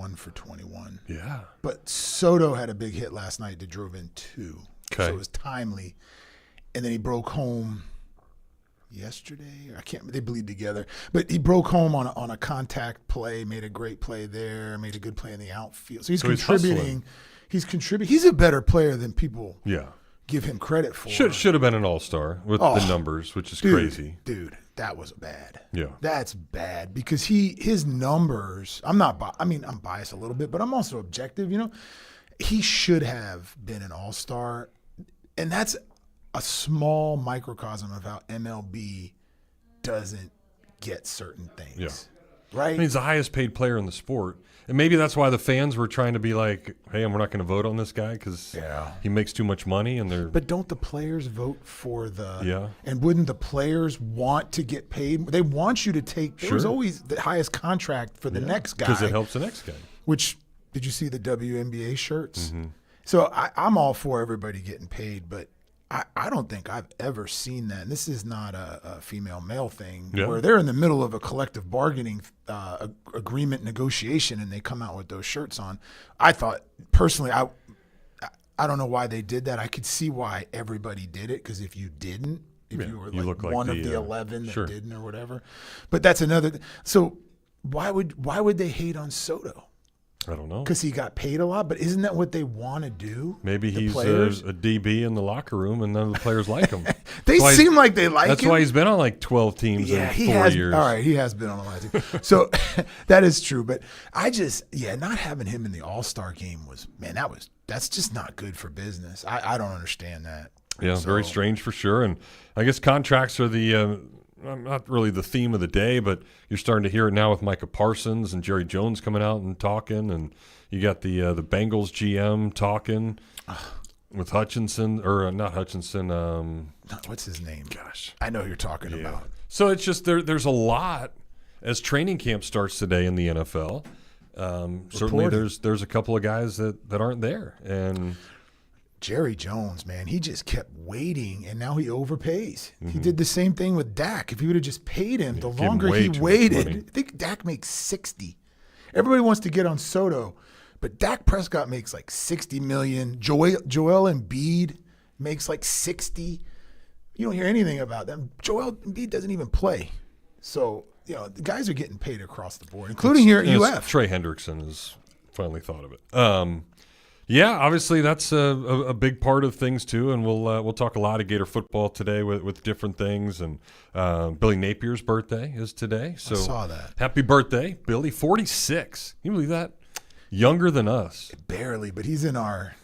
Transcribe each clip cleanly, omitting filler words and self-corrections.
1 for 21. Yeah. But Soto had a big hit last night that drove in 2. Okay. So it was timely. And then he broke home yesterday. They bleed together. But he broke home on a contact play, made a great play there, made a good play in the outfield. So he's contributing. He's contributing. He's a better player than people give him credit for. Should have been an all-star with the numbers, which is crazy. Dude, that was bad. Yeah. That's bad because his numbers, I'm biased a little bit, but I'm also objective, He should have been an all-star. And that's a small microcosm of how MLB doesn't get certain things. Yeah. Right? I mean, he's the highest paid player in the sport. And maybe that's why the fans were trying to be like, hey, we're not going to vote on this guy because he makes too much money. But don't the players vote for the – Yeah. And wouldn't the players want to get paid? They want you to take – there was always the highest contract for the next guy. Because it helps the next guy. Which – did you see the WNBA shirts? Mm-hmm. So I'm all for everybody getting paid, but I don't think I've ever seen that. And this is not a female-male thing where they're in the middle of a collective bargaining agreement negotiation and they come out with those shirts on. I thought, personally, I don't know why they did that. I could see why everybody did it because if you didn't, you were like one of the 11 that didn't or whatever. But that's another – so why would they hate on Soto? I don't know. Because he got paid a lot, but isn't that what they want to do? Maybe he's a DB in the locker room and none of the players like him. They seem like they like him. That's why he's been on like 12 teams in 4 years. All right, he has been on a lot of teams. So that is true. But not having him in the All-Star game that's just not good for business. I don't understand that. Yeah, very strange for sure. And I guess contracts are the not really the theme of the day, but you're starting to hear it now with Micah Parsons and Jerry Jones coming out and talking, and you got the Bengals GM talking with Hutchinson or not Hutchinson. What's his name? Gosh, I know who you're talking about. So it's just there's a lot as training camp starts today in the NFL. Certainly, there's a couple of guys that aren't there, and Jerry Jones, man, he just kept waiting, and now he overpays. Mm-hmm. He did the same thing with Dak. If he would have just paid him, the longer he waited, I think Dak makes $60. Everybody wants to get on Soto, but Dak Prescott makes like $60 million. Joel Embiid makes like $60. You don't hear anything about them. Joel Embiid doesn't even play. So, the guys are getting paid across the board, including here at UF. Trey Hendrickson has finally thought of it. Yeah, obviously that's a big part of things too, and we'll talk a lot of Gator football today with different things. And Billy Napier's birthday is today, so I saw that. Happy birthday, Billy! 46. Can you believe that? Younger than us, barely, but he's in our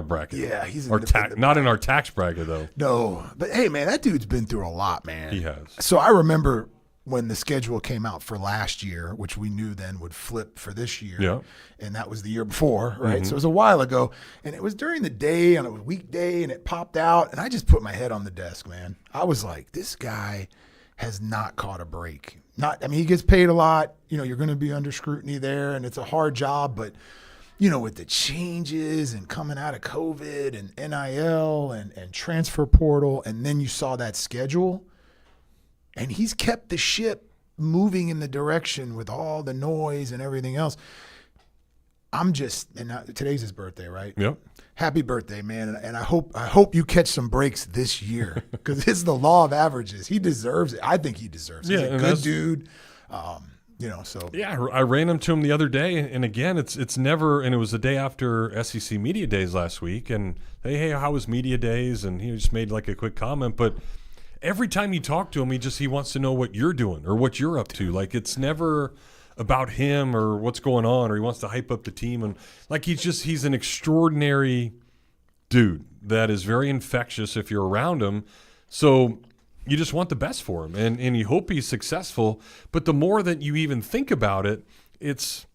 bracket. Yeah, he's not in our tax bracket though. No, but hey, man, that dude's been through a lot, man. He has. So I remember when the schedule came out for last year, which we knew then would flip for this year, and that was the year before, right? Mm-hmm. So it was a while ago, and it was during the day on a weekday, and it popped out, and I just put my head on the desk, man. I was like, this guy has not caught a break. He gets paid a lot. You're going to be under scrutiny there, and it's a hard job, but with the changes and coming out of COVID and NIL and transfer portal, and then you saw that schedule. And he's kept the ship moving in the direction with all the noise and everything else. Today's his birthday, right? Yep. Happy birthday, man. And I hope you catch some breaks this year because it's the law of averages. He deserves it. I think he deserves it. He's a good dude. So. Yeah, I ran him to him the other day, and again, it's never, and it was the day after SEC Media Days last week, and hey, how was Media Days? And he just made like a quick comment, but every time you talk to him, he wants to know what you're doing or what you're up to. Like, it's never about him or what's going on, or he wants to hype up the team. And like, he's an extraordinary dude that is very infectious if you're around him. So you just want the best for him, and you hope he's successful. But the more that you even think about it, it's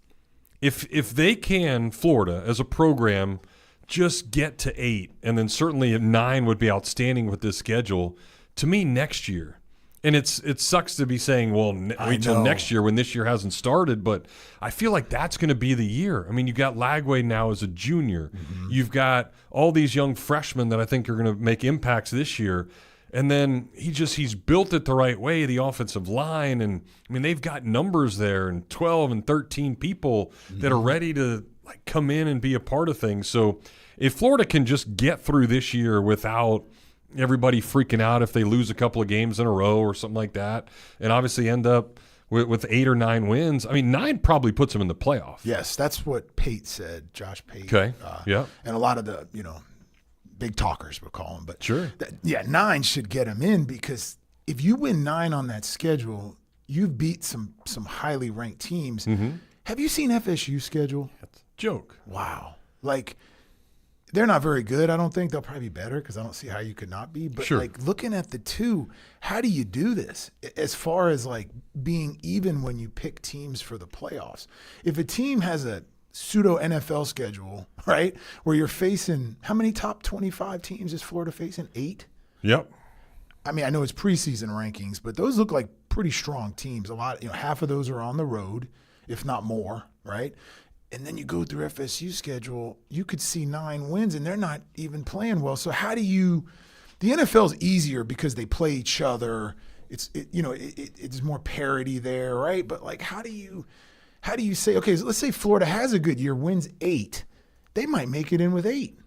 if they can, Florida as a program, just get to 8, and then certainly at 9 would be outstanding with this schedule. To me, next year, and it sucks to be saying, well, wait till next year when this year hasn't started, but I feel like that's going to be the year. I mean, you got Lagway now as a junior. Mm-hmm. You've got all these young freshmen that I think are going to make impacts this year. And then he's built it the right way, the offensive line. And, I mean, they've got numbers there and 12 and 13 people that are ready to, like, come in and be a part of things. So if Florida can just get through this year without everybody freaking out if they lose a couple of games in a row or something like that, and obviously end up with 8 or 9 wins, I mean, 9 probably puts them in the playoff. Yes, that's what Pate said, Josh Pate. Okay, yeah. And a lot of the, big talkers would call them. But sure. 9 should get them in, because if you win 9 on that schedule, you've beat some highly ranked teams. Have you seen FSU's schedule? That's a joke. Wow. Like, they're not very good. I don't think they'll probably be better, because I don't see how you could not be. But sure. like, looking at the 2, how do you do this as far as like being even when you pick teams for the playoffs? If a team has a pseudo NFL schedule, right, where you're facing, how many top 25 teams is Florida facing? 8? Yep. I mean, I know it's preseason rankings, but those look like pretty strong teams. A lot, half of those are on the road, if not more, right? And then you go through FSU schedule, you could see 9 wins, and they're not even playing well. So how do you – the NFL is easier because they play each other. It's more parity there, right? But, like, how do you say, okay, so let's say Florida has a good year, wins 8. They might make it in with 8.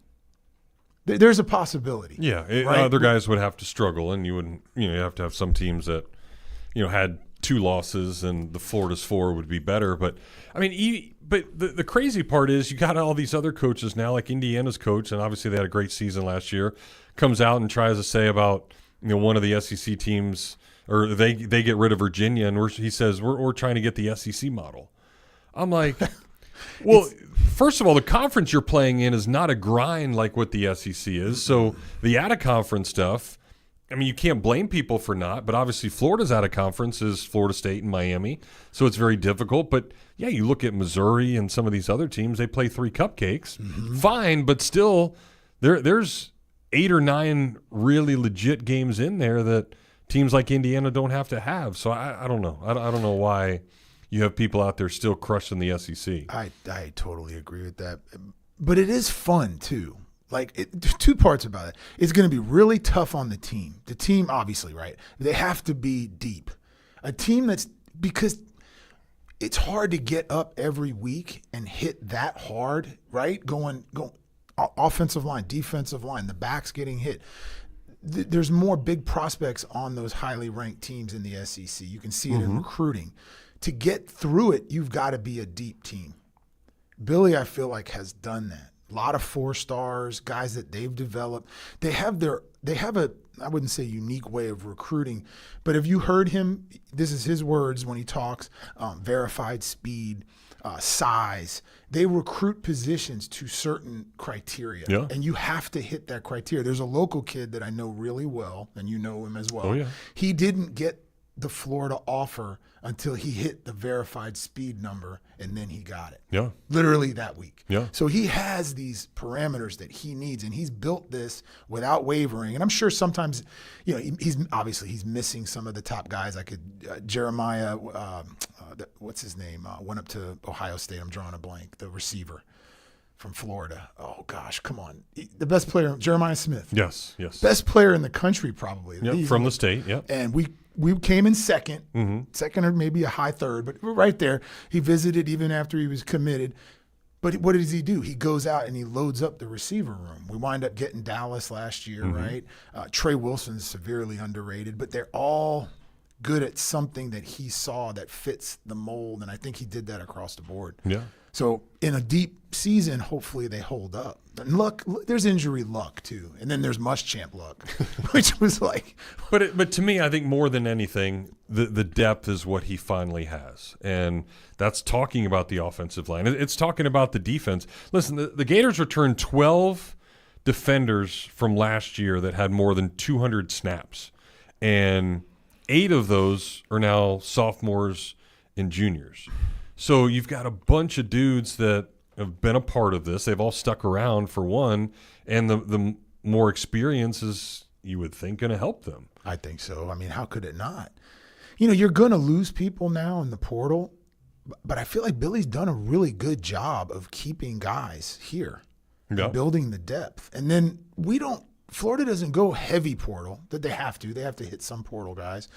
There's a possibility. Yeah, right? Other guys would have to struggle, and you wouldn't – you have to have some teams that, had 2 losses and the Florida's 4 would be better. But, I mean, but the crazy part is you got all these other coaches now, like Indiana's coach, and obviously they had a great season last year, comes out and tries to say about one of the SEC teams, or they get rid of Virginia, and he says we're trying to get the SEC model. I'm like, well, first of all, the conference you're playing in is not a grind like what the SEC is. So the out-of-conference stuff, I mean, you can't blame people for not, but obviously Florida's out of conference is Florida State and Miami, so it's very difficult. But, yeah, you look at Missouri and some of these other teams, they play 3 cupcakes. Fine, but still there's 8 or 9 really legit games in there that teams like Indiana don't have to have. So I don't know. I don't know why you have people out there still crushing the SEC. I totally agree with that. But it is fun, too. Like, there's 2 parts about it. It's going to be really tough on the team. The team, obviously, right? They have to be deep. A team that's – because it's hard to get up every week and hit that hard, right? Going offensive line, defensive line, the backs getting hit. There's more big prospects on those highly ranked teams in the SEC. You can see it in recruiting. To get through it, you've got to be a deep team. Billy, I feel like, has done that. A lot of 4 stars, guys that they've developed. They have a, I wouldn't say unique way of recruiting, but have you heard him? This is his words when he talks, verified speed, size. They recruit positions to certain criteria, and you have to hit that criteria. There's a local kid that I know really well, and you know him as well. Oh, yeah. He didn't get the Florida offer until he hit the verified speed number, and then he got it. Yeah. Literally that week. Yeah. So he has these parameters that he needs, and he's built this without wavering. And I'm sure sometimes, he's missing some of the top guys. I could Jeremiah, what's his name? Went up to Ohio State. I'm drawing a blank. The receiver from Florida. Oh gosh, come on. The best player, Jeremiah Smith. Yes. Best player in the country, probably. Yep, from the state. Yep. And we came in second, second or maybe a high third, but we're right there. He visited even after he was committed. But what does he do? He goes out and he loads up the receiver room. We wind up getting Dallas last year, right? Trey Wilson's severely underrated, but they're all good at something that he saw that fits the mold, and I think he did that across the board. Yeah. So in a deep season, hopefully they hold up. And luck, there's injury luck too, and then there's Muschamp luck, which was like. But to me, I think more than anything, the depth is what he finally has, and that's talking about the offensive line. It's talking about the defense. Listen, the Gators returned 12 defenders from last year that had more than 200 snaps, and 8 of those are now sophomores and juniors. So you've got a bunch of dudes that have been a part of this. They've all stuck around for one, and the more experience is, you would think, going to help them. I think so. I mean, how could it not? You're going to lose people now in the portal, but I feel like Billy's done a really good job of keeping guys here, and building the depth. And then we don't Florida doesn't go heavy portal. That they have to. They have to hit some portal guys.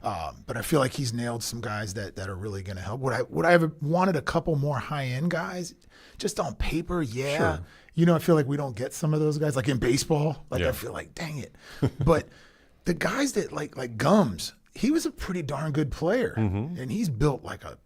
But I feel like he's nailed some guys that are really going to help. Would I have wanted a couple more high-end guys? Just on paper, yeah. Sure. You know, I feel like we don't get some of those guys. Like in baseball, I feel like, dang it. But the guys that like Gums, he was a pretty darn good player. And he's built like a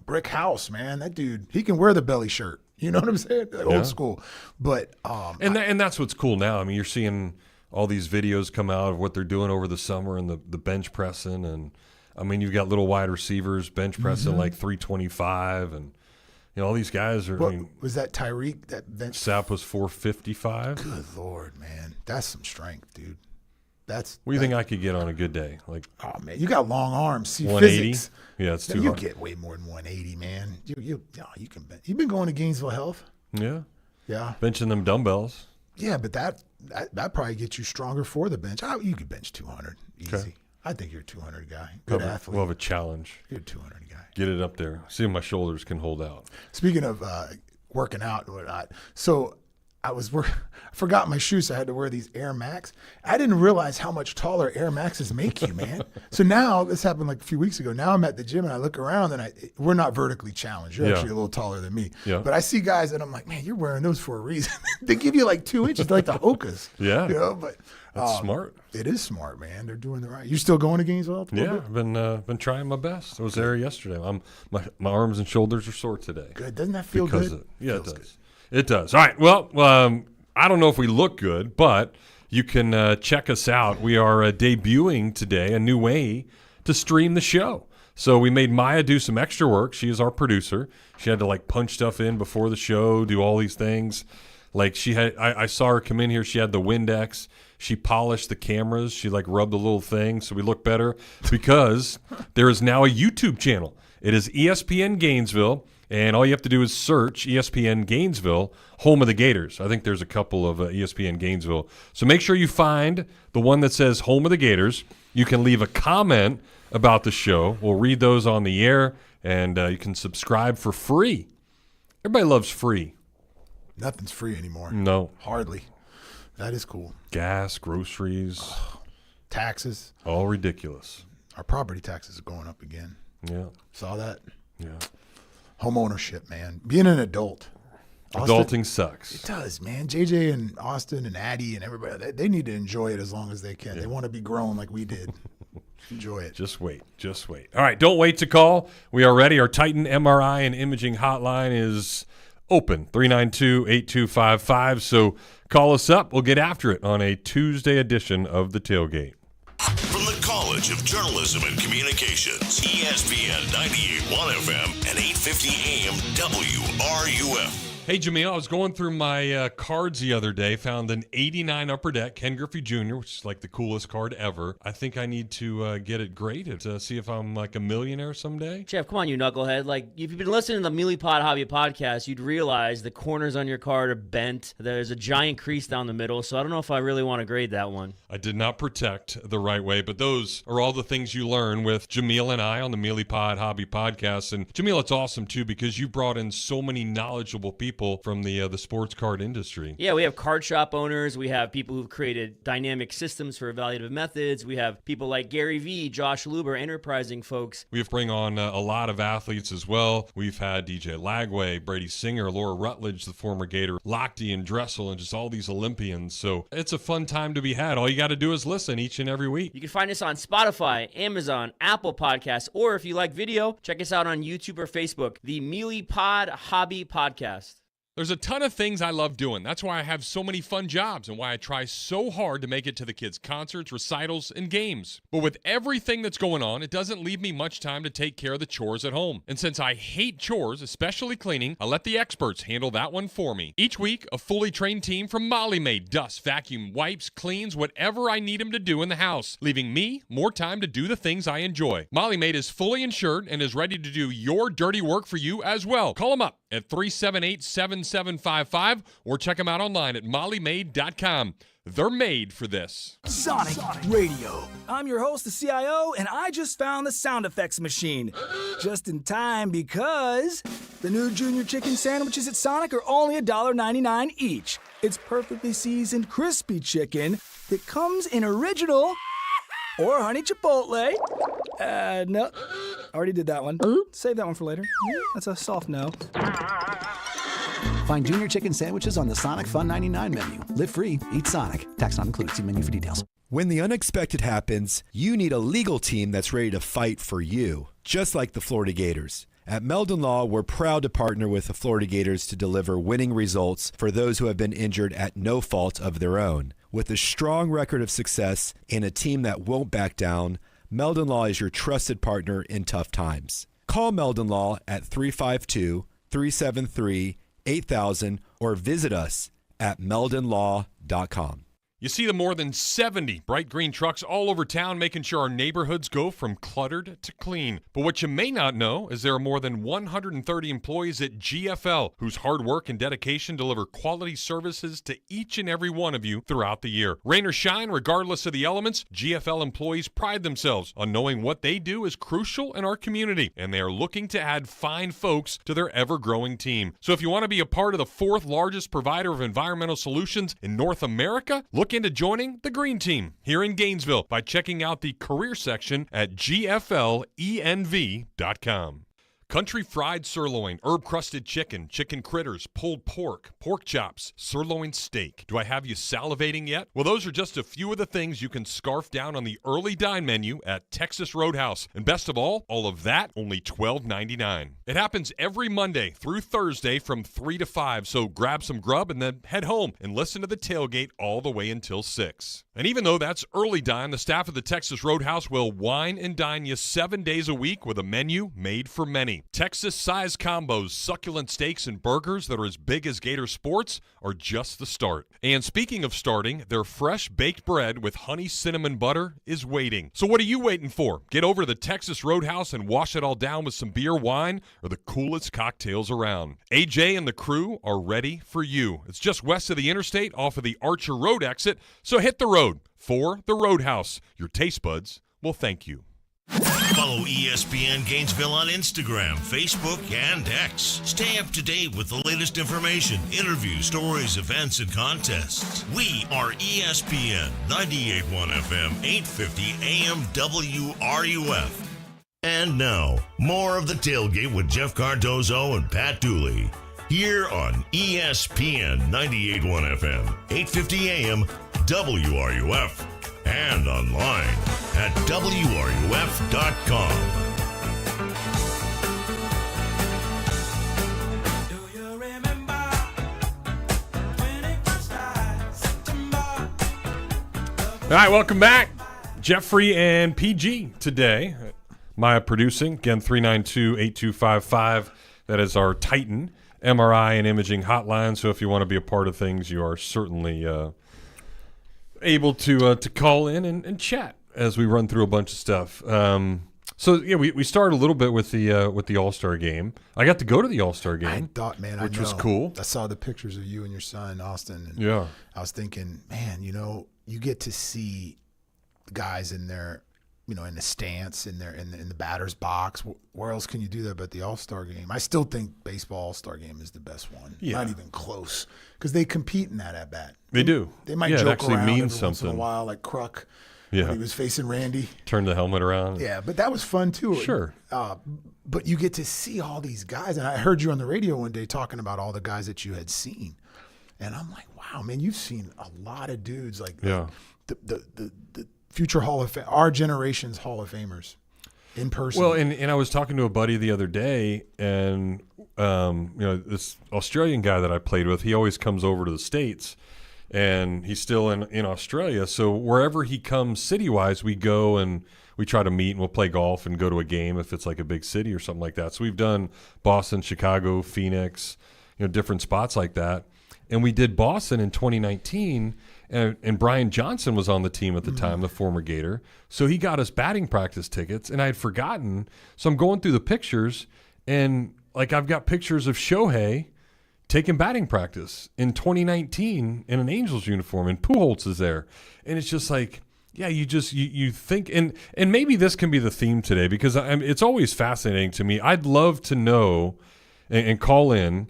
brick house, man. That dude, he can wear the belly shirt. You know what I'm saying? Like old school. But and that's what's cool now. I mean, you're seeing all these videos come out of what they're doing over the summer and the bench pressing, and I mean, you've got little wide receivers bench pressing like 325, and all these guys are. Was that Tyreek? That bench Sapp was 455. Good Lord, man, that's some strength, dude. What do you think I could get on a good day? Like, oh man, you got long arms. See 180. Physics. Yeah, it's too you hard. get way more than 180, man. You can bench. You've been going to Gainesville Health. Yeah. Benching them dumbbells. Yeah, but that probably gets you stronger for the bench. You could bench 200 easy. Okay. I think you're a 200 guy. Good athlete. We'll have a challenge. You're a 200 guy. Get it up there. See if my shoulders can hold out. Speaking of working out and whatnot, so I forgot my shoes, so I had to wear these Air Max. I didn't realize how much taller Air Maxes make you, man. So now, this happened like a few weeks ago. Now I'm at the gym and I look around and we're not vertically challenged. You're actually a little taller than me. Yeah. But I see guys and I'm like, man, you're wearing those for a reason. They give you like 2 inches, like the Hokas. Yeah. But that's smart. It is smart, man. They're doing the right. You still going to Gainesville? Yeah, I've been trying my best. I was there yesterday. My arms and shoulders are sore today. Good. Doesn't that feel good? It does. Good. It does. All right. Well, I don't know if we look good, but you can check us out. We are debuting today a new way to stream the show. So we made Maya do some extra work. She is our producer. She had to punch stuff in before the show, do all these things. Like I saw her come in here. She had the Windex. She polished the cameras. She rubbed the little thing so we look better because there is now a YouTube channel. It is ESPN Gainesville. And all you have to do is search ESPN Gainesville, home of the Gators. I think there's a couple of ESPN Gainesville. So make sure you find the one that says home of the Gators. You can leave a comment about the show. We'll read those on the air, and you can subscribe for free. Everybody loves free. Nothing's free anymore. No. Hardly. That is cool. Gas, groceries. Taxes. All ridiculous. Our property taxes are going up again. Yeah. Saw that? Yeah. Home ownership, man. Being an adult. Adulting sucks. It does, man. JJ and Austin and Addie and everybody, they need to enjoy it as long as they can. Yeah. They want to be grown like we did. Enjoy it. Just wait. All right, don't wait to call. We are ready. Our Titan MRI and Imaging hotline is open, 392-8255. So call us up. We'll get after it on a Tuesday edition of The Tailgate. From the College of Journalism and Communications, ESPN 98.1 FM and 850 AM WRUF. Hey, Jamil, I was going through my cards the other day, found an 89 Upper Deck Ken Griffey Jr., which is the coolest card ever. I think I need to get it graded to see if I'm a millionaire someday. Jeff, come on, you knucklehead. If you've been listening to the Mealy Pod Hobby podcast, you'd realize the corners on your card are bent. There's a giant crease down the middle, so I don't know if I really want to grade that one. I did not protect the right way, but those are all the things you learn with Jamil and I on the Mealy Pod Hobby podcast. And Jamil, it's awesome, too, because you brought in so many knowledgeable people from the sports card industry. Yeah, we have card shop owners. We have people who've created dynamic systems for evaluative methods. We have people like Gary Vee, Josh Luber, enterprising folks. We have bring on a lot of athletes as well. We've had DJ Lagway, Brady Singer, Laura Rutledge, the former Gator, Lochte and Dressel, and just all these Olympians. So it's a fun time to be had. All you got to do is listen each and every week. You can find us on Spotify, Amazon, Apple Podcasts, or if you like video, check us out on YouTube or Facebook, the Mealy Pod Hobby Podcast. There's a ton of things I love doing. That's why I have so many fun jobs and why I try so hard to make it to the kids' concerts, recitals, and games. But with everything that's going on, it doesn't leave me much time to take care of the chores at home. And since I hate chores, especially cleaning, I let the experts handle that one for me. Each week, a fully trained team from Molly Maid dusts, vacuum, wipes, cleans, whatever I need them to do in the house, leaving me more time to do the things I enjoy. Molly Maid is fully insured and is ready to do your dirty work for you as well. Call them up at 378-7755 or check them out online at mollymaid.com. They're made for this. Sonic Radio. I'm your host, the CIO, and I just found the sound effects machine. Just in time because the new Junior Chicken sandwiches at Sonic are only $1.99 each. It's perfectly seasoned, crispy chicken that comes in original or honey chipotle. No. Already did that one. Save that one for later. That's a soft no. Find Junior Chicken Sandwiches on the Sonic Fun 99 menu. Live free, eat Sonic. Tax not included. See menu for details. When the unexpected happens, you need a legal team that's ready to fight for you, just like the Florida Gators. At Meldon Law, we're proud to partner with the Florida Gators to deliver winning results for those who have been injured at no fault of their own. With a strong record of success and a team that won't back down, Meldon Law is your trusted partner in tough times. Call Meldon Law at 352-373-8000 or visit us at meldonlaw.com. You see the more than 70 bright green trucks all over town making sure our neighborhoods go from cluttered to clean. But what you may not know is there are more than 130 employees at GFL whose hard work and dedication deliver quality services to each and every one of you throughout the year. Rain or shine, regardless of the elements, GFL employees pride themselves on knowing what they do is crucial in our community, and they are looking to add fine folks to their ever-growing team. So if you want to be a part of the fourth largest provider of environmental solutions in North America, look into joining the Green Team here in Gainesville by checking out the career section at gflenv.com. Country fried sirloin, herb-crusted chicken, chicken critters, pulled pork, pork chops, sirloin steak. Do I have you salivating yet? Well, those are just a few of the things you can scarf down on the early dine menu at Texas Roadhouse. And best of all of that, only $12.99. It happens every Monday through Thursday from 3 to 5, so grab some grub and then head home and listen to the tailgate all the way until 6. And even though that's early dine, the staff of the Texas Roadhouse will wine and dine you 7 days a week with a menu made for many. Texas-sized combos, succulent steaks, and burgers that are as big as Gator Sports are just the start. And speaking of starting, their fresh baked bread with honey cinnamon butter is waiting. So what are you waiting for? Get over to the Texas Roadhouse and wash it all down with some beer, wine, or the coolest cocktails around. AJ and the crew are ready for you. It's just west of the interstate off of the Archer Road exit, so hit the road for the Roadhouse. Your taste buds will thank you. Follow ESPN Gainesville on Instagram, Facebook, and X. Stay up to date with the latest information, interviews, stories, events, and contests. We are ESPN 98.1 FM, 850 AM WRUF. And now, more of the Tailgate with Jeff Cardozo and Pat Dooley. Here on ESPN 98.1 FM, 850 AM WRUF. And online at WRUF.com. All right, welcome back. Jeffrey and PG today. Maya producing, again, 392-8255. That is our Titan MRI and imaging hotline. So if you want to be a part of things, you are certainly able to call in and chat as we run through a bunch of stuff. So yeah, we started a little bit with the All-Star game. I got to go to the All-Star game. Which was cool. I saw the pictures of you and your son, Austin. And yeah. I was thinking, man, you get to see guys in their, in the stance, in the batter's box. Where else can you do that but the All-Star game? I still think baseball All-Star game is the best one. Yeah. Not even close, because they compete in that at bat. They do. They might joke around every once in a while, like Kruk. Yeah. When he was facing Randy. Turned the helmet around. Yeah, but that was fun too. Sure. But you get to see all these guys. And I heard you on the radio one day talking about all the guys that you had seen. And I'm like, wow, man, you've seen a lot of dudes like the future Hall of Fame, our generation's Hall of Famers in person. Well, and I was talking to a buddy the other day, and this Australian guy that I played with, he always comes over to the States. And he's still in Australia. So wherever he comes city-wise, we go and we try to meet, and we'll play golf and go to a game if it's like a big city or something like that. So we've done Boston, Chicago, Phoenix, different spots like that. And we did Boston in 2019, and Brian Johnson was on the team at the time, the former Gator. So he got us batting practice tickets, and I had forgotten. So I'm going through the pictures, and I've got pictures of Shohei taking batting practice in 2019 in an Angels uniform, and Pujols is there. And it's just like, yeah, you think, and maybe this can be the theme today, because it's always fascinating to me. I'd love to know and call in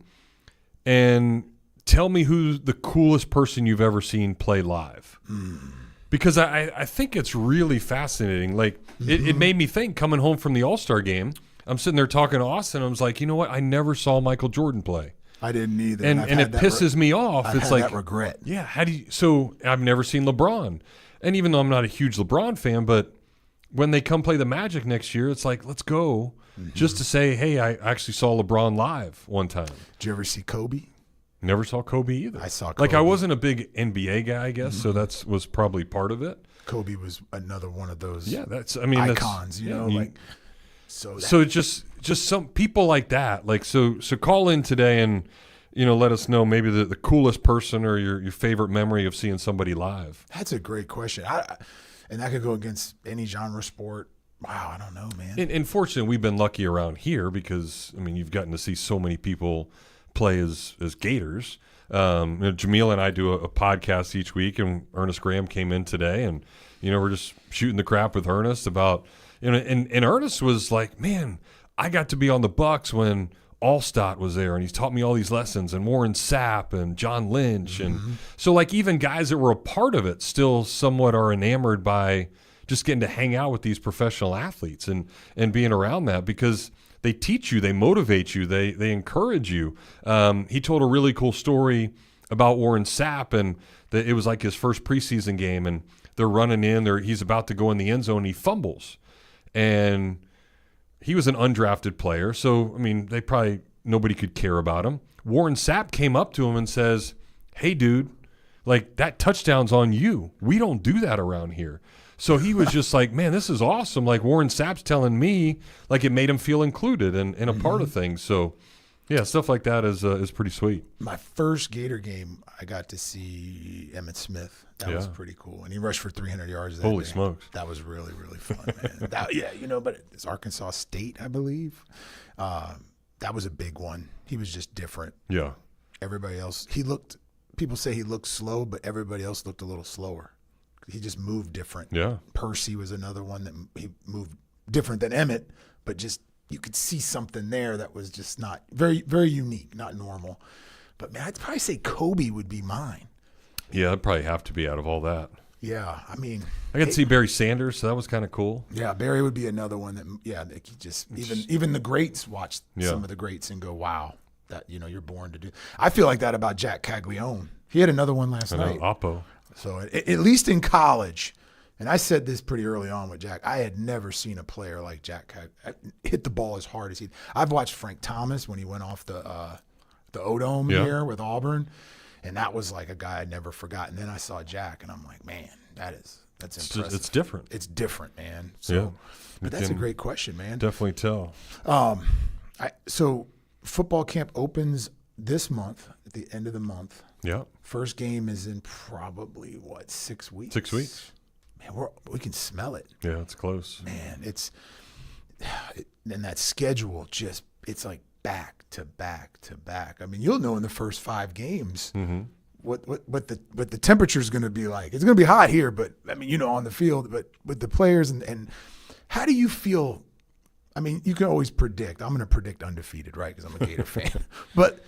and tell me who's the coolest person you've ever seen play live. Because I think it's really fascinating. Like, it made me think, coming home from the All-Star game, I'm sitting there talking to Austin. I was like, you know what? I never saw Michael Jordan play. I didn't either. And it pisses me off. I've it's had like that regret. Yeah, so I've never seen LeBron. And even though I'm not a huge LeBron fan, but when they come play the Magic next year, it's like, let's go. Just to say, hey, I actually saw LeBron live one time. Did you ever see Kobe? Never saw Kobe either. I saw Kobe. Like, I wasn't a big NBA guy, I guess, so that was probably part of it. Kobe was another one of those icons, So it's just some people like that. Like, so call in today and, let us know maybe the coolest person or your favorite memory of seeing somebody live. That's a great question. And that could go against any genre sport. Wow, I don't know, man. And fortunately, we've been lucky around here because, you've gotten to see so many people play as Gators. Jameel and I do a podcast each week, and Ernest Graham came in today, and, we're just shooting the crap with Ernest about, and Ernest was like, man, I got to be on the Bucks when Allstott was there, and he's taught me all these lessons, and Warren Sapp and John Lynch. And so, like, even guys that were a part of it still somewhat are enamored by just getting to hang out with these professional athletes and being around that, because they teach you, they motivate you, they encourage you. He told a really cool story about Warren Sapp, and that it was like his first preseason game, and they're running in, he's about to go in the end zone, and he fumbles. And he was an undrafted player, so, nobody could care about him. Warren Sapp came up to him and says, hey, dude, like, that touchdown's on you. We don't do that around here. So he was just like, man, this is awesome. Like, Warren Sapp's telling me, like, it made him feel included and a part of things. So, yeah, stuff like that is pretty sweet. My first Gator game, I got to see Emmitt Smith. That was pretty cool. And he rushed for 300 yards that Holy day. smokes. That was really, really fun, man. But it's Arkansas State, I believe. That was a big one. He was just different. Yeah. Everybody else, people say he looked slow, but everybody else looked a little slower. He just moved different. Yeah. Percy was another one that he moved different than Emmitt, but just you could see something there that was just not very, very unique, not normal. But, man, I'd probably say Kobe would be mine. Yeah, I'd probably have to be out of all that. Yeah, I got to see Barry Sanders, so that was kind of cool. Yeah, Barry would be another one that he just even the greats watched some of the greats and go, wow, that you're born to do. I feel like that about Jack Caglione. He had another one last night. Oppo. So at least in college, and I said this pretty early on with Jack, I had never seen a player like Jack hit the ball as hard as he. I've watched Frank Thomas when he went off the O-Dome here with Auburn. And that was like a guy I'd never forgotten. Then I saw Jack, and I'm like, man, that's impressive. It's different. It's different, man. So, but that's a great question, man. Definitely tell. So football camp opens this month, at the end of the month. Yeah. First game is in probably, 6 weeks? 6 weeks. Man, we can smell it. Yeah, it's close. Man, and that schedule it's like back to back to back. You'll know in the first 5 games what the temperature is going to be like. It's going to be hot here, but on the field, but with the players and how do you feel? You can always predict. I'm going to predict undefeated, right? Because I'm a Gator fan. But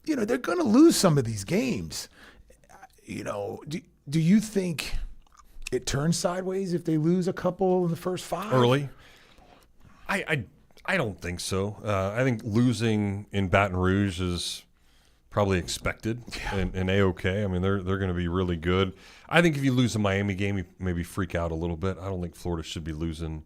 they're going to lose some of these games. Do you think it turns sideways if they lose a couple in the first 5? Early? I don't think so. I think losing in Baton Rouge is probably expected and A-okay. They're going to be really good. I think if you lose a Miami game, you maybe freak out a little bit. I don't think Florida should be losing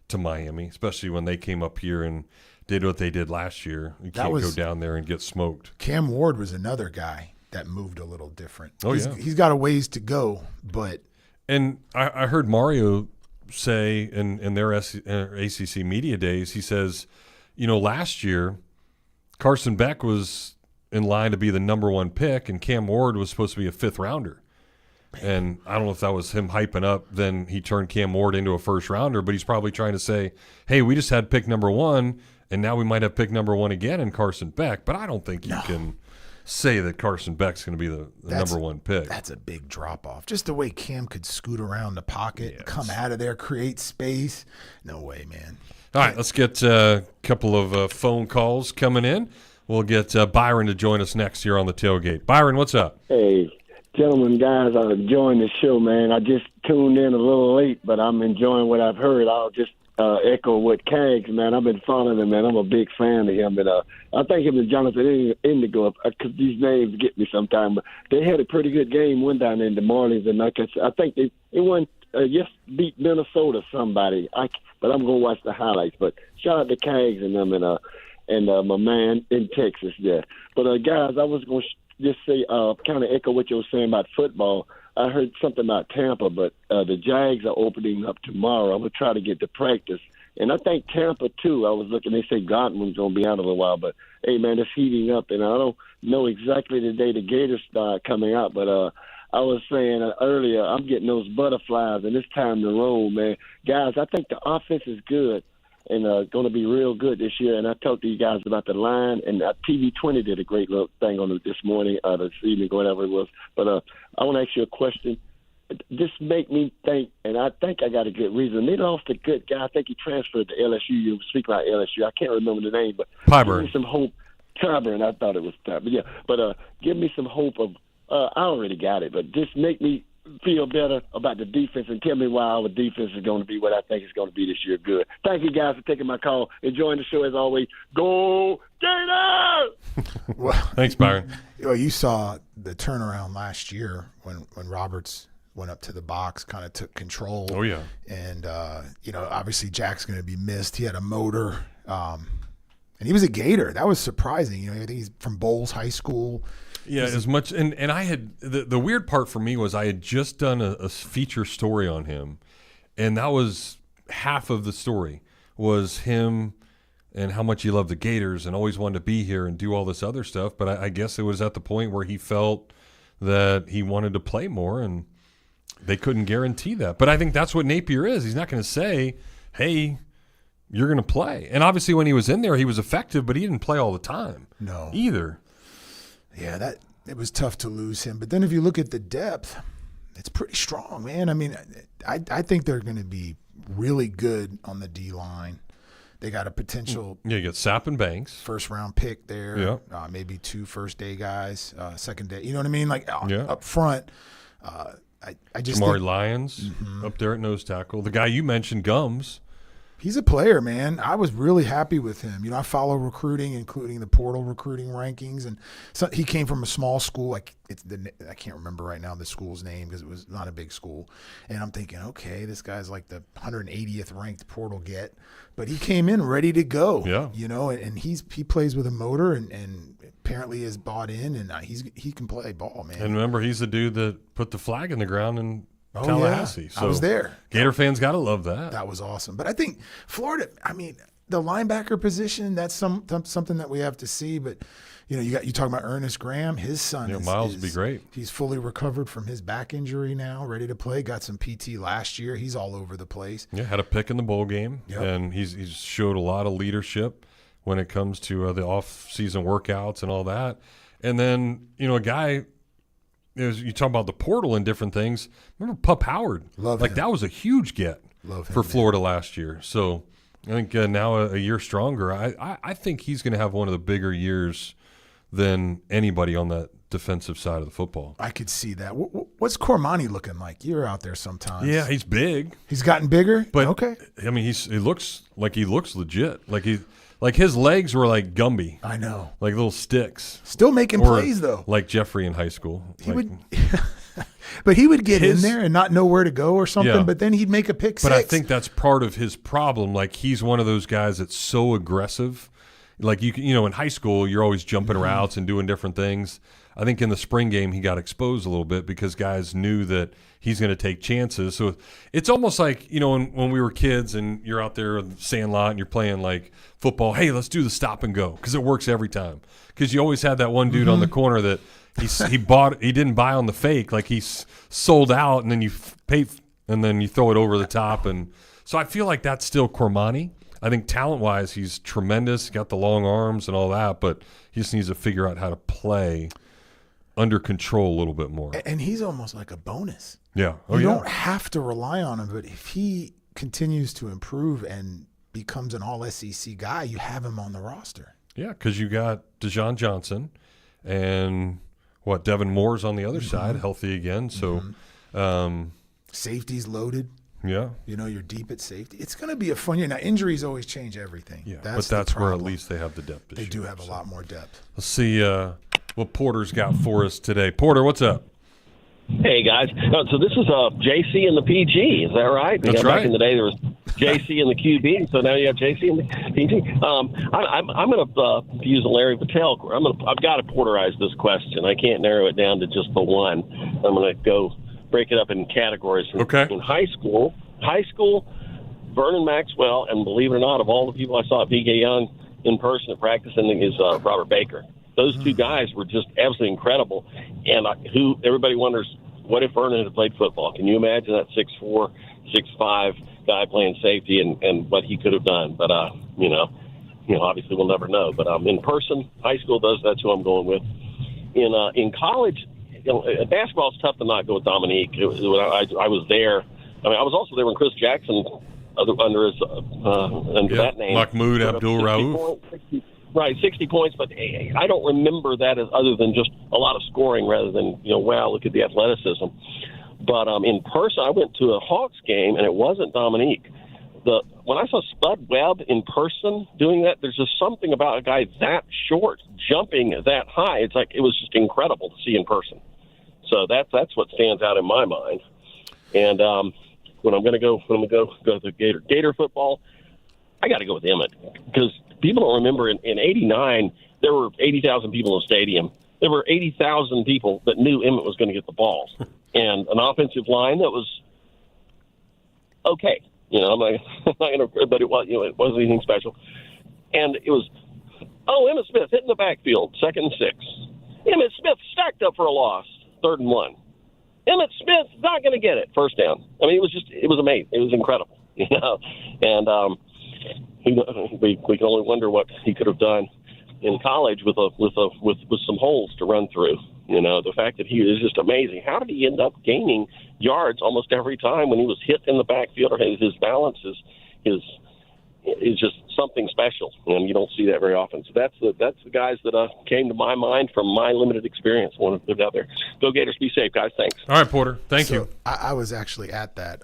to Miami, especially when they came up here and did what they did last year. You can't go down there and get smoked. Cam Ward was another guy that moved a little different. He's got a ways to go, but and I heard Mario say in their ACC media days, he says, last year Carson Beck was in line to be the number 1 pick, and Cam Ward was supposed to be a 5th rounder. And I don't know if that was him hyping up. Then he turned Cam Ward into a 1st rounder, but he's probably trying to say, hey, we just had pick number 1, and now we might have pick number 1 again in Carson Beck. But I don't think you can say that Carson Beck's going to be the number 1 pick. That's a big drop off. Just the way Cam could scoot around the pocket, come out of there, create space. No way, man. All right, let's get a couple of phone calls coming in. We'll get Byron to join us next here on the Tailgate. Byron, what's up? Hey, gentlemen, guys, I'm enjoying the show, man. I just tuned in a little late, but I'm enjoying what I've heard. I'll just echo what Kaggs, man. I've been following him, man. I'm a big fan of him. And I think him and Jonathan Indigo, because these names get me sometimes, but they had a pretty good game, went down in the Marlins, and like I think they won, beat Minnesota somebody. But I'm going to watch the highlights. But shout out to Kaggs and them and my man in Texas there. But, guys, I was going to just say, kind of echo what you were saying about football. I heard something about Tampa, but the Jags are opening up tomorrow. I'm going to try to get to practice. And I think Tampa, too. I was looking, they say Godwin's going to be out of a while. But, hey, man, it's heating up. And I don't know exactly the day the Gators start coming out. But I was saying earlier, I'm getting those butterflies, and it's time to roll, man. Guys, I think the offense is good and going to be real good this year. And I talked to you guys about the line, and TV20 did a great little thing on it this morning, this evening, whatever it was. But I want to ask you a question. This make me think, and I think I got a good reason. They lost a good guy. I think he transferred to LSU. You speak about LSU. I can't remember the name, but Pyburn. Give me some hope. Pyburn, I thought it was Pyburn. Yeah, but give me some hope of I already got it, but just make me feel better about the defense and tell me why our defense is going to be what I think it's going to be this year. Good. Thank you, guys, for taking my call. Enjoying the show as always. Go Gators! Well, thanks, Byron. You saw the turnaround last year when Roberts went up to the box, kind of took control. Oh, yeah. And, obviously Jack's going to be missed. He had a motor, and he was a Gator. That was surprising. I think he's from Bowles High School. Yeah, as much. And I had the weird part for me was I had just done a feature story on him, and that was half of the story was him and how much he loved the Gators and always wanted to be here and do all this other stuff. But I guess it was at the point where he felt that he wanted to play more, and they couldn't guarantee that. But I think that's what Napier is. He's not going to say, hey, you're going to play. And obviously when he was in there, he was effective, but he didn't play all the time. No. Either. Yeah, it was tough to lose him. But then if you look at the depth, it's pretty strong, man. I mean, I think they're going to be really good on the D-line. They got a potential you got Sapp and Banks. first-round pick there. Yeah. Maybe 2 first-day guys, second day. You know what I mean? Like up front, I just Jamari think Lyons up there at nose tackle. The guy you mentioned, Gums. he's a player, man. I was really happy with him. I follow recruiting, including the portal recruiting rankings, and so he came from a small school. I can't remember right now the school's name because it was not a big school. And I'm thinking, okay, this guy's like the 180th ranked portal get, but he came in ready to go. Yeah, and he plays with a motor and apparently is bought in, and he can play ball, man. And remember, he's the dude that put the flag in the ground and. Tallahassee. Yeah. So I was there. Gator fans got to love that. That was awesome. But I think Florida, the linebacker position, that's something that we have to see. But, you talk about Ernest Graham. His son Miles would be great. He's fully recovered from his back injury now, ready to play. Got some PT last year. He's all over the place. Yeah, had a pick in the bowl game. Yep. And he's showed a lot of leadership when it comes to the off-season workouts and all that. And then, a guy – you talk about the portal and different things. Remember Pup Howard? Love him. That was a huge get for Florida last year. So I think now a year stronger. I think he's going to have one of the bigger years than anybody on that defensive side of the football. I could see that. What's Cormani looking like? You're out there sometimes. Yeah, he's big. He's gotten bigger? But, okay. He looks legit. Like his legs were like Gumby. I know. Like little sticks. Still making plays, though. Like Jeffrey in high school. But he would get in there and not know where to go or something, but then he'd make a pick six. But I think that's part of his problem. Like, he's one of those guys that's so aggressive. Like, in high school, you're always jumping routes and doing different things. I think in the spring game, he got exposed a little bit because guys knew that he's going to take chances. So it's almost like, when we were kids and you're out there in the sandlot and you're playing like football, hey, let's do the stop and go because it works every time. Because you always had that one dude on the corner that he didn't buy on the fake. Like, he's sold out and then you pay and then you throw it over the top. And so I feel like that's still Cormani. I think talent-wise, he's tremendous, got the long arms and all that, but he just needs to figure out how to play under control a little bit more. And he's almost like a bonus. Yeah. You don't have to rely on him, but if he continues to improve and becomes an all-SEC guy, you have him on the roster. Yeah, because you got Dejon Johnson and Devin Moore's on the other side, healthy again. So safety's loaded. Yeah. You're deep at safety. It's going to be a fun year. Now, injuries always change everything. Yeah, but that's where at least they have the depth this They year, do have a lot more depth. Let's see what Porter's got for us today. Porter, what's up? Hey, guys. So this is JC and the PG. Is that right? That's right. Back in the day, there was JC and the QB, so now you have JC and the PG. I'm going to use a Larry Patel. I've got to porterize this question. I can't narrow it down to just the one. I'm going to go break it up in categories. Okay. In high school, Vernon Maxwell, and believe it or not, of all the people I saw at VK Young in person at practicing is Robert Baker. Those two guys were just absolutely incredible. And who everybody wonders, what if Vernon had played football? Can you imagine that 6'4", 6'5" guy playing safety and what he could have done? But, obviously we'll never know. But in person, high school, that's who I'm going with. In college, basketball is tough to not go with Dominique. I was there. I mean, I was also there when Chris Jackson, under that name, Mahmoud Abdul-Rauf. Right, 60 points, but I don't remember that as other than just a lot of scoring rather than, wow, look at the athleticism. But in person, I went to a Hawks game, and it wasn't Dominique. When I saw Spud Webb in person doing that, there's just something about a guy that short jumping that high. It's like it was just incredible to see in person. So that's what stands out in my mind. And when I'm going to go to the Gator football, I got to go with Emmett because people don't remember in '89 there were 80,000 people in the stadium. There were 80,000 people that knew Emmett was going to get the ball, and an offensive line that was okay. I'm not going to, but it wasn't anything special. And it was, Emmett Smith hitting the backfield, 2nd and 6. Emmett Smith stacked up for a loss, 3rd and 1. Emmett Smith not going to get it, 1st down. I mean, it was amazing. It was incredible, and we can only wonder what he could have done in college with some holes to run through. The fact that he is just amazing. How did he end up gaining yards almost every time when he was hit in the backfield? Or his balance is just something special, and you don't see that very often. So that's the guys that came to my mind from my limited experience when I lived out there. Go Gators, be safe, guys. Thanks. All right, Porter. Thank you. I was actually at that.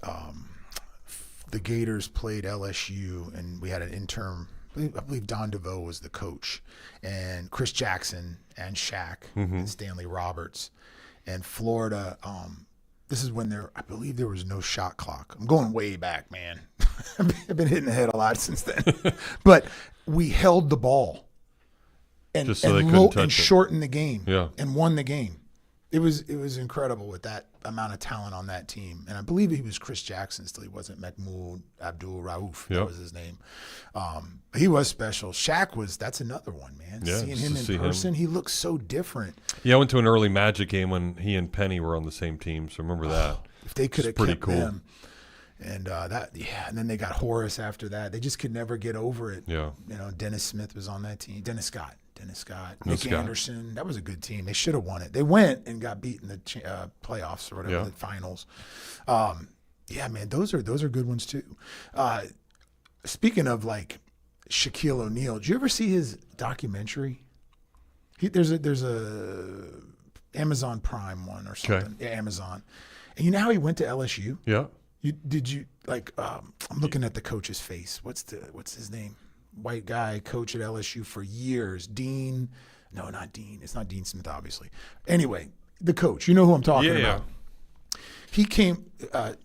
The Gators played LSU, and we had an interim. I believe Don DeVoe was the coach, and Chris Jackson and Shaq and Stanley Roberts, and Florida. This is when I believe there was no shot clock. I'm going way back, man. I've been hitting the head a lot since then. But we held the ball and shortened the game and won the game. It was incredible with that amount of talent on that team. And I believe he was Chris Jackson still. He wasn't Mahmoud Abdul-Rauf. That was his name. He was special. Shaq that's another one, man. Yeah, seeing him in person, he looks so different. Yeah, I went to an early Magic game when he and Penny were on the same team, so remember that. If they could have kept them. And and then they got Horace after that. They just could never get over it. Yeah. Dennis Smith was on that team. Dennis Scott, Nick Anderson. That was a good team. They should have won it. They went and got beat in the playoffs or whatever, the finals. Man, those are good ones too. Speaking of like Shaquille O'Neal, did you ever see his documentary? There's a Amazon Prime one or something. Okay. Yeah, Amazon. And you know how he went to LSU? Yeah. I'm looking at the coach's face. What's his name? White guy, coach at LSU for years. Dean. No, not Dean. It's not Dean Smith, obviously. Anyway, the coach. You know who I'm talking about. He came.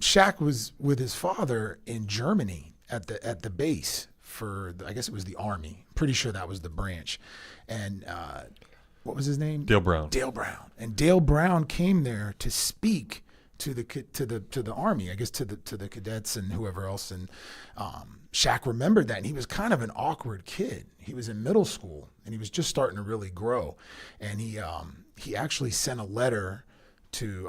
Shaq was with his father in Germany at the base for I guess it was the Army. Pretty sure that was the branch. And what was his name? Dale Brown. And Dale Brown came there to speak to the Army, I guess to the cadets and whoever else. And Shaq remembered that, and he was kind of an awkward kid. He was in middle school, and he was just starting to really grow. And he actually sent a letter to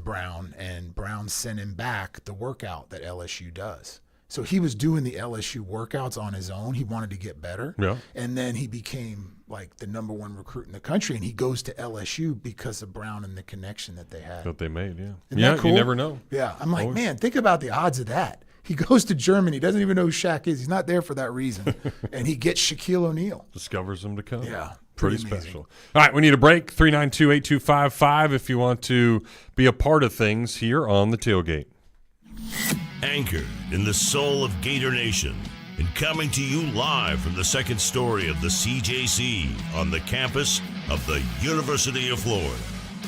Brown, and Brown sent him back the workout that LSU does. So he was doing the LSU workouts on his own. He wanted to get better. Yeah. And then he became like the number one recruit in the country, and he goes to LSU because of Brown and the connection that they had. That they made, yeah. Isn't that cool? You never know. Yeah. I'm like, man, think about the odds of that. He goes to Germany. He doesn't even know who Shaq is. He's not there for that reason. And he gets Shaquille O'Neal. Discovers him to come. Yeah. Pretty special. All right, we need a break. 392-8255 if you want to be a part of things here on the Tailgate. Anchored in the soul of Gator Nation and coming to you live from the second story of the CJC on the campus of the University of Florida.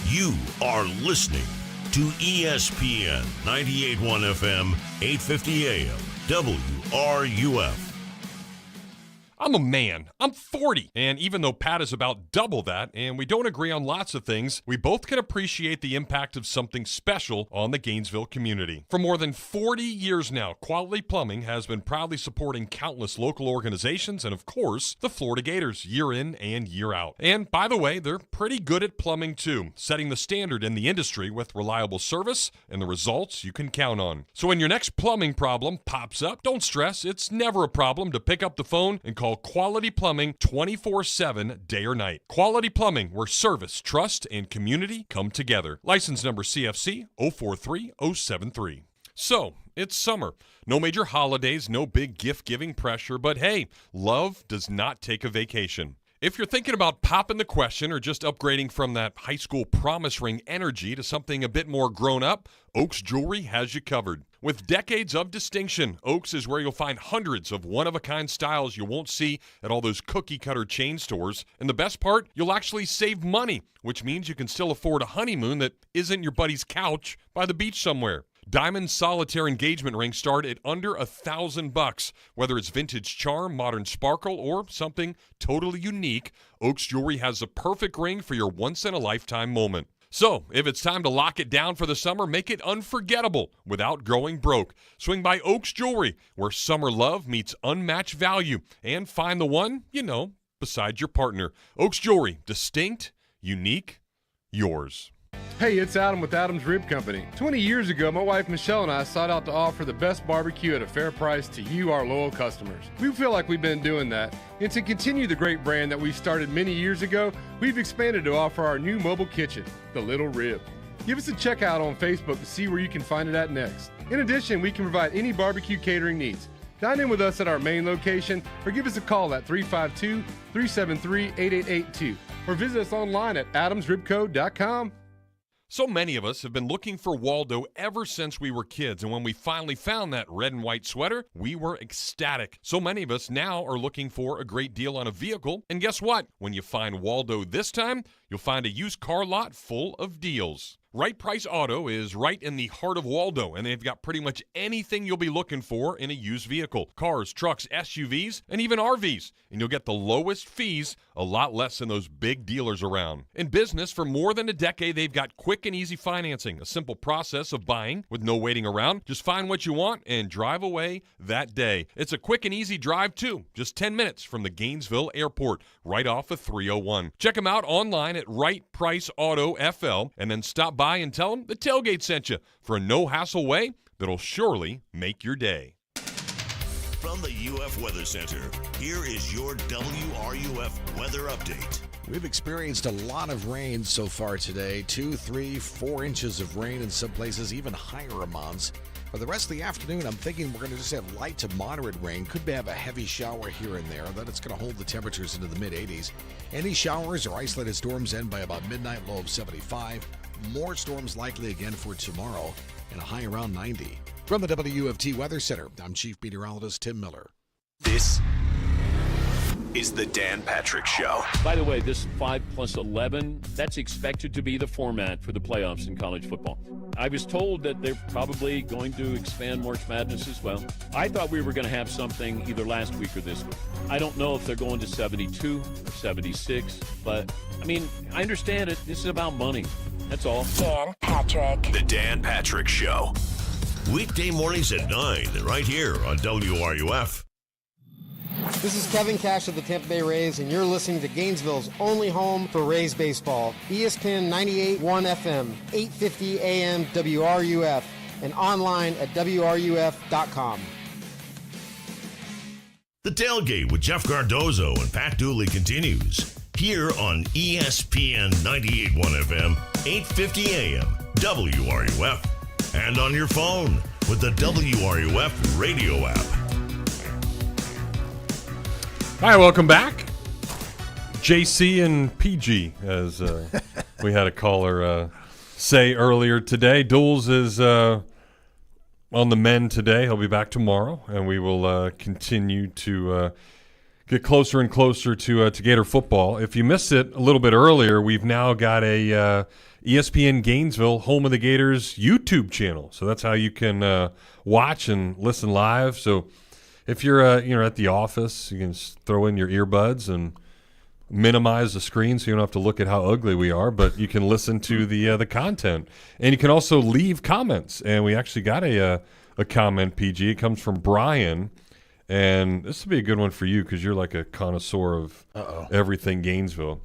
You are listening to ESPN 98.1 FM, 850 AM, WRUF. I'm a man. I'm 40. And even though Pat is about double that, and we don't agree on lots of things, we both can appreciate the impact of something special on the Gainesville community. For more than 40 years now, Quality Plumbing has been proudly supporting countless local organizations and, of course, the Florida Gators year in and year out. And, by the way, they're pretty good at plumbing, too, setting the standard in the industry with reliable service and the results you can count on. So when your next plumbing problem pops up, don't stress. It's never a problem to pick up the phone and call Quality Plumbing 24/7, day or night. Quality Plumbing, where service, trust, and community come together. License number CFC 043073. So, it's summer. No major holidays, no big gift-giving pressure, but hey, love does not take a vacation. If you're thinking about popping the question or just upgrading from that high school promise ring energy to something a bit more grown up, Oaks Jewelry has you covered. With decades of distinction, Oaks is where you'll find hundreds of one-of-a-kind styles you won't see at all those cookie-cutter chain stores. And the best part, you'll actually save money, which means you can still afford a honeymoon that isn't your buddy's couch by the beach somewhere. Diamond solitaire engagement rings start at under $1,000. Whether it's vintage charm, modern sparkle, or something totally unique, Oaks Jewelry has the perfect ring for your once-in-a-lifetime moment. So, if it's time to lock it down for the summer, make it unforgettable without going broke. Swing by Oaks Jewelry, where summer love meets unmatched value, and find the one, beside your partner. Oaks Jewelry, distinct, unique, yours. Hey, it's Adam with Adam's Rib Company. 20 years ago, my wife Michelle and I sought out to offer the best barbecue at a fair price to you, our loyal customers. We feel like we've been doing that. And to continue the great brand that we started many years ago, we've expanded to offer our new mobile kitchen, the Little Rib. Give us a check out on Facebook to see where you can find it at next. In addition, we can provide any barbecue catering needs. Dine in with us at our main location or give us a call at 352-373-8882 or visit us online at adamsribco.com. So many of us have been looking for Waldo ever since we were kids, and when we finally found that red and white sweater, we were ecstatic. So many of us now are looking for a great deal on a vehicle, and guess what? When you find Waldo this time, you'll find a used car lot full of deals. Right Price Auto is right in the heart of Waldo, and they've got pretty much anything you'll be looking for in a used vehicle. Cars, trucks, SUVs, and even RVs. And you'll get the lowest fees, a lot less than those big dealers around. In business for more than a decade, they've got quick and easy financing, a simple process of buying with no waiting around. Just find what you want and drive away that day. It's a quick and easy drive, too. Just 10 minutes from the Gainesville Airport, right off of 301. Check them out online at Right Price Auto FL, and then stop by and tell them the Tailgate sent you for a no-hassle way that'll surely make your day. From the UF Weather Center, here is your WRUF weather update. We've experienced a lot of rain so far today, 2, 3, 4 inches of rain in some places, even higher amounts. For the rest of the afternoon, I'm thinking we're going to just have light to moderate rain. Could have a heavy shower here and there. Then it's going to hold the temperatures into the mid-80s. Any showers or isolated storms end by about midnight, low of 75. More storms likely again for tomorrow and a high around 90. From the WFT Weather Center, I'm Chief Meteorologist Tim Miller. This is the Dan Patrick Show. By the way, this 5+11, that's expected to be the format for the playoffs in college football. I was told that they're probably going to expand March Madness as well. I thought we were going to have something either last week or this week. I don't know if they're going to 72 or 76, but, I understand it. This is about money. That's all. Dan Patrick. The Dan Patrick Show. Weekday mornings at 9, right here on WRUF. This is Kevin Cash of the Tampa Bay Rays, and you're listening to Gainesville's only home for Rays baseball. ESPN 98.1 FM, 850 AM WRUF, and online at WRUF.com. The Tailgate with Jeff Cardozo and Pat Dooley continues here on ESPN 98.1 FM, 850 AM WRUF, and on your phone with the WRUF radio app. All right, welcome back. JC and PG, as we had a caller say earlier today. Duels is on the men today. He'll be back tomorrow, and we will continue to get closer and closer to Gator football. If you missed it a little bit earlier, we've now got a ESPN Gainesville, home of the Gators, YouTube channel. So that's how you can watch and listen live. So if you're at the office, you can just throw in your earbuds and minimize the screen so you don't have to look at how ugly we are, but you can listen to the content. And you can also leave comments. And we actually got a comment, PG. It comes from Brian. And this will be a good one for you because you're like a connoisseur of everything Gainesville.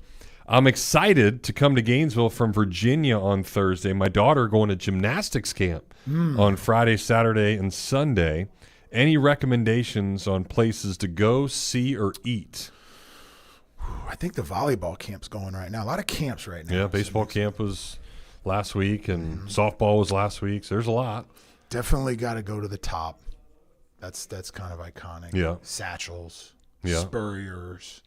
I'm excited to come to Gainesville from Virginia on Thursday. My daughter going to gymnastics camp on Friday, Saturday, and Sunday. Any recommendations on places to go, see, or eat? I think the volleyball camp's going right now. A lot of camps right now. Yeah, baseball camp was last week, and softball was last week. So there's a lot. Definitely got to go to the top. That's kind of iconic. Yeah. Satchels. Yeah. Spurriers.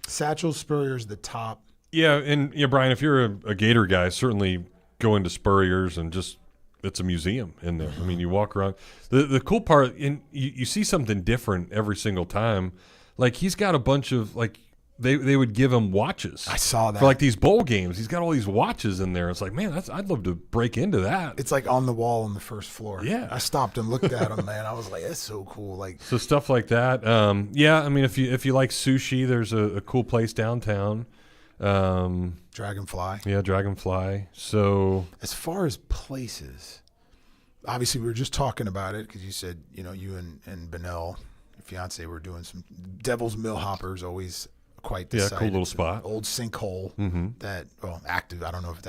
Satchels, Spurriers, the top. Yeah, and Brian, if you're a Gator guy, certainly go into Spurriers and just it's a museum in there. I mean, you walk around. The cool part, you see something different every single time. Like he's got a bunch of like they would give him watches. I saw that for like these bowl games. He's got all these watches in there. It's like, man, I'd love to break into that. It's like on the wall on the first floor. Yeah, I stopped and looked at them, man. I was like, that's so cool. Like so stuff like that. Yeah, I mean, if you like sushi, there's a cool place downtown. Dragonfly. Yeah, Dragonfly. So as far as places, obviously we were just talking about it because you said you and Benell, your fiance, were doing some Devil's Mill Hoppers. Always quite the site. Cool little It's spot. an old sinkhole that active. I don't know if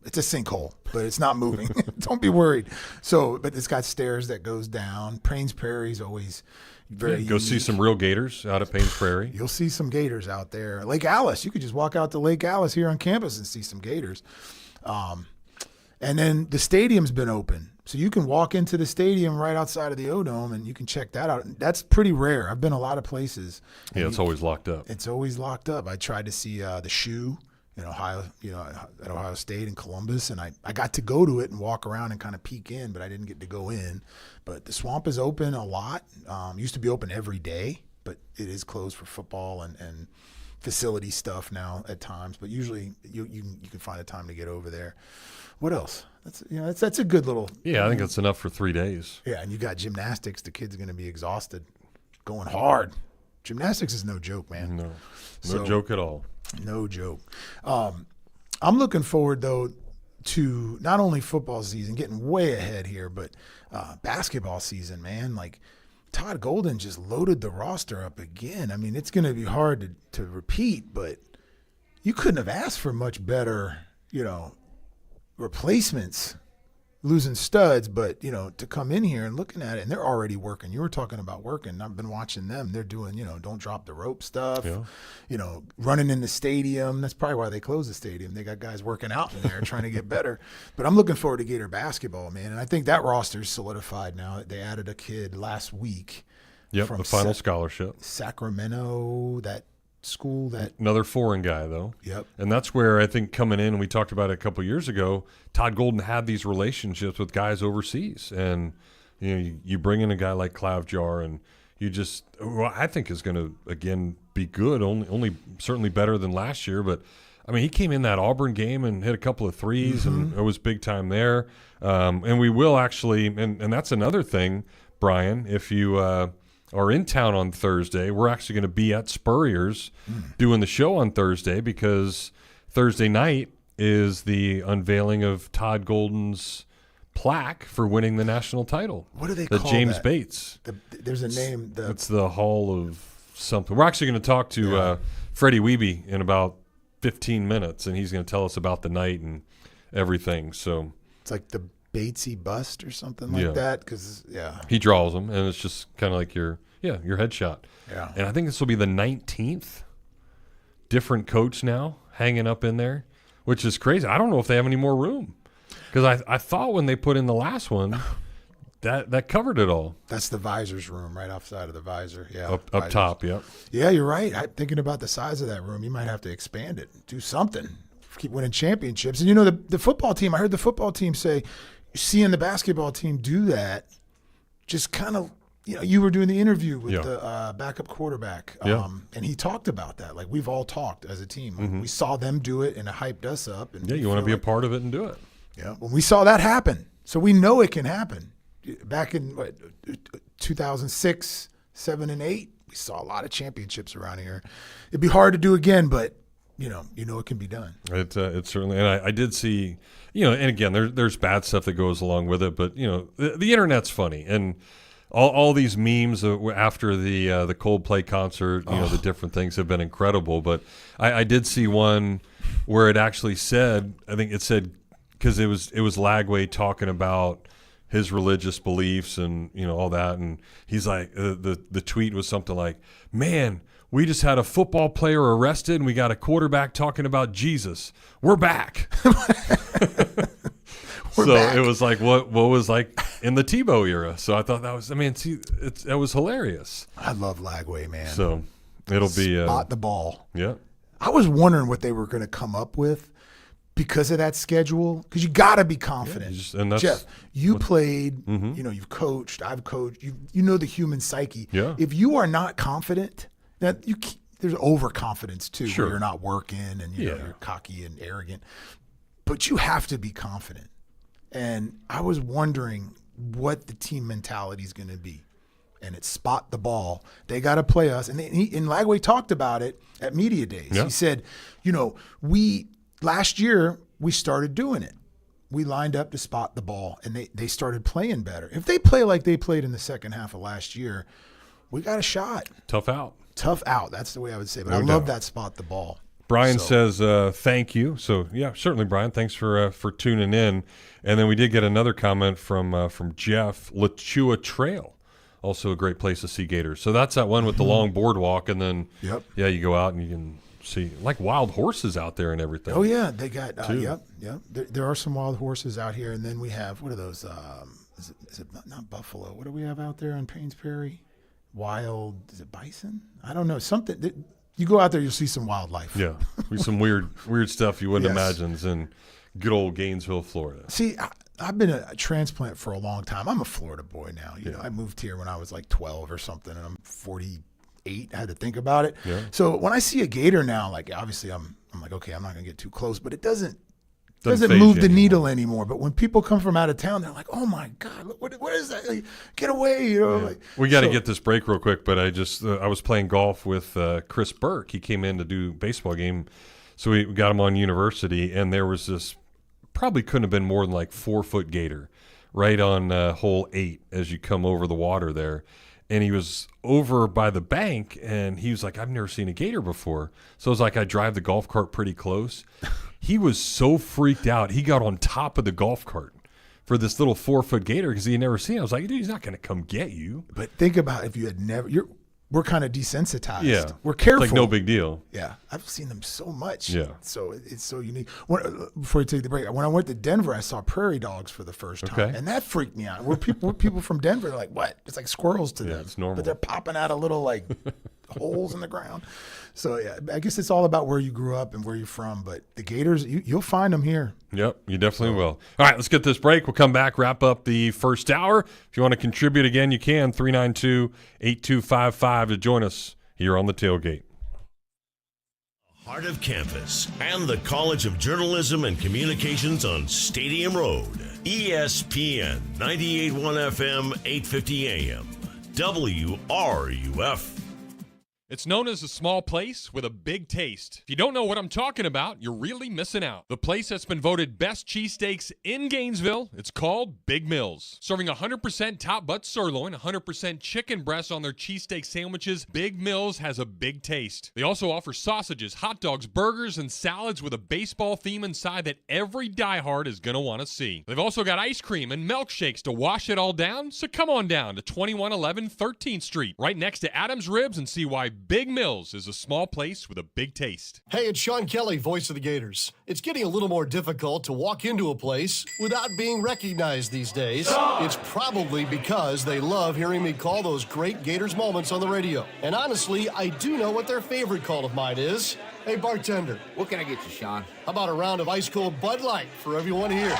it's a sinkhole, but it's not moving. Don't be worried. So, but it's got stairs that goes down. Prains Prairie is always very go see some real gators out at Paynes Prairie. You'll see some gators out there. Lake Alice, you could just walk out to Lake Alice here on campus and see some gators. And then the stadium's been open, so you can walk into the stadium right outside of the O-Dome and you can check that out. That's pretty rare. I've been a lot of places. Yeah, it's always locked up. It's always locked up. I tried to see the Shoe in Ohio, at Ohio State and Columbus, and I got to go to it and walk around and kind of peek in, but I didn't get to go in. But the Swamp is open a lot. Used to be open every day, but it is closed for football and facility stuff now at times. But usually you can find a time to get over there. What else? That's a good little. Yeah, I think that's enough for 3 days. Yeah, and you got gymnastics. The kid's going to be exhausted, going hard. Gymnastics is no joke, man. No joke at all. No joke. I'm looking forward, though, to not only football season, getting way ahead here, but basketball season, man. Like, Todd Golden just loaded the roster up again. I mean, it's going to be hard to repeat, but you couldn't have asked for much better, replacements, losing studs, but to come in here and looking at it, and they're already working. You were talking about working. I've been watching them. They're doing, don't drop the rope stuff, running in the stadium. That's probably why they closed the stadium. They got guys working out in there trying to get better. But I'm looking forward to Gator basketball, man. And I think that roster's solidified now. They added a kid last week. Yep, from the final scholarship. Sacramento, that school another foreign guy though. Yep. And that's where I think coming in, and we talked about it a couple of years ago, Todd Golden had these relationships with guys overseas, and you bring in a guy like Klavjar, and you just I think is going to again be good, only certainly better than last year. But I mean, he came in that Auburn game and hit a couple of threes, and it was big time there. And we will actually, and that's another thing, Brian, if you are in town on Thursday, we're actually going to be at Spurrier's doing the show on Thursday, because Thursday night is the unveiling of Todd Golden's plaque for winning the national title. What do they call James that? Bates. There's a name. It's the Hall of something. We're actually going to talk to Freddie Wiebe in about 15 minutes, and he's going to tell us about the night and everything. So it's like the Batesy bust or something like that, because he draws them, and it's just kind of like your headshot. Yeah. And I think this will be the 19th different coach now hanging up in there, which is crazy. I don't know if they have any more room, because I thought when they put in the last one that covered it all. That's the visor's room right outside of the visor. Yeah, up top. Yeah. Yeah, you're right. I'm thinking about the size of that room. You might have to expand it, do something, keep winning championships. And the football team. I heard the football team say, seeing the basketball team do that, just kind of. You were doing the interview with the backup quarterback, and he talked about that. Like, we've all talked as a team. Mm-hmm. We saw them do it, and it hyped us up. And you want to be a part of it and do it. Yeah, when we saw that happen. So we know it can happen. Back in 2006, 7, and 8, we saw a lot of championships around here. It'd be hard to do again, but you know it can be done. It's certainly, and I did see, and again, there's bad stuff that goes along with it, but the internet's funny, and all these memes after the Coldplay concert, the different things have been incredible. But I did see one where it actually said, I think it said, because it was Lagway talking about his religious beliefs and all that, and he's like, the tweet was something like, "Man, we just had a football player arrested, and we got a quarterback talking about Jesus. We're back." It was like what was like in the Tebow era. So I thought that was, that was hilarious. I love Lagway, man. So it'll be spot the ball. Yeah. I was wondering what they were going to come up with because of that schedule. Because you got to be confident. And Jeff, you played. Mm-hmm. You've coached. I've coached. You know the human psyche. Yeah. If you are not confident, that there's overconfidence too. Sure. Where you're not working and you're cocky and arrogant. But you have to be confident. And I was wondering what the team mentality is going to be. And it's spot the ball. They got to play us. And Lagway talked about it at media days. Yeah. He said, last year we started doing it. We lined up to spot the ball, and they started playing better. If they play like they played in the second half of last year, we got a shot. Tough out. That's the way I would say. But I love that spot the ball. Brian says, thank you. So, yeah, certainly, Brian. Thanks for tuning in. And then we did get another comment from Jeff, Lachua Trail, also a great place to see gators. So that's that one with the long boardwalk. And then, you go out and you can see, like, wild horses out there and everything. Oh, yeah. They got, There are some wild horses out here. And then we have, what are those? Is it not buffalo? What do we have out there on Paynes Prairie? Wild, is it bison? I don't know. Something. You go out there, you'll see some wildlife. Yeah, some weird stuff you wouldn't imagine in good old Gainesville, Florida. See, I've been a transplant for a long time. I'm a Florida boy now. You know, I moved here when I was like 12 or something, and I'm 48. I had to think about it. Yeah. So when I see a gator now, like obviously I'm like, okay, I'm not gonna get too close, but it doesn't move the needle anymore. But when people come from out of town, they're like, oh my God, what is that? Like, get away, Like, we got to get this break real quick, but I was playing golf with Chris Burke. He came in to do a baseball game, so we got him on University, and there was this, probably couldn't have been more than like 4-foot gator right on hole 8 as you come over the water there. And he was over by the bank, and he was like, I've never seen a gator before. So I was like, I drive the golf cart pretty close. He was so freaked out. He got on top of the golf cart for this little 4-foot gator because he had never seen it. I was like, dude, he's not going to come get you. But think about if you had never – we're kind of desensitized. Yeah. We're careful. It's like no big deal. Yeah. I've seen them so much. Yeah. So it's so unique. Before you take the break, when I went to Denver, I saw prairie dogs for the first time. Okay. And that freaked me out. We're people from Denver. They're like, what? It's like squirrels to them. It's normal. But they're popping out of little like holes in the ground. So, yeah, I guess it's all about where you grew up and where you're from. But the Gators, you'll find them here. Yep, you definitely will. All right, let's get this break. We'll come back, wrap up the first hour. If you want to contribute again, you can. 392-8255 to join us here on the Tailgate. Heart of campus and the College of Journalism and Communications on Stadium Road. ESPN 98.1 FM, 850 AM. WRUF. It's known as a small place with a big taste. If you don't know what I'm talking about, you're really missing out. The place that's been voted best cheesesteaks in Gainesville, it's called Big Mills. Serving 100% top butt sirloin, 100% chicken breast on their cheesesteak sandwiches, Big Mills has a big taste. They also offer sausages, hot dogs, burgers, and salads with a baseball theme inside that every diehard is going to want to see. They've also got ice cream and milkshakes to wash it all down, so come on down to 2111 13th Street, right next to Adams Ribs, and see why Big Mills is a small place with a big taste. Hey, it's Sean Kelly, voice of the Gators. It's getting a little more difficult to walk into a place without being recognized these days. It's probably because they love hearing me call those great Gators moments on the radio. And honestly, I do know what their favorite call of mine is. Hey, bartender. What can I get you, Sean? How about a round of ice-cold Bud Light for everyone here?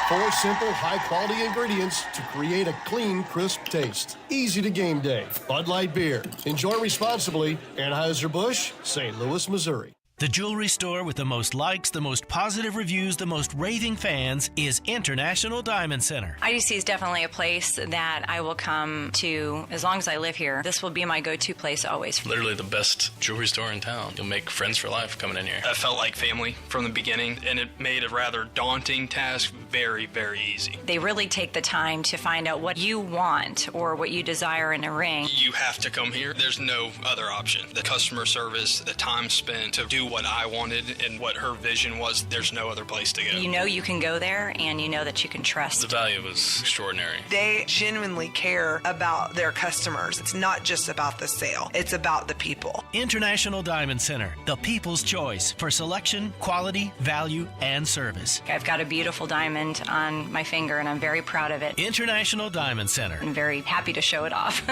4 simple, high-quality ingredients to create a clean, crisp taste. Easy to game day. Bud Light beer. Enjoy responsibly. Anheuser-Busch, St. Louis, Missouri. The jewelry store with the most likes, the most positive reviews, the most raving fans is International Diamond Center. IDC is definitely a place that I will come to as long as I live here. This will be my go-to place always. Literally the best jewelry store in town. You'll make friends for life coming in here. I felt like family from the beginning, and it made a rather daunting task very, very easy. They really take the time to find out what you want or what you desire in a ring. You have to come here. There's no other option. The customer service, the time spent to do what I wanted and what her vision was, there's no other place to go. You know you can go there, and you know that you can trust. The value was extraordinary. They genuinely care about their customers. It's not just about the sale. It's about the people. International Diamond Center, the people's choice for selection, quality, value, and service. I've got a beautiful diamond on my finger, and I'm very proud of it. International Diamond Center. I'm very happy to show it off.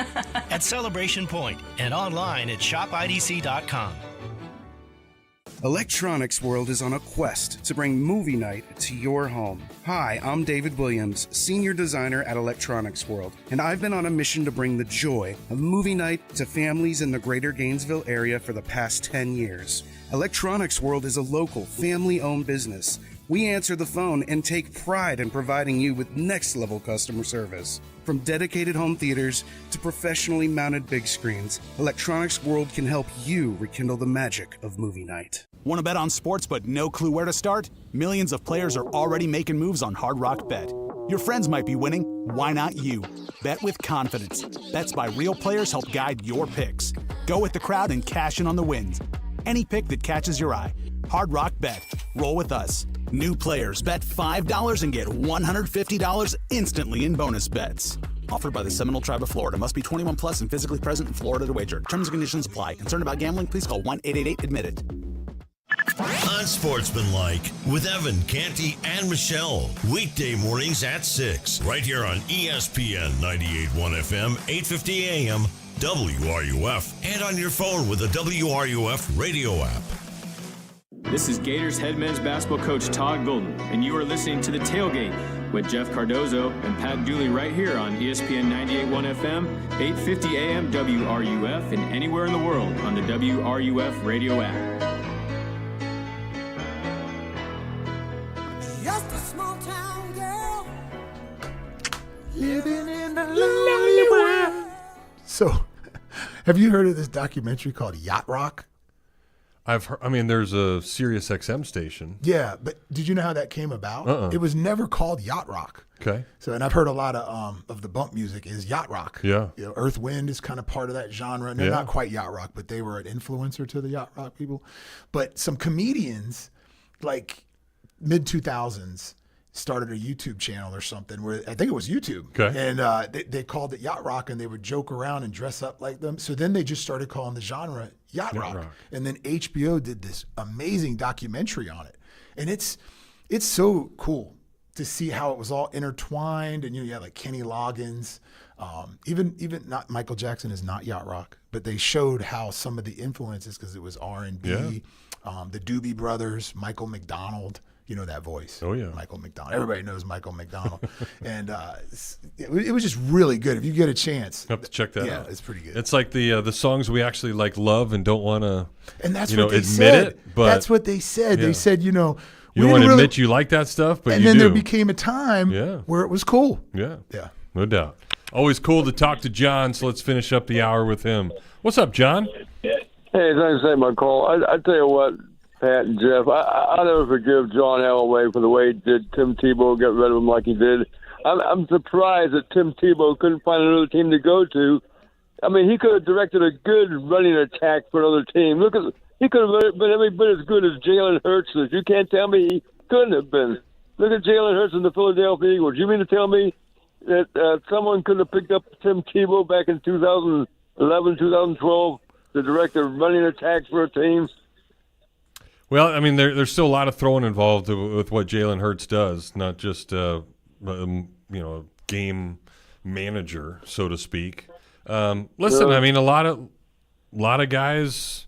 At Celebration Point and online at shopidc.com. Electronics World is on a quest to bring movie night to your home. Hi, I'm David Williams, Senior Designer at Electronics World, and I've been on a mission to bring the joy of movie night to families in the greater Gainesville area for the past 10 years. Electronics World is a local, family-owned business. We answer the phone and take pride in providing you with next-level customer service. From dedicated home theaters to professionally mounted big screens, Electronics World can help you rekindle the magic of movie night. Want to bet on sports but no clue where to start? Millions of players are already making moves on Hard Rock Bet. Your friends might be winning. Why not you? Bet with confidence. Bets by real players help guide your picks. Go with the crowd and cash in on the wins. Any pick that catches your eye. Hard Rock Bet. Roll with us. New players bet $5 and get $150 instantly in bonus bets. Offered by the Seminole Tribe of Florida. Must be 21 plus and physically present in Florida to wager. Terms and conditions apply. Concerned about gambling? Please call 1-888-ADMIT-IT. Unsportsmanlike with Evan, Canty, and Michelle. Weekday mornings at 6. Right here on ESPN 98.1 FM, 850 AM, WRUF. And on your phone with the WRUF radio app. This is Gators head men's basketball coach Todd Golden, and you are listening to The Tailgate with Jeff Cardozo and Pat Dooley right here on ESPN 98.1 FM, 850 AM WRUF, and anywhere in the world on the WRUF radio app. Just a small town girl living in the lonely world. So, have you heard of this documentary called Yacht Rock? I've heard, I mean, there's a Sirius XM station. Yeah, but did you know how that came about? It was never called Yacht Rock. Okay. So, and I've heard a lot of the bump music is Yacht Rock. Yeah. You know, Earth Wind is kind of part of that genre. And they're not quite Yacht Rock, but they were an influencer to the Yacht Rock people. But some comedians, like mid-2000s, started a YouTube channel or something where I think it was YouTube. Okay. And they called it Yacht Rock, and they would joke around and dress up like them. So then they just started calling the genre Yacht Rock. And then HBO did this amazing documentary on it. And it's so cool to see how it was all intertwined. And you had like Kenny Loggins, even not Michael Jackson is not Yacht Rock, but they showed how some of the influences, because it was R&B, the Doobie Brothers, Michael McDonald. You know that voice. Oh, yeah. Michael McDonald. Everybody knows Michael McDonald. And it was just really good. If you get a chance. Have to check that out. Yeah, it's pretty good. It's like the songs we actually like love and don't want to admit said. It. But that's what they said. Yeah. They said, you don't want to admit you like that stuff, but and you then do. there became a time where it was cool. Yeah. Yeah. No doubt. Always cool to talk to John, so let's finish up the hour with him. What's up, John? Hey, thanks for taking my call. I tell you what, Pat and Jeff, I'll never forgive John Elway for the way he did Tim Tebow, get rid of him like he did. I'm surprised that Tim Tebow couldn't find another team to go to. I mean, he could have directed a good running attack for another team. He could have been every bit as good as Jalen Hurts. You can't tell me he couldn't have been. Look at Jalen Hurts and the Philadelphia Eagles. You mean to tell me that someone could have picked up Tim Tebow back in 2011, 2012, the director of running attacks for a team. Well, I mean, there's still a lot of throwing involved with what Jalen Hurts does, not just game manager, so to speak. Listen, I mean, a lot of guys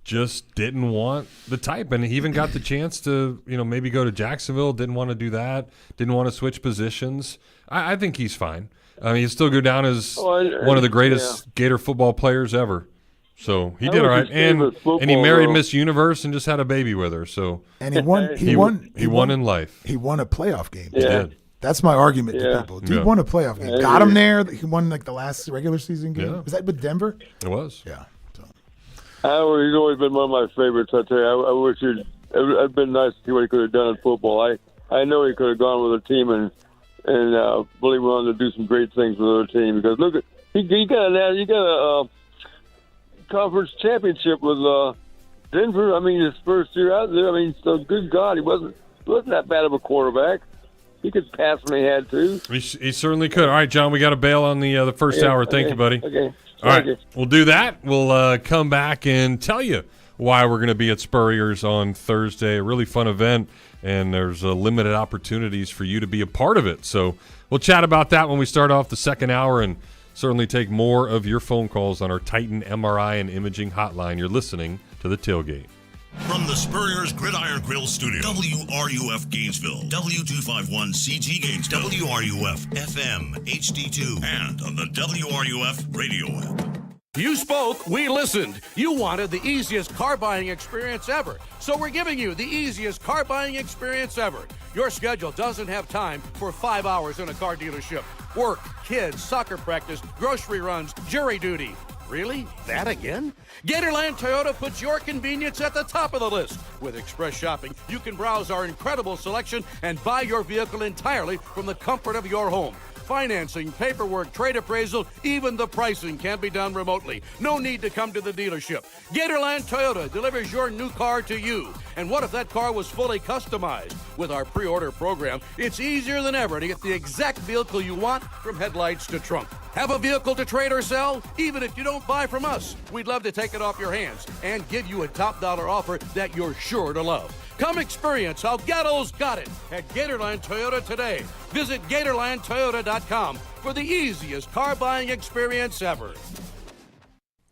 just didn't want the type, and he even got the chance to maybe go to Jacksonville. Didn't want to do that. Didn't want to switch positions. I think he's fine. I mean, he'll still go down as one of the greatest Gator football players ever. So he did all right, and he married Miss Universe and just had a baby with her. So and he won. He won in life. He won a playoff game. Yeah. He did. That's my argument to people. Dude won a playoff game. Got him there. He won like the last regular season game. Yeah. Was that with Denver? It was. Yeah. He's always been one of my favorites. I tell you, I wish it'd been nice to see what he could have done in football. I know he could have gone with a team and really went on to do some great things with other team. Because look, he got a conference championship with Denver. I mean, his first year out there. I mean, so good God, he wasn't that bad of a quarterback. He could pass when he had to. He certainly could. All right, John, we got to bail on the first hour. Thank you, buddy. Okay. All right, we'll do that. We'll come back and tell you why we're going to be at Spurrier's on Thursday. A really fun event, and there's limited opportunities for you to be a part of it. So we'll chat about that when we start off the second hour, and certainly take more of your phone calls on our Titan MRI and Imaging hotline. You're listening to The Tailgate. From the Spurrier's Gridiron Grill Studio, WRUF Gainesville, W251CG Gainesville, WRUF FM HD2, and on the WRUF radio app. You spoke, we listened. You wanted the easiest car buying experience ever. So we're giving you the easiest car buying experience ever. Your schedule doesn't have time for 5 hours in a car dealership. Work, kids, soccer practice, grocery runs, jury duty. Really? That again? Gatorland Toyota puts your convenience at the top of the list. With Express Shopping, you can browse our incredible selection and buy your vehicle entirely from the comfort of your home. Financing, paperwork, trade appraisal, even the pricing can be done remotely. No need to come to the dealership. Gatorland Toyota delivers your new car to you. And what if that car was fully customized? With our pre-order program, it's easier than ever to get the exact vehicle you want, from headlights to trunk. Have a vehicle to trade or sell? Even if you don't buy from us, we'd love to take it off your hands and give you a top dollar offer that you're sure to love. Come experience how Gatto's got it at Gatorland Toyota today. Visit GatorlandToyota.com for the easiest car buying experience ever.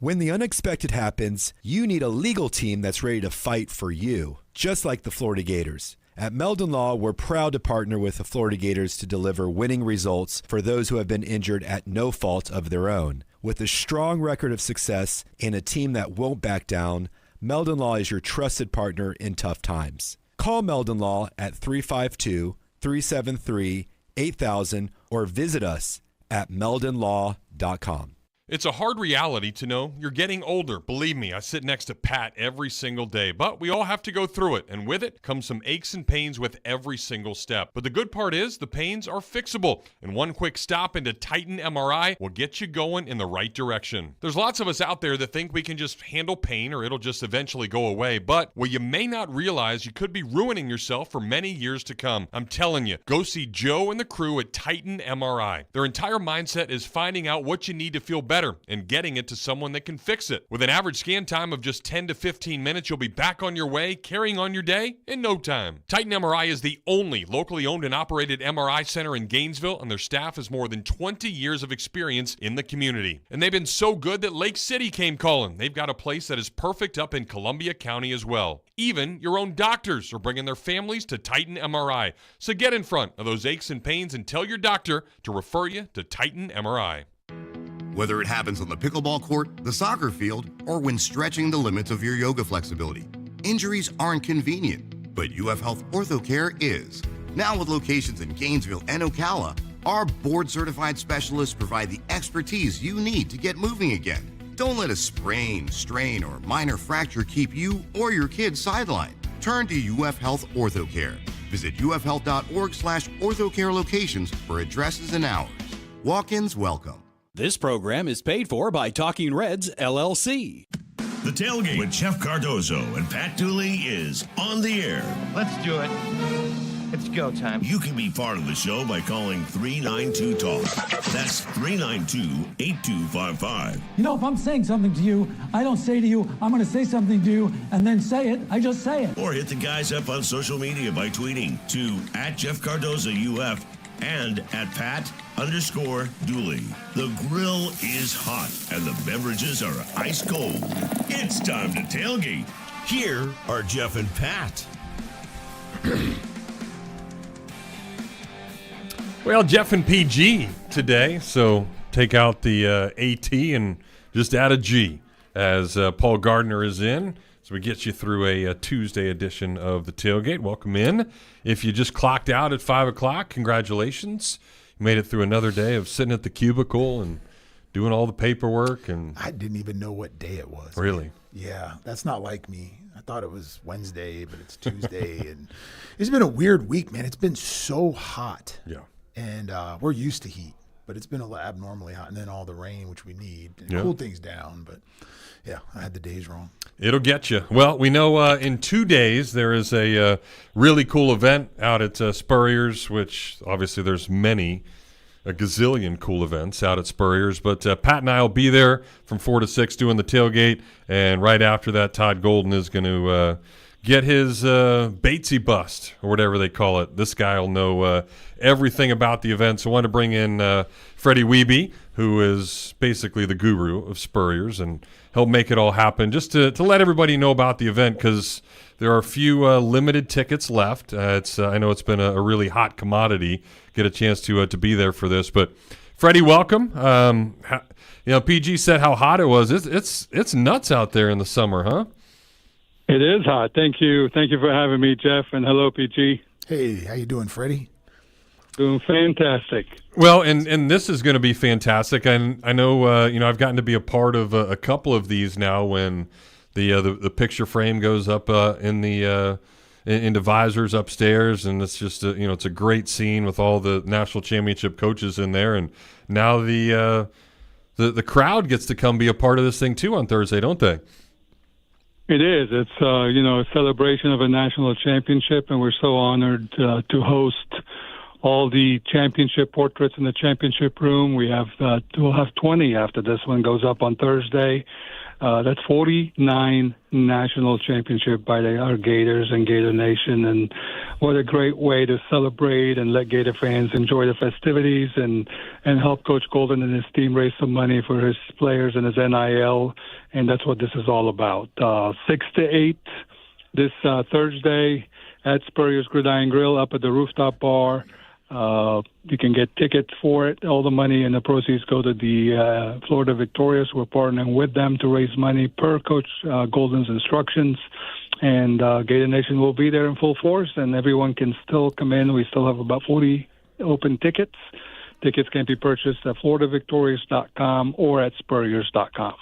When the unexpected happens, you need a legal team that's ready to fight for you, just like the Florida Gators. At Meldon Law, we're proud to partner with the Florida Gators to deliver winning results for those who have been injured at no fault of their own. With a strong record of success and a team that won't back down, Meldon Law is your trusted partner in tough times. Call Meldon Law at 352-373-8000 or visit us at meldonlaw.com. It's a hard reality to know you're getting older. Believe me, I sit next to Pat every single day, but we all have to go through it, and with it comes some aches and pains with every single step. But the good part is the pains are fixable, and one quick stop into Titan MRI will get you going in the right direction. There's lots of us out there that think we can just handle pain or it'll just eventually go away, but what you may not realize, you could be ruining yourself for many years to come. I'm telling you, go see Joe and the crew at Titan MRI. Their entire mindset is finding out what you need to feel better and getting it to someone that can fix it. With an average scan time of just 10 to 15 minutes, you'll be back on your way, carrying on your day in no time. Titan MRI is the only locally owned and operated MRI center in Gainesville, and their staff has more than 20 years of experience in the community. And they've been so good that Lake City came calling. They've got a place that is perfect up in Columbia County as well. Even your own doctors are bringing their families to Titan MRI. So get in front of those aches and pains and tell your doctor to refer you to Titan MRI. Whether it happens on the pickleball court, the soccer field, or when stretching the limits of your yoga flexibility, injuries aren't convenient, but UF Health OrthoCare is. Now with locations in Gainesville and Ocala, our board-certified specialists provide the expertise you need to get moving again. Don't let a sprain, strain, or minor fracture keep you or your kids sidelined. Turn to UF Health OrthoCare. Visit ufhealth.org/orthocare locations for addresses and hours. Walk-ins welcome. This program is paid for by Talking Reds, LLC. The Tailgate with Jeff Cardozo and Pat Dooley is on the air. Let's do it. It's go time. You can be part of the show by calling 392-TALK. That's 392-8255. You know, if I'm saying something to you, I don't say to you, I'm going to say something to you and then say it. I just say it. Or hit the guys up on social media by tweeting to @JeffCardozoUF and @Pat_Dooley. The grill is hot and the beverages are ice cold. It's time to tailgate. Here are Jeff and Pat. Well, Jeff and PG today, so take out the AT and just add a G as Paul Gardner is in. So we get you through a Tuesday edition of the Tailgate. Welcome in. If you just clocked out at 5 o'clock, congratulations. You made it through another day of sitting at the cubicle and doing all the paperwork. And I didn't even know what day it was. Really? Yeah, that's not like me. I thought it was Wednesday, but it's Tuesday. And it's been a weird week, man. It's been so hot. Yeah. And we're used to heat, but it's been abnormally hot. And then all the rain, which we need, and Yeah. cool things down. But, yeah, I had the days wrong. It'll get you. Well, we know in 2 days there is a really cool event out at Spurrier's, which obviously there's a gazillion cool events out at Spurrier's. But Pat and I will be there from 4 to 6 doing the tailgate. And right after that, Todd Golden is going to get his Batesy bust, or whatever they call it. This guy will know everything about the event. So I want to bring in Freddie Wiebe, who is basically the guru of Spurrier's, and help make it all happen. Just to let everybody know about the event, because there are a few limited tickets left. I know it's been a really hot commodity. Get a chance to be there for this. But Freddie, welcome. PG said how hot it was. It's nuts out there in the summer, huh? It is hot. Thank you. Thank you for having me, Jeff, and hello, PG. Hey, how you doing, Freddie? Doing fantastic. Well, and this is going to be fantastic. And I know, I've gotten to be a part of a couple of these now when the picture frame goes up into visors upstairs, and it's just it's a great scene with all the national championship coaches in there, and now the crowd gets to come be a part of this thing too on Thursday, don't they? It is. It's a celebration of a national championship, and we're so honored to host all the championship portraits in the championship room. We'll have 20 after this one goes up on Thursday. That's 49 national championship by our Gators and Gator Nation, and what a great way to celebrate and let Gator fans enjoy the festivities and help Coach Golden and his team raise some money for his players and his NIL, and that's what this is all about. 6 to 8 this Thursday at Spurrier's Gridiron Grill up at the rooftop bar. You can get tickets for it. All the money and the proceeds go to the Florida Victorious. We're partnering with them to raise money per Coach Golden's instructions. And Gator Nation will be there in full force, and everyone can still come in. We still have about 40 open tickets. Tickets can be purchased at floridavictorious.com or at spurriers.com.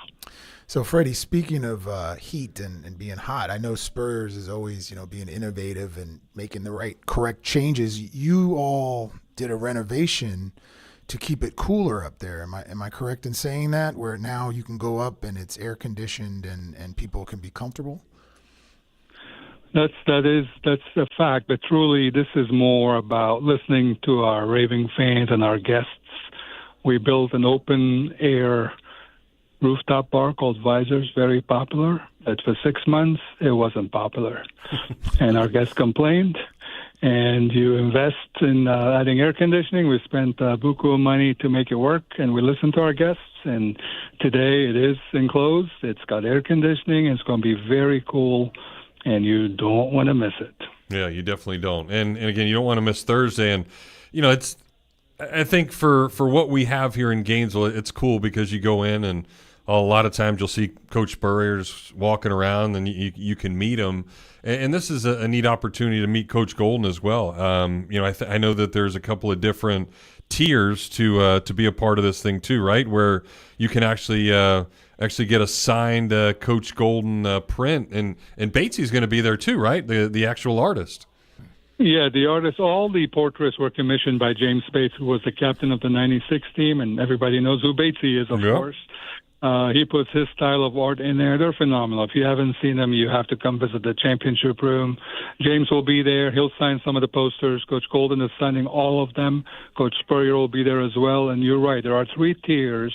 So, Freddie, speaking of heat and being hot, I know Spurs is always, being innovative and making the correct changes. You all did a renovation to keep it cooler up there. Am I correct in saying that? Where now you can go up and it's air conditioned and people can be comfortable? That's a fact. But truly, this is more about listening to our raving fans and our guests. We built an open air rooftop bar called Visors, very popular. But for 6 months, it wasn't popular. And our guests complained. And you invest in adding air conditioning. We spent buku of money to make it work, and we listened to our guests. And today it is enclosed. It's got air conditioning. It's going to be very cool, and you don't want to miss it. Yeah, you definitely don't. And again, you don't want to miss Thursday. And, it's I think for what we have here in Gainesville, it's cool because you go in and a lot of times you'll see Coach Spurrier's walking around and you can meet him. And this is a neat opportunity to meet Coach Golden as well. I know that there's a couple of different tiers to be a part of this thing too, right? Where you can actually get a signed Coach Golden print, and Batesy's going to be there too, right? The actual artist. Yeah, the artists, all the portraits were commissioned by James Bates, who was the captain of the '96 team, and everybody knows who Batesy is, of course. He puts his style of art in there. They're phenomenal. If you haven't seen them, you have to come visit the championship room. James will be there. He'll sign some of the posters. Coach Golden is signing all of them. Coach Spurrier will be there as well. And you're right. There are 3 tiers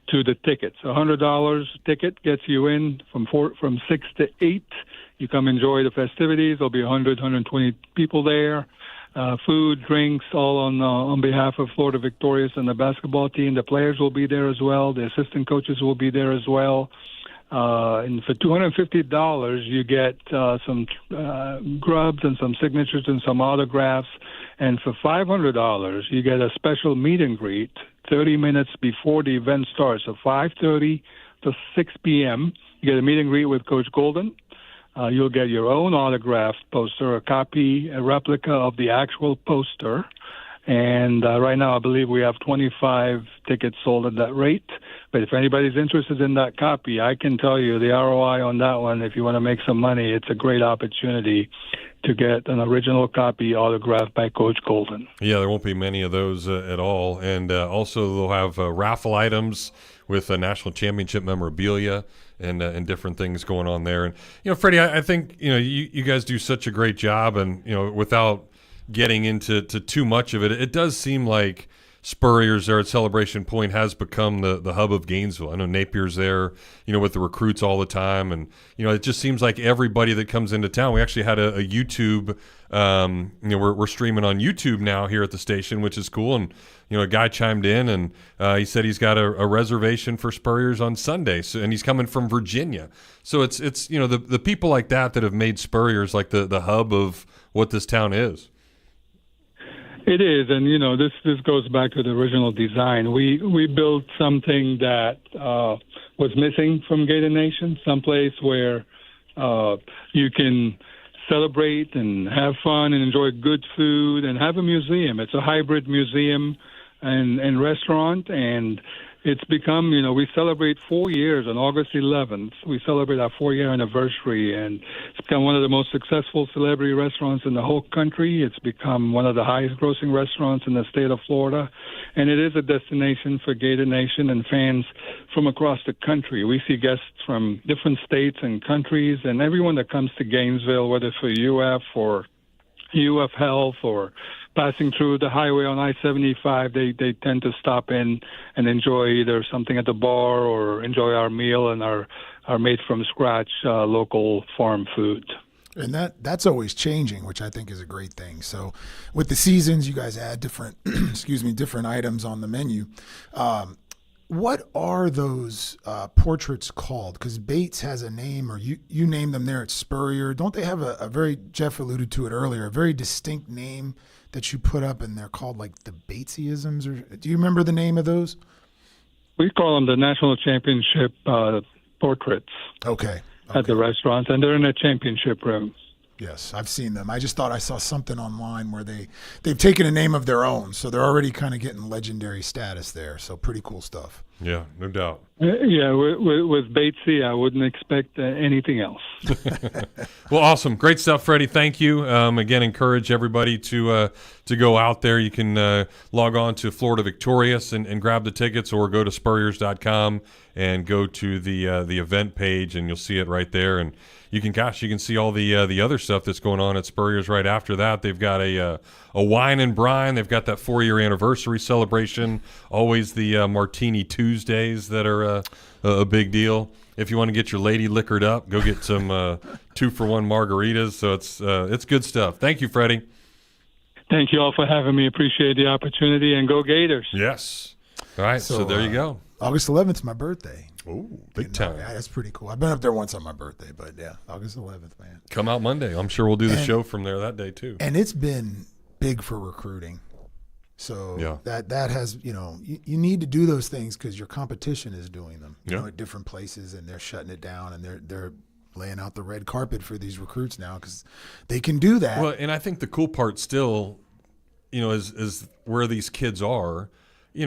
to the tickets. $100 ticket gets you in from 6 to 8. You come enjoy the festivities. There'll be 120 people there. Food, drinks, all on behalf of Florida Victorious and the basketball team. The players will be there as well. The assistant coaches will be there as well. And for $250, you get some grubs and some signatures and some autographs. And for $500, you get a special meet and greet 30 minutes before the event starts. So 5:30 to 6 p.m., you get a meet and greet with Coach Golden. You'll get your own autographed poster, a replica of the actual poster. And right now, I believe we have 25 tickets sold at that rate. But if anybody's interested in that copy, I can tell you the ROI on that one, if you want to make some money, it's a great opportunity to get an original copy autographed by Coach Golden. Yeah, there won't be many of those at all. And also they'll have raffle items with national championship memorabilia and different things going on there. And, Freddie, I think, you guys do such a great job. And, without getting into too much of it, it does seem like Spurrier's there at Celebration Point has become the hub of Gainesville. I know Napier's there, with the recruits all the time. And, it just seems like everybody that comes into town, we actually had a YouTube, we're streaming on YouTube now here at the station, which is cool. And, a guy chimed in and he said he's got a reservation for Spurrier's on Sunday. So, and he's coming from Virginia. So it's the people like that have made Spurrier's like the hub of what this town is. It is, and this goes back to the original design. We built something that was missing from Gator Nation, someplace where you can celebrate and have fun and enjoy good food and have a museum. It's a hybrid museum and restaurant, and it's become, we celebrate 4 years on August 11th. We celebrate our 4-year anniversary, and it's become one of the most successful celebrity restaurants in the whole country. It's become one of the highest grossing restaurants in the state of Florida, and it is a destination for Gator Nation and fans from across the country. We see guests from different states and countries, and everyone that comes to Gainesville, whether for UF or UF Health or passing through the highway on I-75, they tend to stop in and enjoy either something at the bar or enjoy our meal and our made-from-scratch local farm food. And that's always changing, which I think is a great thing. So with the seasons, you guys add different different items on the menu. What are those portraits called? Because Bates has a name, or you name them there at Spurrier. Don't they have a very, Jeff alluded to it earlier, a very distinct name that you put up, and they're called like the Batesiisms? Or do you remember the name of those? We call them the National Championship portraits. Okay. At the restaurants, and they're in a championship room. Yes, I've seen them. I just thought I saw something online where they've taken a name of their own, so they're already kind of getting legendary status there. So pretty cool stuff. Yeah, no doubt. Yeah, with Batesy, I wouldn't expect anything else. Well, awesome. Great stuff, Freddie. Thank you. Again, encourage everybody to go out there. You can log on to Florida Victorious and grab the tickets, or go to spurriers.com and go to the event page, and you'll see it right there. And you can see all the other stuff that's going on at Spurrier's right after that. They've got a wine and brine. They've got that 4-year anniversary celebration. Always the Martini Tuesdays that are a big deal. If you want to get your lady liquored up, go get some 2-for-1 margaritas. So it's good stuff. Thank you, Freddie. Thank you all for having me. Appreciate the opportunity, and go Gators. Yes. All right, so there you go. August 11th is my birthday. Oh, big time. Yeah, that's pretty cool. I've been up there once on my birthday, but yeah, August 11th, man. Come out Monday. I'm sure we'll do the show from there that day too. And it's been big for recruiting. So yeah. that has, you need to do those things because your competition is doing them at different places, and they're shutting it down, and they're laying out the red carpet for these recruits now because they can do that. Well, and I think the cool part still, is where these kids are.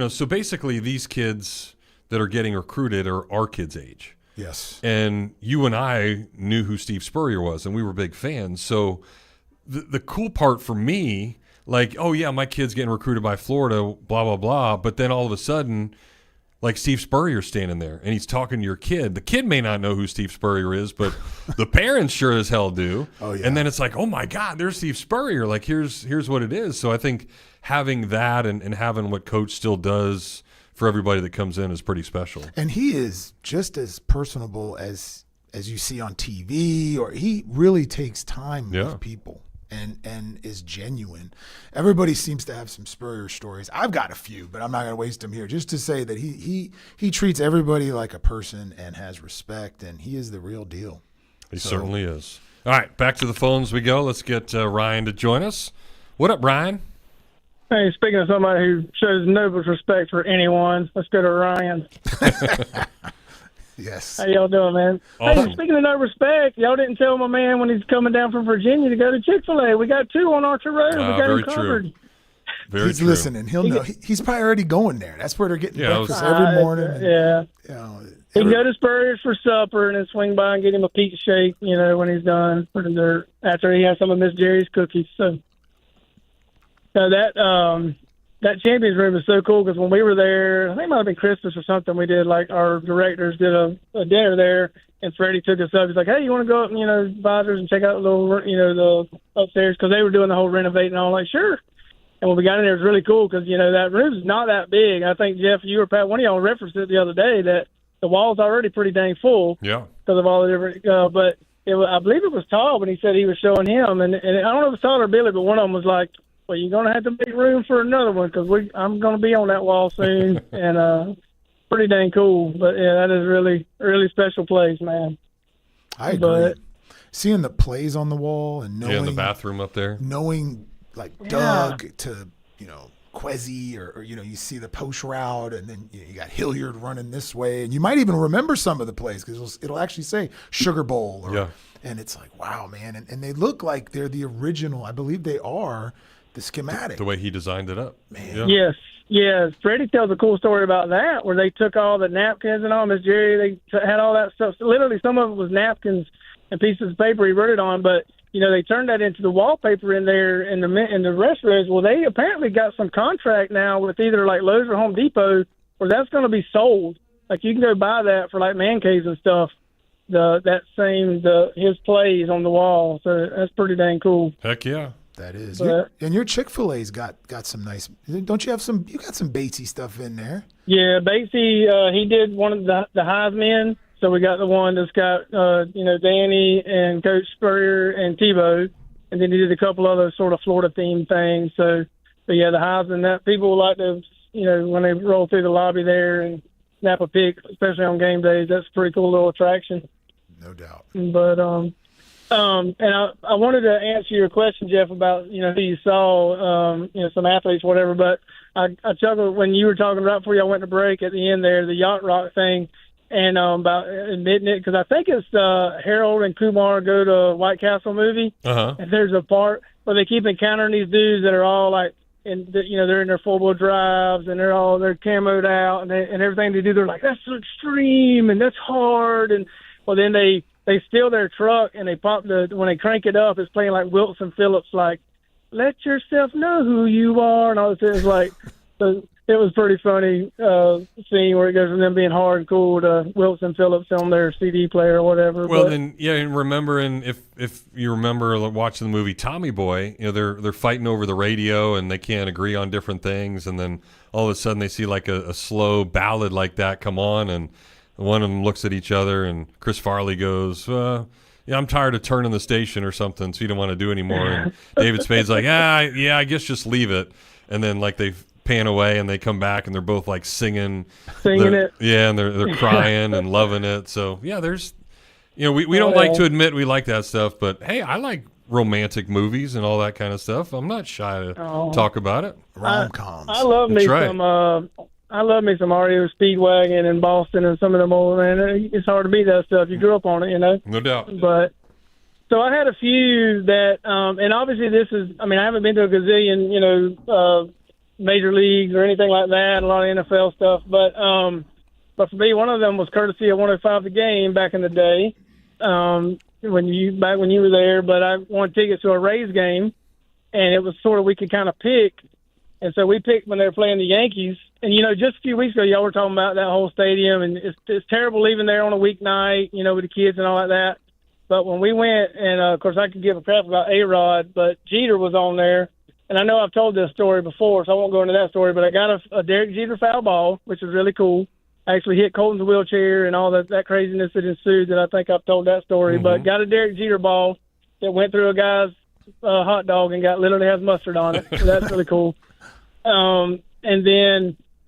So basically these kids that are getting recruited are our kids' age. Yes. And you and I knew who Steve Spurrier was, and we were big fans. So the cool part for me, like, oh, yeah, my kid's getting recruited by Florida, blah, blah, blah. But then all of a sudden, like Steve Spurrier standing there, and he's talking to your kid. The kid may not know who Steve Spurrier is, but the parents sure as hell do. Oh, yeah. And then it's like, oh, my God, there's Steve Spurrier. Like, here's what it is. So I think having that and having what Coach still does for everybody that comes in is pretty special. And he is just as personable as you see on TV, or he really takes time with people. And is genuine. Everybody seems to have some Spurrier stories. I've got a few, but I'm not going to waste them here. Just to say that he treats everybody like a person and has respect, and he is the real deal. He certainly is. All right, back to the phones we go. Let's get Ryan to join us. What up, Ryan? Hey, speaking of somebody who shows no respect for anyone, let's go to Ryan. Yes. How y'all doing, man? Awesome. Hey, speaking of no respect, y'all didn't tell my man when he's coming down from Virginia to go to Chick-fil-A. We got 2 on Archer Road. We got him covered. Very he's true. listening. He'll know. He's probably already going there. That's where they're getting breakfast every morning. Yeah. He can go to Spurrier's for supper and then swing by and get him a pizza shake, when he's done after he has some of Miss Jerry's cookies. So that Champions Room is so cool because when we were there, I think it might have been Christmas or something, we did, like, our directors did a dinner there, and Freddie took us up. He's like, hey, you want to go up, advisors and check out the little, the upstairs, because they were doing the whole renovating. And I'm like, sure. And when we got in there, it was really cool because, that room's not that big. I think, Jeff, you or Pat, one of y'all referenced it the other day that the wall's already pretty dang full. Yeah. Because of all the different, but I believe it was Todd when he said he was showing him. And I don't know if it's Todd or Billy, but one of them was like, well, you're going to have to make room for another one because I'm going to be on that wall soon. And pretty dang cool. But, yeah, that is really, really special place, man. I agree. Seeing the plays on the wall and knowing. Yeah, in the bathroom up there. Knowing, like, Doug to, Quezzy or you see the post route, and then you got Hilliard running this way. And you might even remember some of the plays because it'll actually say Sugar Bowl. And it's like, wow, man. And they look like they're the original. I believe they are. The schematic. The way he designed it up. Man. Yeah. Yes. Freddie tells a cool story about that where they took all the napkins and all, Miss Jerry, they had all that stuff. So literally, some of it was napkins and pieces of paper he wrote it on, but, they turned that into the wallpaper in there in the restrooms. Well, they apparently got some contract now with either, like, Lowe's or Home Depot where that's going to be sold. Like, you can go buy that for, like, man caves and stuff, his plays on the wall. So that's pretty dang cool. Heck yeah. That is. And your Chick-fil-A's got some nice. Don't you have some? You got some Batesy stuff in there. Yeah, Batesy. He did one of the Heisman. So we got the one that's got Danny and Coach Spurrier and Tebow, and then he did a couple other sort of Florida themed things. So, but yeah, the Heisman. That people like to when they roll through the lobby there and snap a pic, especially on game days. That's a pretty cool little attraction. No doubt. But and I wanted to answer your question, Jeff, about who you saw, some athletes, whatever. But I chuckled when you were talking right before y'all went to break at the end there, the yacht rock thing, and about admitting it because I think it's Harold and Kumar go to White Castle movie, and there's a part where they keep encountering these dudes that are all like, they're in their 4-wheel drives and they're camoed out and everything they do, they're like, that's so extreme and that's hard, and well then they steal their truck and they pop when they crank it up, it's playing like Wilson Phillips, like, let yourself know who you are. And all this is like, it was pretty funny scene where it goes from them being hard and cool to Wilson Phillips on their CD player or whatever. Well, and remembering if you remember watching the movie Tommy Boy, they're fighting over the radio and they can't agree on different things. And then all of a sudden they see like a slow ballad like that come on, and one of them looks at each other, and Chris Farley goes, I'm tired of turning the station or something, so you don't want to do anymore. And David Spade's like, I guess just leave it. And then like they pan away and they come back and they're both like singing it. Yeah, and they're crying and loving it. So yeah, there's we don't like to admit we like that stuff, but hey, I like romantic movies and all that kind of stuff. I'm not shy to talk about it. Rom-coms. I love me some REO Speedwagon in Boston and some of them old, man. It's hard to beat that stuff. You grew up on it, No doubt. But so I had a few that, and obviously this is, I haven't been to a gazillion, major leagues or anything like that, a lot of NFL stuff. But for me, one of them was courtesy of 105 The Game back in the day, when you were there. But I won tickets to a Rays game, and it was sort of, we could kind of pick And so we picked when they were playing the Yankees. And, just a few weeks ago, y'all were talking about that whole stadium, and it's terrible leaving there on a weeknight, with the kids and all like that. But when we went, and, of course, I could give a crap about A-Rod, but Jeter was on there. And I know I've told this story before, so I won't go into that story, but I got a Derek Jeter foul ball, which was really cool. I actually hit Colton's wheelchair and all that craziness that ensued that I think I've told that story. Mm-hmm. But got a Derek Jeter ball that went through a guy's hot dog and literally has mustard on it. So that's really cool.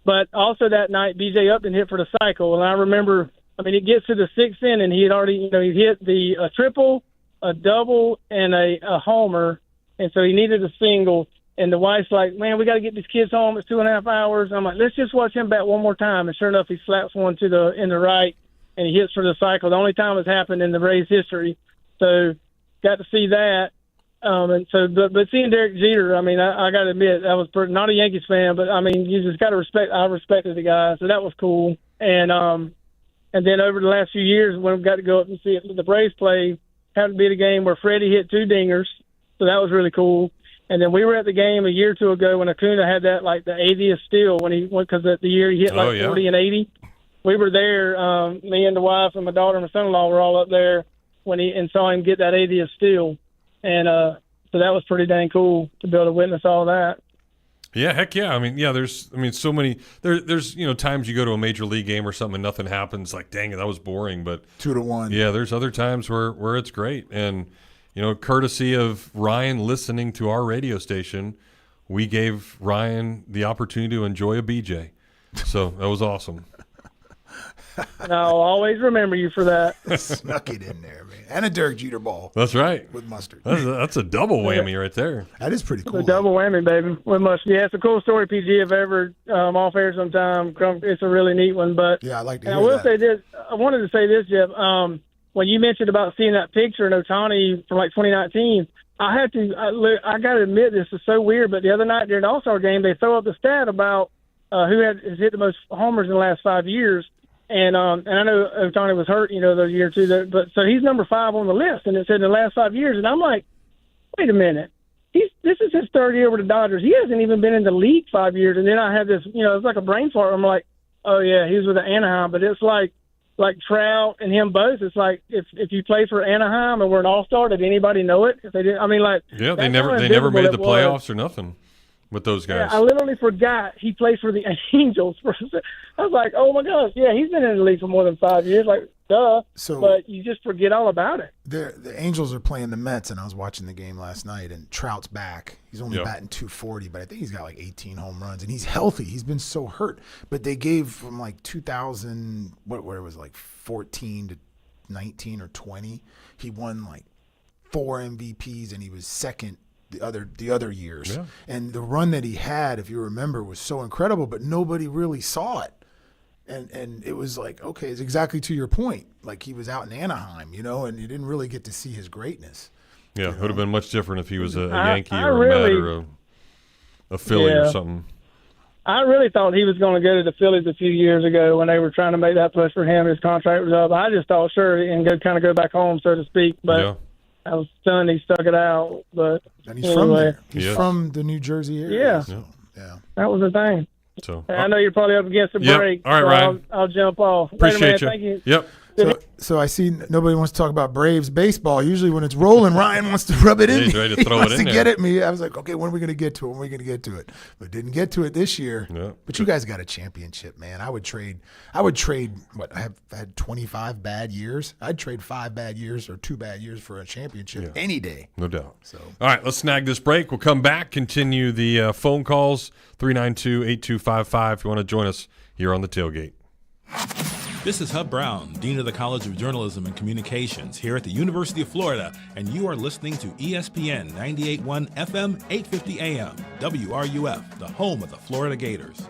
But also that night, B.J. Upton hit for the cycle. And I remember, it gets to the sixth inning. He had already, he hit a triple, a double, and a homer. And so he needed a single. And the wife's like, man, we got to get these kids home. It's 2.5 hours. I'm like, let's just watch him bat one more time. And sure enough, he slaps one in the right, and he hits for the cycle. The only time it's happened in the Rays history. So got to see that. But seeing Derek Jeter, I got to admit, I was not a Yankees fan, but you just got to respect. I respected the guy, so that was cool. And then over the last few years, when we got to go up and see the Braves play, happened to be the game where Freddie hit 2 dingers, so that was really cool. And then we were at the game a year or two ago when Acuna had that the 80th steal when he went, because the year he hit 40 and 80. We were there, me and the wife and my daughter and my son-in-law were all up there and saw him get that 80th steal. And so that was pretty dang cool to be able to witness all that. Yeah, heck yeah. There's so many. There's times you go to a major league game or something and nothing happens. Like, dang it, that was boring. But 2-1. Yeah, there's other times where it's great. And courtesy of Ryan listening to our radio station, we gave Ryan the opportunity to enjoy a BJ. So that was awesome. And I'll always remember you for that. Snuck it in there, man. And a Derek Jeter ball. That's right. With mustard. That's a double whammy right there. That is pretty cool. A double whammy, baby, with mustard. Yeah, it's a cool story, PG, if ever off air sometime. It's a really neat one. But yeah, I like to hear I will that. say this. I wanted to say this, Jeff. When you mentioned about seeing that picture in Ohtani from 2019, I got to admit, this is so weird, but the other night during the All-Star game, they throw up the stat about who has hit the most homers in the last 5 years. And I know Ohtani was hurt, those year or two, but so he's number 5 on the list, and it said in the last 5 years. And I'm like, wait a minute, this is his 3rd year with the Dodgers. He hasn't even been in the league 5 years. And then I had this, it's like a brain fart. I'm like, oh yeah, he was with the Anaheim, but it's like Trout and him both. It's like if you play for Anaheim and we're an All-Star, did anybody know it? If they did, yeah, they never made the playoffs or nothing with those guys. Yeah, I literally forgot he plays for the Angels. I was like, oh my gosh, yeah, he's been in the league for more than 5 years. Like, duh. But you just forget all about it. The Angels are playing the Mets, and I was watching the game last night, and Trout's back. He's only batting .240, but I think he's got 18 home runs, and he's healthy. He's been so hurt. But they gave from 2000, where it was 14 to 19 or 20, he won 4 MVPs, and he was second the other years. Yeah. And the run that he had, if you remember, was so incredible, but nobody really saw it. And it was okay, it's exactly to your point. He was out in Anaheim, and you didn't really get to see his greatness. Yeah, it would have been much different if he was a Yankee or a Met or a Philly or something. I really thought he was going to go to the Phillies a few years ago when they were trying to make that push for him. His contract was up. I just thought, sure, and go back home, so to speak. But I was stunned he stuck it out. But and he's from there. He's from the New Jersey area. Yeah. So, yeah. That was the thing. So I know you're probably up against the break. All right, so Ryan. I'll jump off. Appreciate Later, man. Thank you. Yep. So I see nobody wants to talk about Braves baseball. Usually when it's rolling, Ryan wants to rub it in. He's ready to throw he wants it in to there. get at me. I was like, okay, when are we going to get to it? But didn't get to it this year. No. But you guys got a championship, man. I would trade what I have had 25 bad years. I'd trade 5 bad years or 2 bad years for a championship any day. No doubt. So all right, let's snag this break. We'll come back, continue the phone calls, 392-8255 if you want to join us here on the Tailgate. This is Hub Brown, Dean of the College of Journalism and Communications here at the University of Florida, and you are listening to ESPN 98.1 FM, 850 AM, WRUF, the home of the Florida Gators.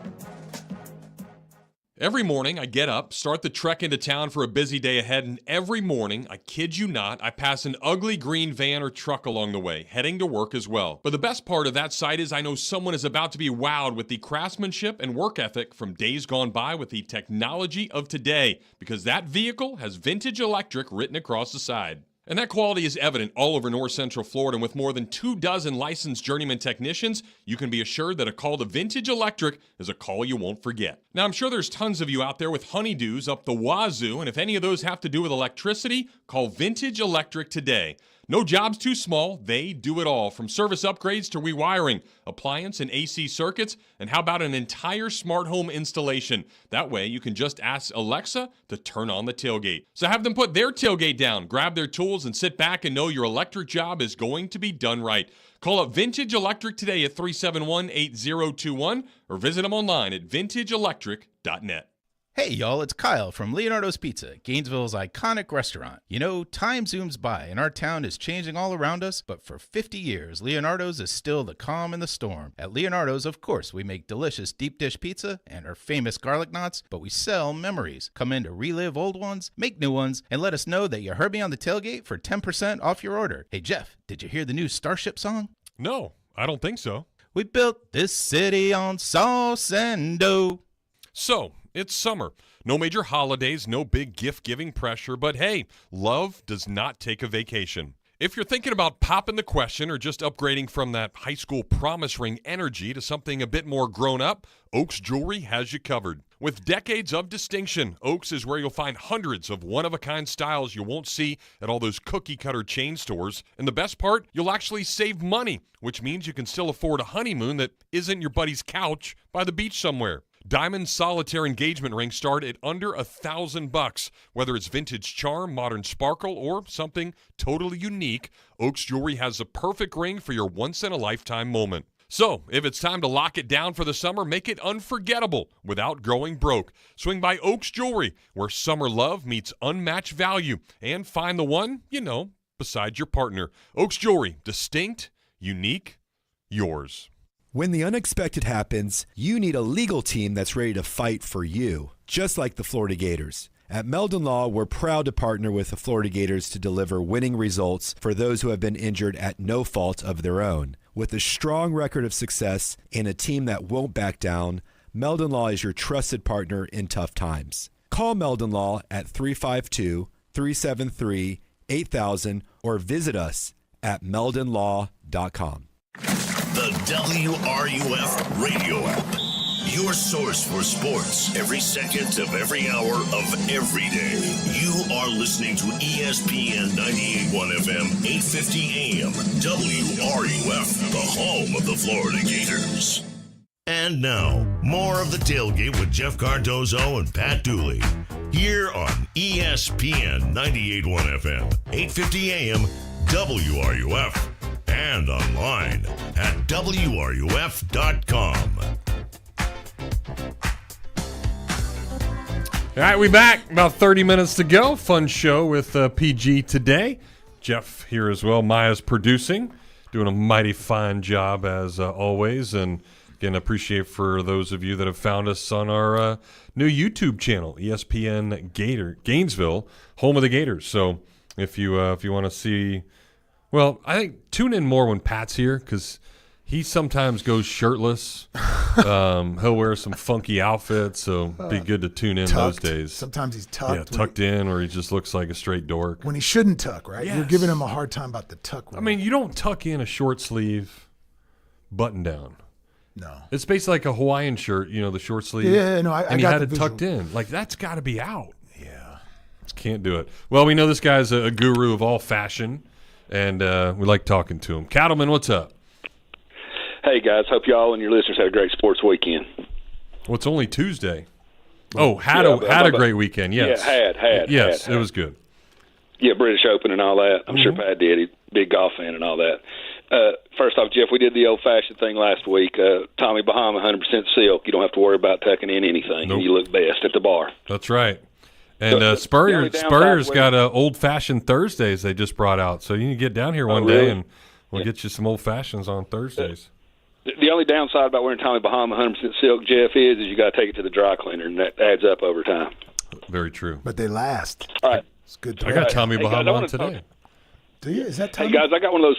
Every morning I get up, start the trek into town for a busy day ahead, and every morning, I kid you not, I pass an ugly green van or truck along the way, heading to work as well. But the best part of that sight is I know someone is about to be wowed with the craftsmanship and work ethic from days gone by with the technology of today, because that vehicle has Vintage Electric written across the side. And that quality is evident all over North Central Florida. And with more than 24 licensed journeyman technicians, you can be assured that a call to Vintage Electric is a call you won't forget. Now, I'm sure there's tons of you out there with honeydews up the wazoo, and if any of those have to do with electricity, call Vintage Electric today. No job's too small. They do it all, from service upgrades to rewiring, appliance and AC circuits, and how about an entire smart home installation? That way, you can just ask Alexa to turn on the tailgate. So have them put their tailgate down, grab their tools, and sit back and know your electric job is going to be done right. Call up Vintage Electric today at 371-8021 or visit them online at vintageelectric.net. Hey y'all, it's Kyle from Leonardo's Pizza, Gainesville's iconic restaurant. You know, time zooms by and our town is changing all around us, but for 50 years, Leonardo's is still the calm in the storm. At Leonardo's, of course, we make delicious deep dish pizza and our famous garlic knots, but we sell memories. Come in to relive old ones, make new ones, and let us know that you heard me on the tailgate for 10% off your order. Hey Jeff, did you hear the new Starship song? No, I don't think so. We built this city on sauce and dough. So, it's summer. No major holidays, no big gift-giving pressure, but hey, love does not take a vacation. If you're thinking about popping the question or just upgrading from that high school promise ring energy to something a bit more grown up, Oaks Jewelry has you covered. With decades of distinction, Oaks is where you'll find hundreds of one-of-a-kind styles you won't see at all those cookie-cutter chain stores. And the best part, you'll actually save money, which means you can still afford a honeymoon that isn't your buddy's couch by the beach somewhere. Diamond solitaire engagement rings start at under $1,000. Whether it's vintage charm, modern sparkle, or something totally unique, Oaks Jewelry has the perfect ring for your once-in-a-lifetime moment. So, if it's time to lock it down for the summer, make it unforgettable without going broke. Swing by Oaks Jewelry, where summer love meets unmatched value, and find the one, you know, beside your partner. Oaks Jewelry, distinct, unique, yours. When the unexpected happens, you need a legal team that's ready to fight for you, just like the Florida Gators. At Meldon Law, we're proud to partner with the Florida Gators to deliver winning results for those who have been injured at no fault of their own. With a strong record of success and a team that won't back down, Meldon Law is your trusted partner in tough times. Call Meldon Law at 352-373-8000 or visit us at meldonlaw.com. The WRUF radio app. Your source for sports every second of every hour of every day. You are listening to ESPN 98.1 FM, 850 AM, WRUF, the home of the Florida Gators. And now, more of the Tailgate with Jeff Cardozo and Pat Dooley. Here on ESPN 98.1 FM, 850 AM, WRUF. And online at WRUF.com. All right, we back. About 30 minutes to go. Fun show with PG today. Jeff here as well. Maya's producing, doing a mighty fine job as always. And again, appreciate for those of you that have found us on our new YouTube channel, ESPN Gainesville, home of the Gators. So if you want to see. Well, I think tune in more when Pat's here because he sometimes goes shirtless. He'll wear some funky outfits, so be good to tune in tucked. those days. Sometimes he's tucked. Yeah, tucked in, or he just looks like a straight dork. When he shouldn't tuck, right? Yes. You're giving him a hard time about the tuck. I mean, you don't tuck in a short sleeve button down. No. It's basically like a Hawaiian shirt, you know, the short sleeve. Yeah, no, and I he got had the it visual. tucked in. Like, that's got to be out. Yeah. Just can't do it. Well, we know this guy's a guru of all fashion. And we like talking to him. Cattleman, what's up? Hey, guys. Hope y'all and your listeners had a great sports weekend. Well, it's only Tuesday. Oh, had a great weekend, yes. Yeah, had. Yes, it was good. Yeah, British Open and all that. I'm sure Pat did. He's a big golf fan and all that. First off, Jeff, we did the old-fashioned thing last week. Tommy Bahama, 100% silk. You don't have to worry about tucking in anything. Nope. You look best at the bar. That's right. And Spurrier's got old-fashioned Thursdays they just brought out. So you can get down here one day and we'll get you some old-fashions on Thursdays. The only downside about wearing Tommy Bahama 100% silk, Jeff, is you got to take it to the dry cleaner, and that adds up over time. Very true. But they last. All right. It's good. I got Tommy Bahama on today. Do you? Is that Tommy? Hey, guys, I got one of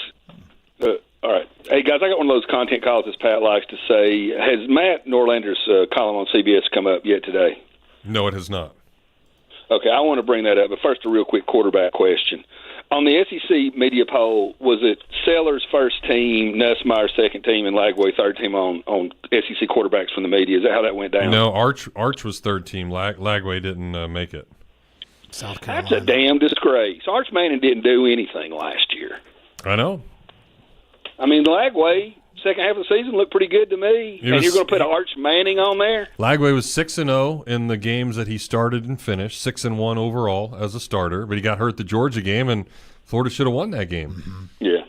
those. All right. Hey, guys, I got one of those content calls, as Pat likes to say. Has Matt Norlander's column on CBS come up yet today? No, it has not. Okay, I want to bring that up. But first, a real quick quarterback question. on the SEC media poll, was it Sellers first team, Nussmeier second team, and Lagway third team on SEC quarterbacks from the media? Is that how that went down? No, Arch was third team. Lagway didn't make it. South Carolina. That's a damn disgrace. Arch Manning didn't do anything last year. I know. I mean, Lagway, second half of the season, looked pretty good to me. You're going to put Arch Manning on there? Lagway was 6-0 in the games that he started and finished, 6-1 overall as a starter, but he got hurt the Georgia game, and Florida should have won that game. Mm-hmm. Yeah.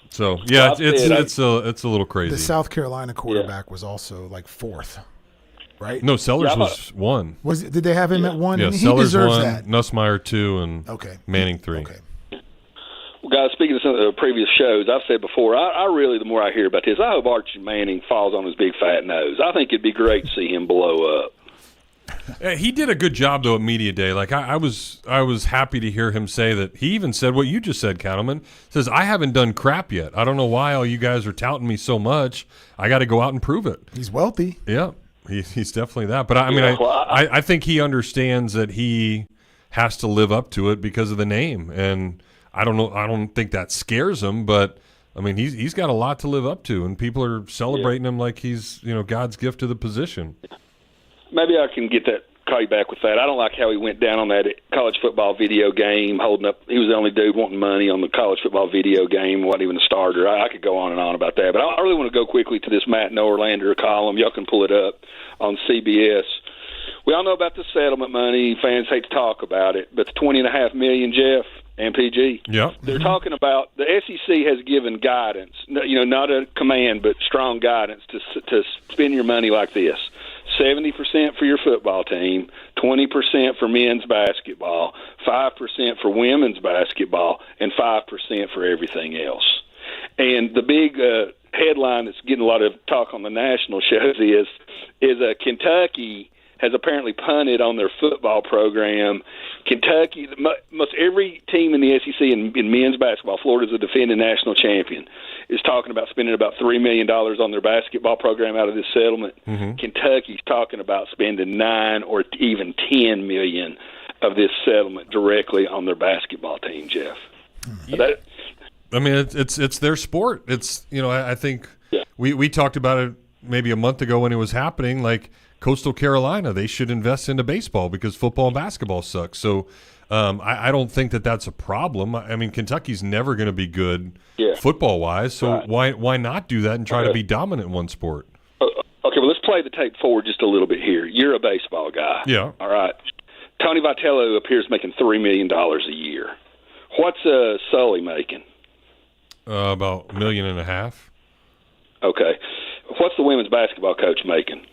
So, yeah, it's a little crazy. The South Carolina quarterback was also like fourth, right? No, Sellers was 1. Did they have him at 1? Yeah, And he Sellers deserves 1, that. Nussmeier 2, and Manning 3. Okay. Well, guys, speaking of some of the previous shows, I've said before, I really, the more I hear about this, I hope Archie Manning falls on his big fat nose. I think it'd be great to see him blow up. He did a good job, though, at Media Day. Like, I was happy to hear him say that. He even said what you just said, Cattleman. Says, I haven't done crap yet. I don't know why all you guys are touting me so much. I got to go out and prove it. He's wealthy. Yeah, he's definitely that. But, I think he understands that he has to live up to it because of the name. And I don't know. I don't think that scares him, but I mean, he's got a lot to live up to, and people are celebrating him like he's God's gift to the position. Maybe I can call you back with that. I don't like how he went down on that college football video game, holding up. He was the only dude wanting money on the college football video game. Wasn't even a starter. I could go on and on about that, but I really want to go quickly to this Matt Norlander column. Y'all can pull it up on CBS. We all know about the settlement money. Fans hate to talk about it, but the $20.5 million, Jeff. And PG. Yep. They're talking about the SEC has given guidance, not a command, but strong guidance to spend your money like this. 70% for your football team, 20% for men's basketball, 5% for women's basketball, and 5% for everything else. And the big headline that's getting a lot of talk on the national shows is Kentucky has apparently punted on their football program. Kentucky, most every team in the SEC in men's basketball, Florida's a defending national champion, is talking about spending about $3 million on their basketball program out of this settlement. Mm-hmm. Kentucky's talking about spending $9 or even $10 million of this settlement directly on their basketball team, Jeff. Yeah. I mean, it's their sport. It's I think we talked about it maybe a month ago when it was happening. Like Coastal Carolina, they should invest into baseball because football and basketball suck. So I don't think that that's a problem. I mean, Kentucky's never going to be good football wise. So why not do that and try to be dominant in one sport? Okay, well, let's play the tape forward just a little bit here. You're a baseball guy. Yeah. All right. Tony Vitello appears making $3 million a year. What's Sully making? About $1.5 million. Okay. What's the women's basketball coach making?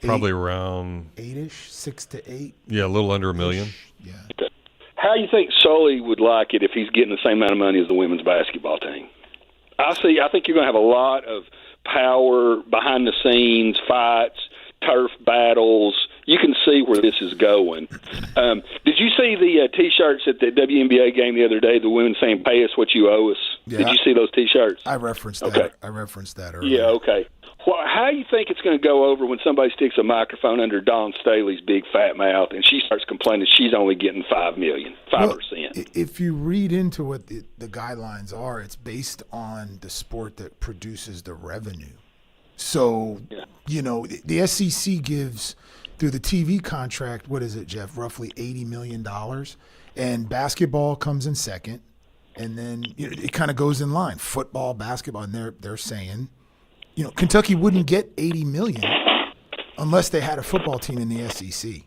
Probably around 8-ish, 6 to 8. Yeah, a little under $1 million. Yeah. Okay. How do you think Sully would like it if he's getting the same amount of money as the women's basketball team? I think you're going to have a lot of power behind the scenes, fights, turf battles. You can see where this is going. Did you see the T-shirts at the WNBA game the other day? The women saying, "Pay us what you owe us." Yeah, Did you see those T-shirts? I referenced that. Okay. I referenced that earlier. Yeah. Okay. Well, how do you think it's going to go over when somebody sticks a microphone under Dawn Staley's big fat mouth and she starts complaining she's only getting $5 million, 5%? Well, if you read into what the guidelines are, it's based on the sport that produces the revenue. So, the SEC gives, through the TV contract, what is it, Jeff, roughly $80 million. And basketball comes in second. And then it kind of goes in line. Football, basketball, and they're saying, Kentucky wouldn't get $80 million unless they had a football team in the SEC.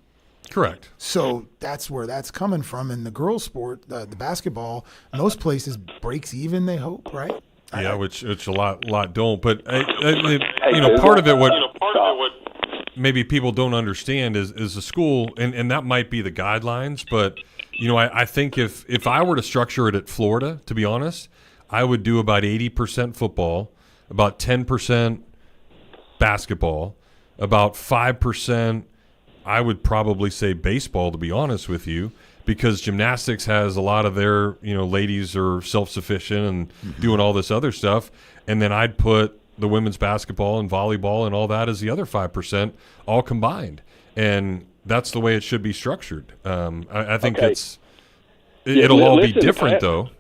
Correct. So that's where that's coming from. And the girls' sport, the basketball, most places breaks even, they hope, right? Yeah, which a lot don't. But part of it, what maybe people don't understand is the school, and that might be the guidelines. But I think if I were to structure it at Florida, to be honest, I would do about 80% football, about 10% basketball, about 5%. I would probably say baseball, to be honest with you. Because gymnastics has a lot of their, ladies are self-sufficient and doing all this other stuff. And then I'd put the women's basketball and volleyball and all that as the other 5%, all combined. And that's the way it should be structured. I think it's It'll all be different, though.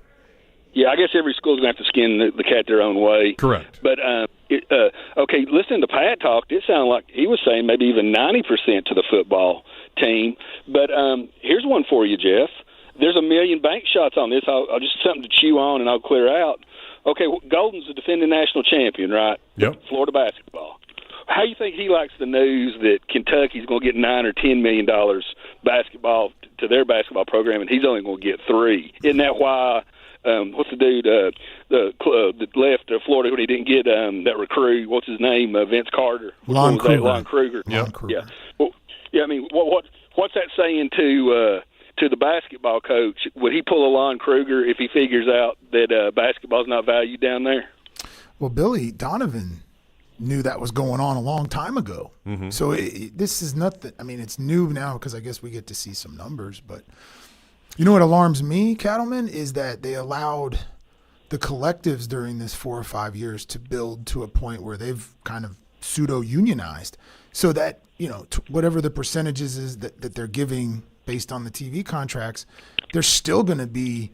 Yeah, I guess every school's going to have to skin the cat their own way. Correct. But, okay, listening to Pat talk, it sounded like he was saying maybe even 90% to the football team. But here's one for you, Jeff. There's a million bank shots on this. I'll just something to chew on, and I'll clear out. Okay, Golden's the defending national champion, right? Yep. Florida basketball. How do you think he likes the news that Kentucky's going to get $9 or $10 million basketball to their basketball program, and he's only going to get $3 million? Isn't that why? What's the dude that left Florida when he didn't get that recruit? What's his name? Vince Carter. Lon Kruger. Lon Kruger. Lon Kruger. Yeah. Well, yeah. I mean, what's that saying to the basketball coach? Would he pull a Lon Kruger if he figures out that basketball's not valued down there? Well, Billy Donovan knew that was going on a long time ago. Mm-hmm. So this is nothing. I mean, it's new now because I guess we get to see some numbers. But you know what alarms me, Cattleman, is that they allowed the collectives during this 4 or 5 years to build to a point where they've kind of pseudo-unionized so that, whatever the percentages is that they're giving based on the TV contracts, there's still going to be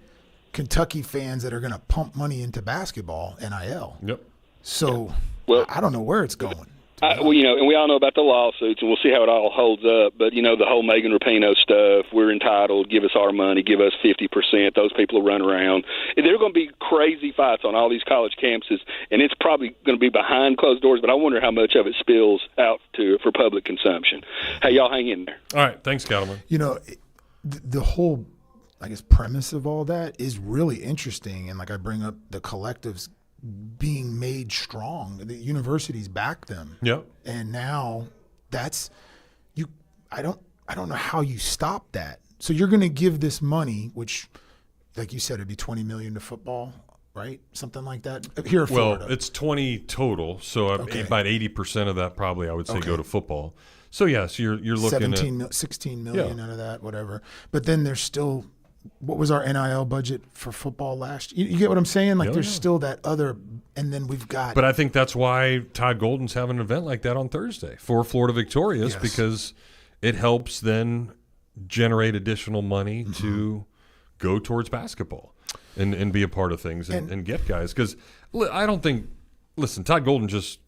Kentucky fans that are going to pump money into basketball, NIL. Yep. So well, I don't know where it's going. And we all know about the lawsuits, and we'll see how it all holds up. But, the whole Megan Rapinoe stuff, we're entitled, give us our money, give us 50%. Those people will run around. And there are going to be crazy fights on all these college campuses, and it's probably going to be behind closed doors, but I wonder how much of it spills out for public consumption. Hey, y'all hang in there. All right. Thanks, Cattleman. The whole, I guess, premise of all that is really interesting. And, I bring up the collectives being made strong. The universities back them. Yep. And now that's you. I don't know how you stop that. So you're going to give this money, which, like you said, it'd be $20 million to football, right? Something like that here in Florida. Well, it's 20 total. So about 80% of that probably I would say go to football. So yes, you're looking at 16 million out of that, whatever. But then there's still. What was our NIL budget for football last year? You get what I'm saying? There's still that other, and then we've got. But I think that's why Todd Golden's having an event like that on Thursday for Florida Victorious, because it helps then generate additional money to go towards basketball and be a part of things and get guys. Because I don't think, listen, Todd Golden just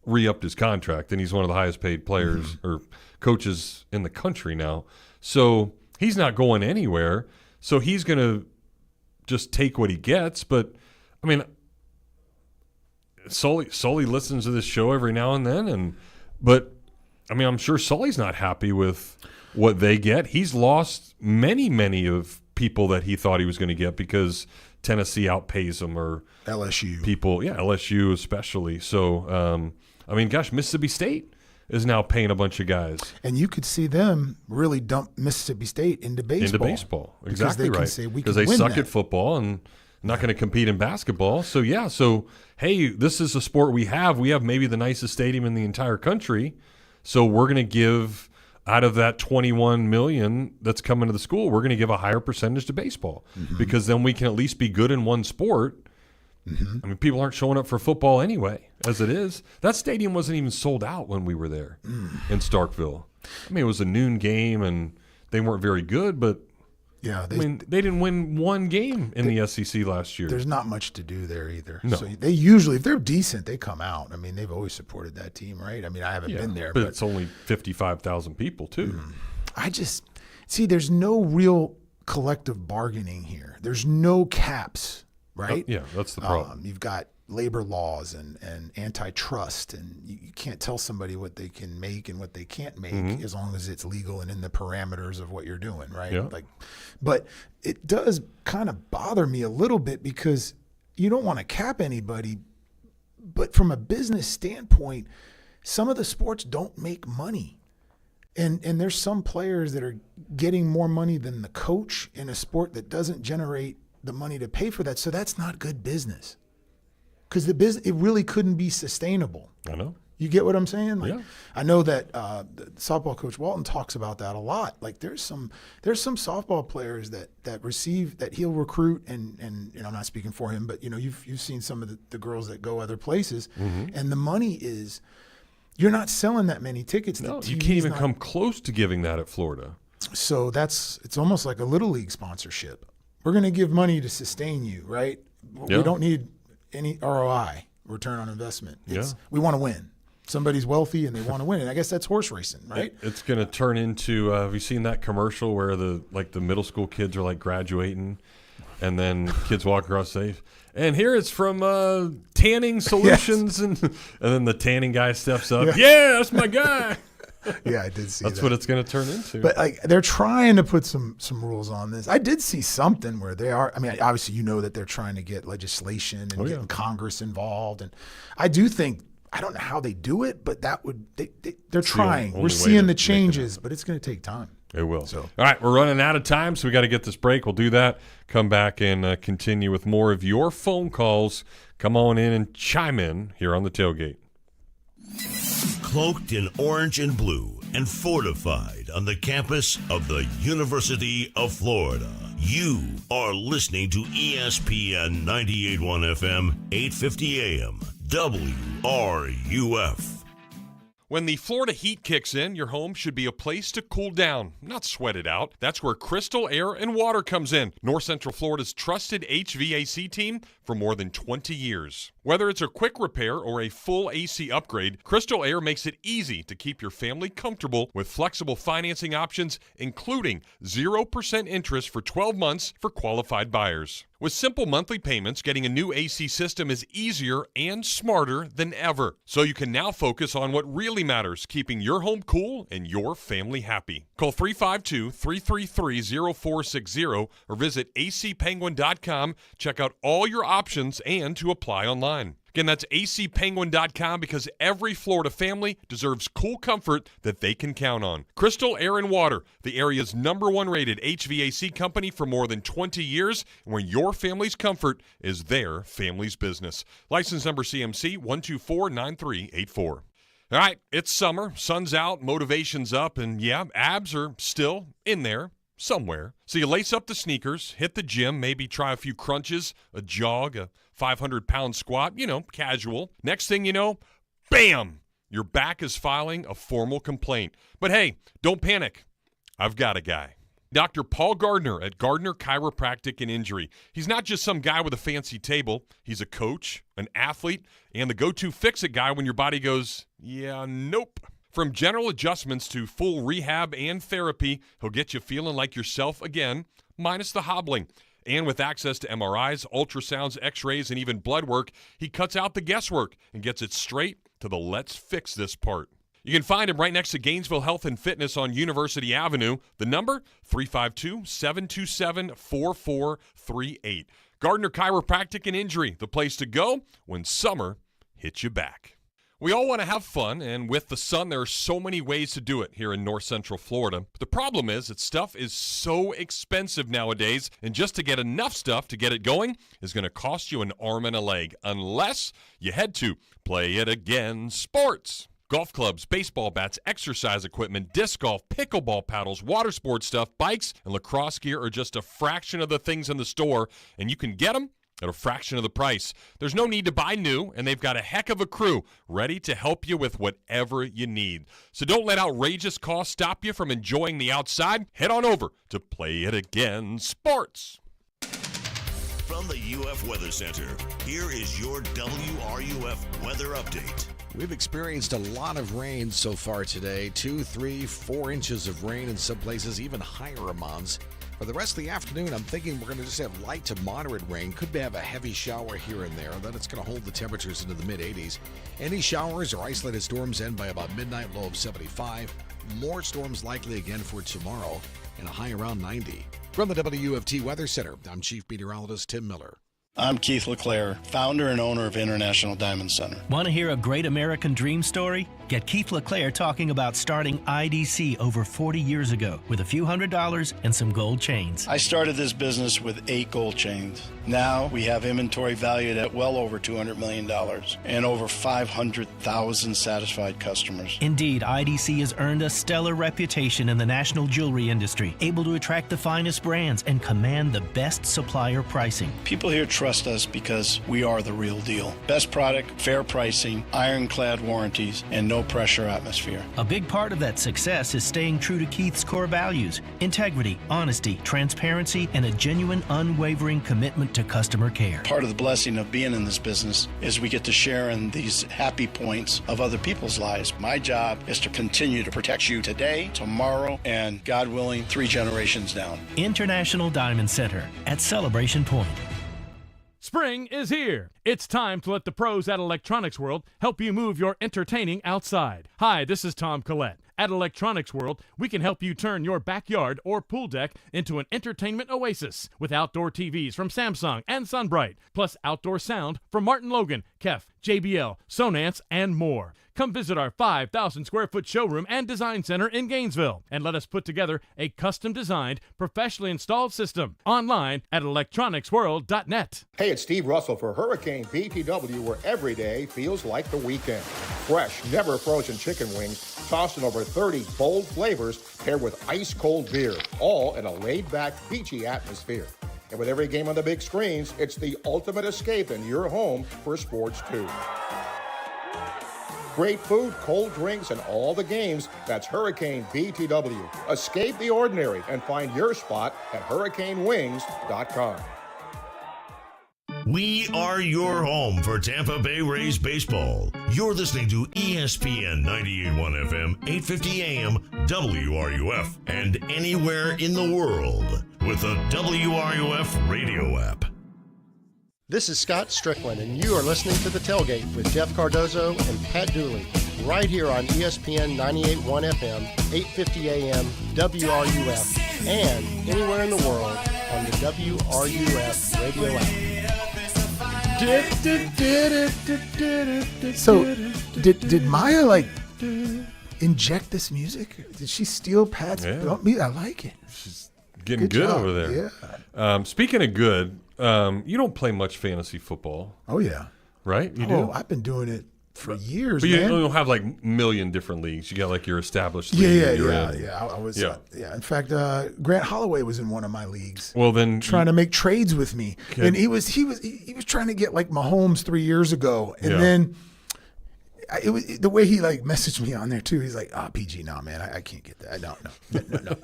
re-upped his contract, and he's one of the highest paid players or coaches in the country now. So he's not going anywhere. So he's going to just take what he gets. But, I mean, Sully listens to this show every now and then. But, I mean, I'm sure Sully's not happy with what they get. He's lost many of people that he thought he was going to get because Tennessee outpays him or LSU. LSU especially. So, I mean, gosh, Mississippi State is now paying a bunch of guys. And you could see them really dump Mississippi State into baseball. Exactly right. Because they suck at football and not going to compete in basketball. So, hey, this is a sport we have. We have maybe the nicest stadium in the entire country. So we're going to give, out of that $21 million that's coming to the school, we're going to give a higher percentage to baseball because then we can at least be good in one sport. I mean, people aren't showing up for football anyway, as it is. That stadium wasn't even sold out when we were there in Starkville. I mean, it was a noon game, and they weren't very good, but they didn't win one game in the SEC last year. There's not much to do there either. No. So they usually, if they're decent, they come out. I mean, they've always supported that team, right? I mean, I haven't been there. But it's only 55,000 people, too. There's no real collective bargaining here. There's no caps. Right? That's the problem. You've got labor laws and antitrust, and you can't tell somebody what they can make and what they can't make as long as it's legal and in the parameters of what you're doing, right? Yeah. But it does kind of bother me a little bit because you don't want to cap anybody, but from a business standpoint, some of the sports don't make money. And there's some players that are getting more money than the coach in a sport that doesn't generate the money to pay for that. So that's not good business because it really couldn't be sustainable. I know. You get what I'm saying? I know that the softball coach Walton talks about that a lot. There's some softball players that receive that he'll recruit and I'm not speaking for him, but you've seen some of the girls that go other places and the money is you're not selling that many tickets. No, you can't even come close to giving that at Florida. So it's almost like a little league sponsorship. We're going to give money to sustain you, right? Yeah. We don't need any ROI, return on investment. We want to win. Somebody's wealthy and they want to win. And I guess that's horse racing, right? It's going to turn into have you seen that commercial where the middle school kids are like graduating and then kids walk across the stage? And here it's from Tanning Solutions. Yes. And then the tanning guy steps up. Yeah, that's my guy. Yeah, I did see That's what it's going to turn into. But they're trying to put some rules on this. I did see something where they are. I mean, obviously, that they're trying to get legislation and getting Congress involved. And I do think, I don't know how they do it, but that would they're trying. We're seeing the changes, but it's going to take time. It will. So, all right, we're running out of time, so we got to get this break. We'll do that. Come back and continue with more of your phone calls. Come on in and chime in here on the Tailgate. Cloaked in orange and blue and fortified on the campus of the University of Florida. You are listening to ESPN 98.1 FM, 850 AM, WRUF. When the Florida heat kicks in, your home should be a place to cool down, not sweat it out. That's where Crystal Air and Water comes in. North Central Florida's trusted HVAC team for more than 20 years. Whether it's a quick repair or a full AC upgrade, Crystal Air makes it easy to keep your family comfortable with flexible financing options, including 0% interest for 12 months for qualified buyers. With simple monthly payments, getting a new AC system is easier and smarter than ever. So you can now focus on what really matters, keeping your home cool and your family happy. Call 352-333-0460 or visit acpenguin.com. Check out all your options and to apply online. Again, that's acpenguin.com because every Florida family deserves cool comfort that they can count on. Crystal Air and Water, the area's #1 rated HVAC company for more than 20 years, where your family's comfort is their family's business. License number CMC 1249384. All right, it's summer, sun's out, motivation's up, and yeah, abs are still in there somewhere. So you lace up the sneakers, hit the gym, maybe try a few crunches, a jog, a 500-pound squat, casual. Next thing you know, bam, your back is filing a formal complaint. But hey, don't panic. I've got a guy. Dr. Paul Gardner at Gardner Chiropractic and Injury. He's not just some guy with a fancy table. He's a coach, an athlete, and the go-to fix-it guy when your body goes, yeah, nope. From general adjustments to full rehab and therapy, he'll get you feeling like yourself again, minus the hobbling. And with access to MRIs, ultrasounds, x-rays, and even blood work, he cuts out the guesswork and gets it straight to the let's fix this part. You can find him right next to Gainesville Health and Fitness on University Avenue. The number, 352-727-4438. Gardner Chiropractic and Injury, the place to go when summer hits you back. We all want to have fun, and with the sun, there are so many ways to do it here in North Central Florida. But the problem is that stuff is so expensive nowadays, and just to get enough stuff to get it going is going to cost you an arm and a leg, unless you head to Play It Again Sports. Golf clubs, baseball bats, exercise equipment, disc golf, pickleball paddles, water sports stuff, bikes, and lacrosse gear are just a fraction of the things in the store, and you can get them at a fraction of the price. There's no need to buy new, and they've got a heck of a crew ready to help you with whatever you need. So don't let outrageous costs stop you from enjoying the outside. Head on over to Play It Again Sports. From the UF Weather Center, here is your WRUF weather update. We've experienced a lot of rain so far today, 2, 3, 4 inches of rain in some places, even higher amounts. For the rest of the afternoon, I'm thinking we're going to just have light to moderate rain. Could have a heavy shower here and there. Then it's going to hold the temperatures into the mid-80s. Any showers or isolated storms end by about midnight, low of 75. More storms likely again for tomorrow, and a high around 90. From the WFT Weather Center, I'm Chief Meteorologist Tim Miller. I'm Keith LeClaire, founder and owner of International Diamond Center. Want to hear a great American dream story? Get Keith LeClaire talking about starting IDC over 40 years ago with a few $100s and some gold chains. I started this business with 8 gold chains. Now we have inventory valued at well over $200 million and over 500,000 satisfied customers. Indeed, IDC has earned a stellar reputation in the national jewelry industry, able to attract the finest brands and command the best supplier pricing. People here trust trust us because we are the real deal. Best product, fair pricing, ironclad warranties, and no pressure atmosphere. A big part of that success is staying true to Keith's core values: integrity, honesty, transparency, and a genuine, unwavering commitment to customer care. Part of the blessing of being in this business is we get to share in these happy points of other people's lives. My job is to continue to protect you today, tomorrow, and God willing, 3 generations down. International Diamond Center at Celebration Point. Spring is here. It's time to let the pros at Electronics World help you move your entertaining outside. Hi, this is Tom Collette. At Electronics World, we can help you turn your backyard or pool deck into an entertainment oasis with outdoor TVs from Samsung and Sunbright, plus outdoor sound from Martin Logan, Kef, JBL, Sonance, and more. Come visit our 5,000 square foot showroom and design center in Gainesville and let us put together a custom designed, professionally installed system online at electronicsworld.net. Hey, it's Steve Russell for Hurricane BTW, where every day feels like the weekend. Fresh, never frozen chicken wings tossed in over 30 bold flavors paired with ice cold beer, all in a laid back, beachy atmosphere. And with every game on the big screens, it's the ultimate escape in your home for sports too. Great food, cold drinks, and all the games. That's Hurricane BTW. Escape the ordinary and find your spot at hurricanewings.com. We are your home for Tampa Bay Rays baseball. You're listening to ESPN 98.1 FM, 850 AM, WRUF, and anywhere in the world with the WRUF radio app. This is Scott Strickland, and you are listening to The Tailgate with Jeff Cardozo and Pat Dooley, right here on ESPN 98.1 FM, 850 AM, WRUF, and anywhere in the world on the WRUF radio app. So, did Maya inject this music? Did she steal Pat's? Yeah. I like it. She's getting good over there. Yeah. Speaking of good, you don't play much fantasy football. Oh yeah. Right? You Oh, do? I've been doing it for years, But you man. don't have like a million different leagues. You got like your established Yeah, league. yeah, that you're yeah, in. yeah. I was, Yeah. In fact, Grant Holloway was in one of my leagues. Well, then trying to make trades with me, Okay. and he was trying to get like Mahomes 3 years ago, and Yeah. then it was the way he like messaged me on there too. He's like, PG, no, man, I can't get that. No.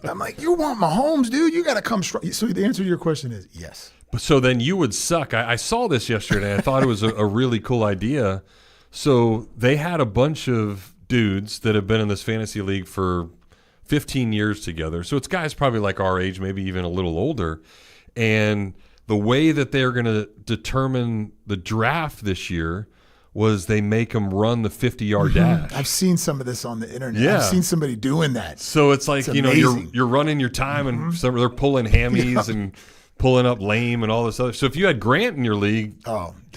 I'm like, you want Mahomes, dude? You got to come strong. So the answer to your question is yes. So then you would suck. I saw this yesterday. I thought it was a really cool idea. So they had a bunch of dudes that have been in this fantasy league for 15 years together. So it's guys probably like our age, maybe even a little older. And the way that they're going to determine the draft this year was they make them run the 50-yard dash. I've seen some of this on the internet. Yeah. I've seen somebody doing that. So it's like, It's you're amazing. you're running your time and they're pulling hammies and pulling up lame and all this other. So if you had Grant in your league,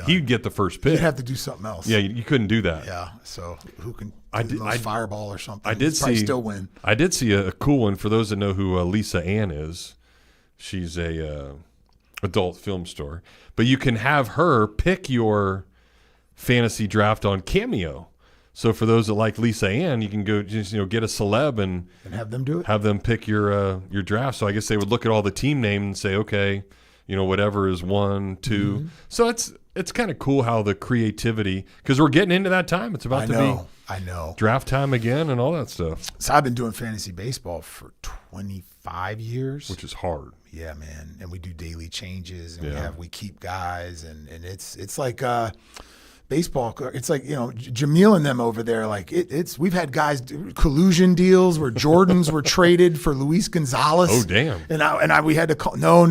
he'd get the first pick. You'd have to do something else. Yeah, you couldn't do that. Yeah. So who can I do did- the most fireball or something? I did Probably see still win. I did see a cool one for those that know who Lisa Ann is. She's a adult film star, but you can have her pick your fantasy draft on Cameo. So for those that like Lisa Ann, you can go just get a celeb and have them do it. Have them pick your draft. So I guess they would look at all the team names and say, okay, whatever is 1, 2. Mm-hmm. So it's kind of cool how the creativity, because we're getting into that time. It's about I know. draft time again and all that stuff. So I've been doing fantasy baseball for 25 years. Which is hard. Yeah, man. And we do daily changes and Yeah. we keep guys and it's like baseball. It's like, Jameel and them over there, like we've had guys do collusion deals where Jordans were traded for Luis Gonzalez. Oh, damn. And we had to call, no.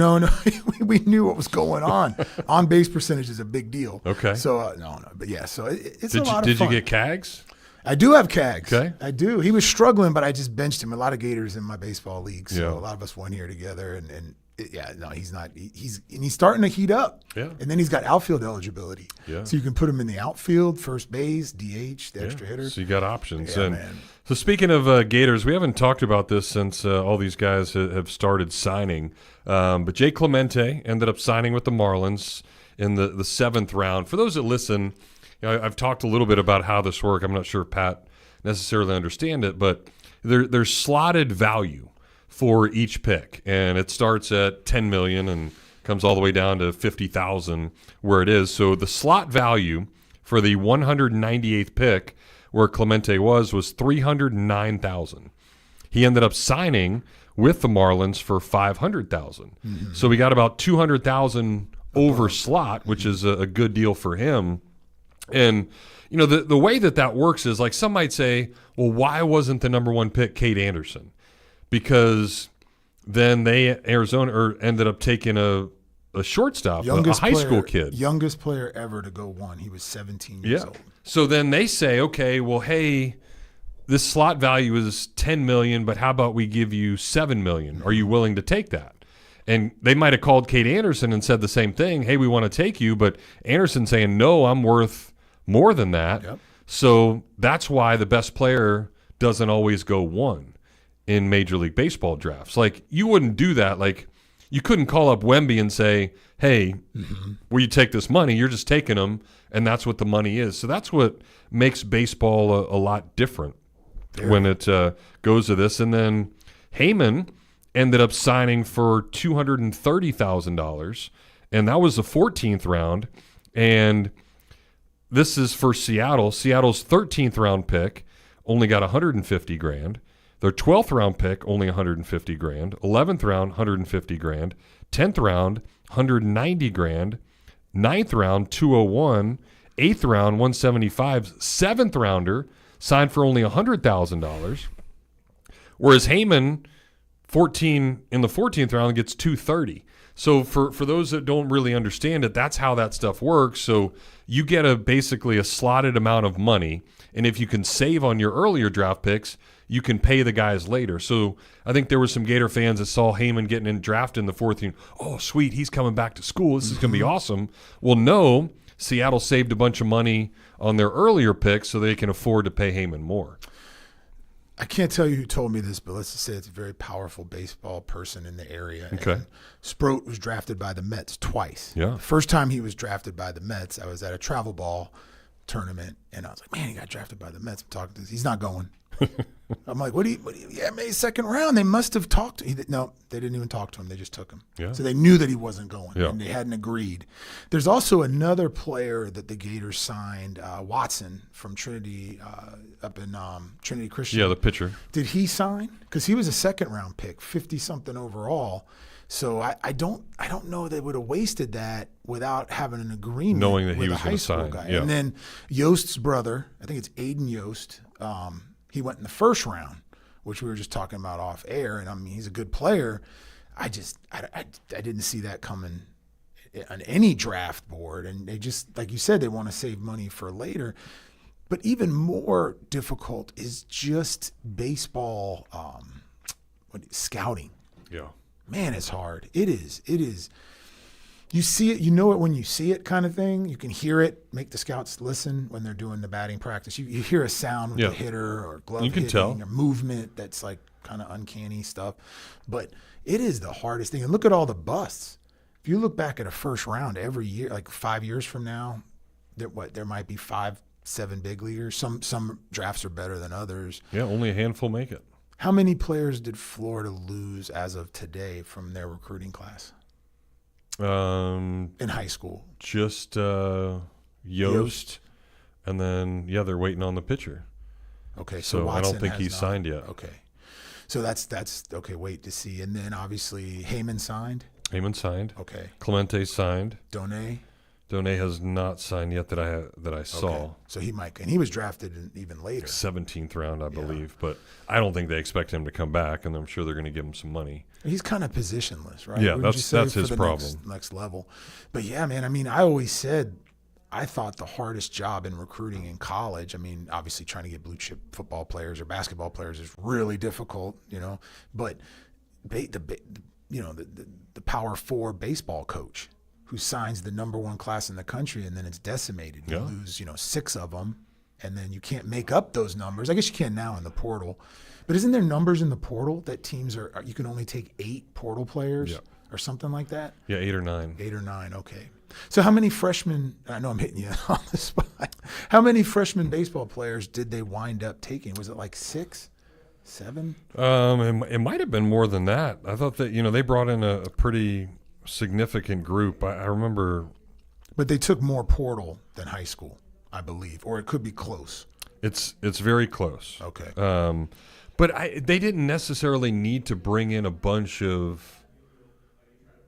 we knew what was going on. On base percentage is a big deal. Okay. So no. But yeah, so it's a lot of Did fun. you get Cags? I do have Cags. Okay. I do. He was struggling, but I just benched him. A lot of Gators in my baseball league, so Yeah. a lot of us won here together. He's not. He's starting to heat up. Yeah. And then he's got outfield eligibility. Yeah. So you can put him in the outfield, first base, DH, the extra hitter. So you got options. Yeah, and man. So speaking of Gators, we haven't talked about this since all these guys have started signing. But Jay Clemente ended up signing with the Marlins in the 7th round. For those that listen, I've talked a little bit about how this works. I'm not sure if Pat necessarily understand it, but there's slotted value for each pick, and it starts at $10 million and comes all the way down to 50,000 where it is. So the slot value for the 198th pick where Clemente was $309,000. He ended up signing with the Marlins for $500,000. So we got about $200,000 over slot, which is a good deal for him. And the way that works is, like, some might say, well, why wasn't the number one pick Cade Anderson? Because then Arizona ended up taking a shortstop, a high school kid. Youngest player ever to go one. He was 17 years old. So then they say, okay, well, hey, this slot value is $10 million, but how about we give you $7 million? Are you willing to take that? And they might have called Cade Anderson and said the same thing. Hey, we want to take you, but Anderson saying, no, I'm worth more than that. Yep. So that's why the best player doesn't always go one in Major League Baseball drafts. Like, you wouldn't do that. Like, you couldn't call up Wemby and say, hey, will you take this money? You're just taking them, and that's what the money is. So that's what makes baseball a lot different when it goes to this. And then Heyman ended up signing for $230,000, and that was the 14th round. And this is for Seattle. Seattle's 13th round pick only got $150,000. Their 12th round pick only $150,000. 11th round $150,000. 10th round $190,000. 9th round $201,000. 8th round $175,000. 7th rounder signed for only $100,000. Whereas Heyman, in the 14th round, gets $230,000. So for those that don't really understand it, that's how that stuff works. So you get basically a slotted amount of money, and if you can save on your earlier draft picks, you can pay the guys later. So I think there were some Gator fans that saw Heyman getting in drafted in the 14th. Oh, sweet, he's coming back to school. This is going to be awesome. Well, no, Seattle saved a bunch of money on their earlier picks so they can afford to pay Heyman more. I can't tell you who told me this, but let's just say it's a very powerful baseball person in the area. Okay. And Sproat was drafted by the Mets twice. Yeah. The first time he was drafted by the Mets, I was at a travel ball tournament, and I was like, man, he got drafted by the Mets. I'm talking to this. He's not going. I'm like, what do you yeah, maybe second round. They must have talked to him. No, they didn't even talk to him. They just took him. Yeah. So they knew that he wasn't going, Yeah. and they hadn't agreed. There's also another player that the Gators signed, Watson from Trinity, up in Trinity Christian. Yeah, the pitcher. Did he sign? Because he was a second-round pick, 50-something overall. So I don't know they would have wasted that without having an agreement Knowing that with he a was high going to school sign. guy. Yeah. And then Yost's brother, I think it's Aiden Yost, he went in the first round, which we were just talking about off air. And, I mean, he's a good player. I didn't see that coming on any draft board. And they just, like you said, they want to save money for later. But even more difficult is just baseball scouting. Yeah. Man, it's hard. It is. You see it, you know it when you see it, kind of thing. You can hear it, make the scouts listen when they're doing the batting practice. You hear a sound with the hitter or glove you can hitting tell. or movement that's like kind of uncanny stuff. But it is the hardest thing. And look at all the busts. If you look back at a first round every year, like 5 years from now, there might be 5-7 big leaguers. Some drafts are better than others. Yeah, only a handful make it. How many players did Florida lose as of today from their recruiting class? In high school. Just Yost. And then, they're waiting on the pitcher. Okay, so Watson I don't think has he's not signed yet. Okay. So that's okay, wait to see. And then obviously Heyman signed? Heyman signed. Okay. Clemente signed. Donay has not signed yet that I saw. Okay. So he might, and he was drafted even later. 17th round, I believe. But I don't think they expect him to come back, and I'm sure they're going to give him some money. He's kind of positionless, right? Yeah, Wouldn't you say, that's his for the problem. Next level. But yeah, man, I mean, I always said I thought the hardest job in recruiting in college, I mean, obviously trying to get blue chip football players or basketball players is really difficult, but the Power 4 baseball coach who signs the number one class in the country and then it's decimated. You lose, 6 of them, and then you can't make up those numbers. I guess you can now in the portal. But isn't there numbers in the portal that teams you can only take 8 portal players or something like that? Yeah, 8 or 9. 8 or 9, okay. So how many freshmen, I know I'm hitting you on the spot, how many freshman baseball players did they wind up taking? Was it like 6, 7? It might have been more than that. I thought that, they brought in a pretty significant group. I remember. But they took more portal than high school, I believe, or it could be close. It's very close. Okay. But they didn't necessarily need to bring in a bunch of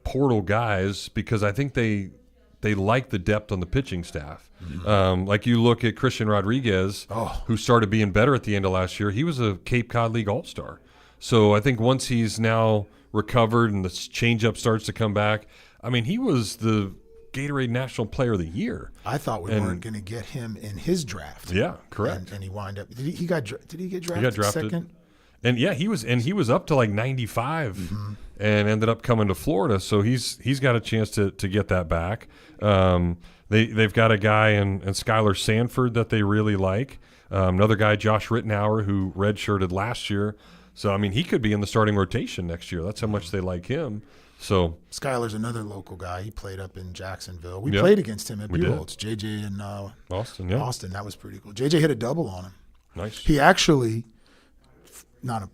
portal guys because I think they like the depth on the pitching staff. Mm-hmm. Like you look at Christian Rodriguez, who started being better at the end of last year. He was a Cape Cod League All-Star. So I think once he's now recovered and the changeup starts to come back, I mean, he was the Gatorade National Player of the Year. I thought we weren't going to get him in his draft. Yeah, correct. And he wound up. Did he get drafted? He got drafted second. And yeah, he was up to like 95 and ended up coming to Florida. So he's got a chance to get that back. They've got a guy in Skylar Sanford that they really like. Another guy, Josh Rittenauer, who redshirted last year. So I mean, he could be in the starting rotation next year. That's how much they like him. So Skylar's another local guy. He played up in Jacksonville. We played against him at Buoltz. JJ in Austin. Yeah, Austin. That was pretty cool. JJ hit a double on him. Nice. He actually, not an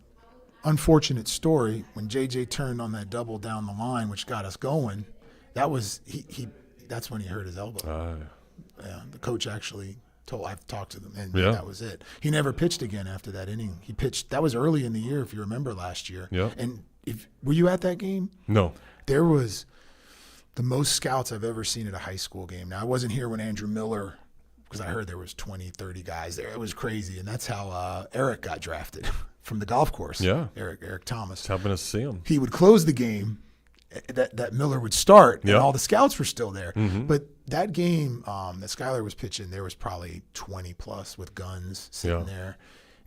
unfortunate story, when JJ turned on that double down the line, which got us going. That was he. That's when he hurt his elbow. Yeah, the coach actually I've talked to them, and that was it. He never pitched again after that inning. He pitched. That was early in the year, if you remember last year. Yeah. And were you at that game? No. There was the most scouts I've ever seen at a high school game. Now, I wasn't here when Andrew Miller, because I heard there was 20, 30 guys there. It was crazy, and that's how Eric got drafted from the golf course. Yeah. Eric Thomas. It's helping us see him. He would close the game. That Miller would start, and all the scouts were still there. Mm-hmm. But that game that Skylar was pitching, there was probably 20 plus with guns sitting there,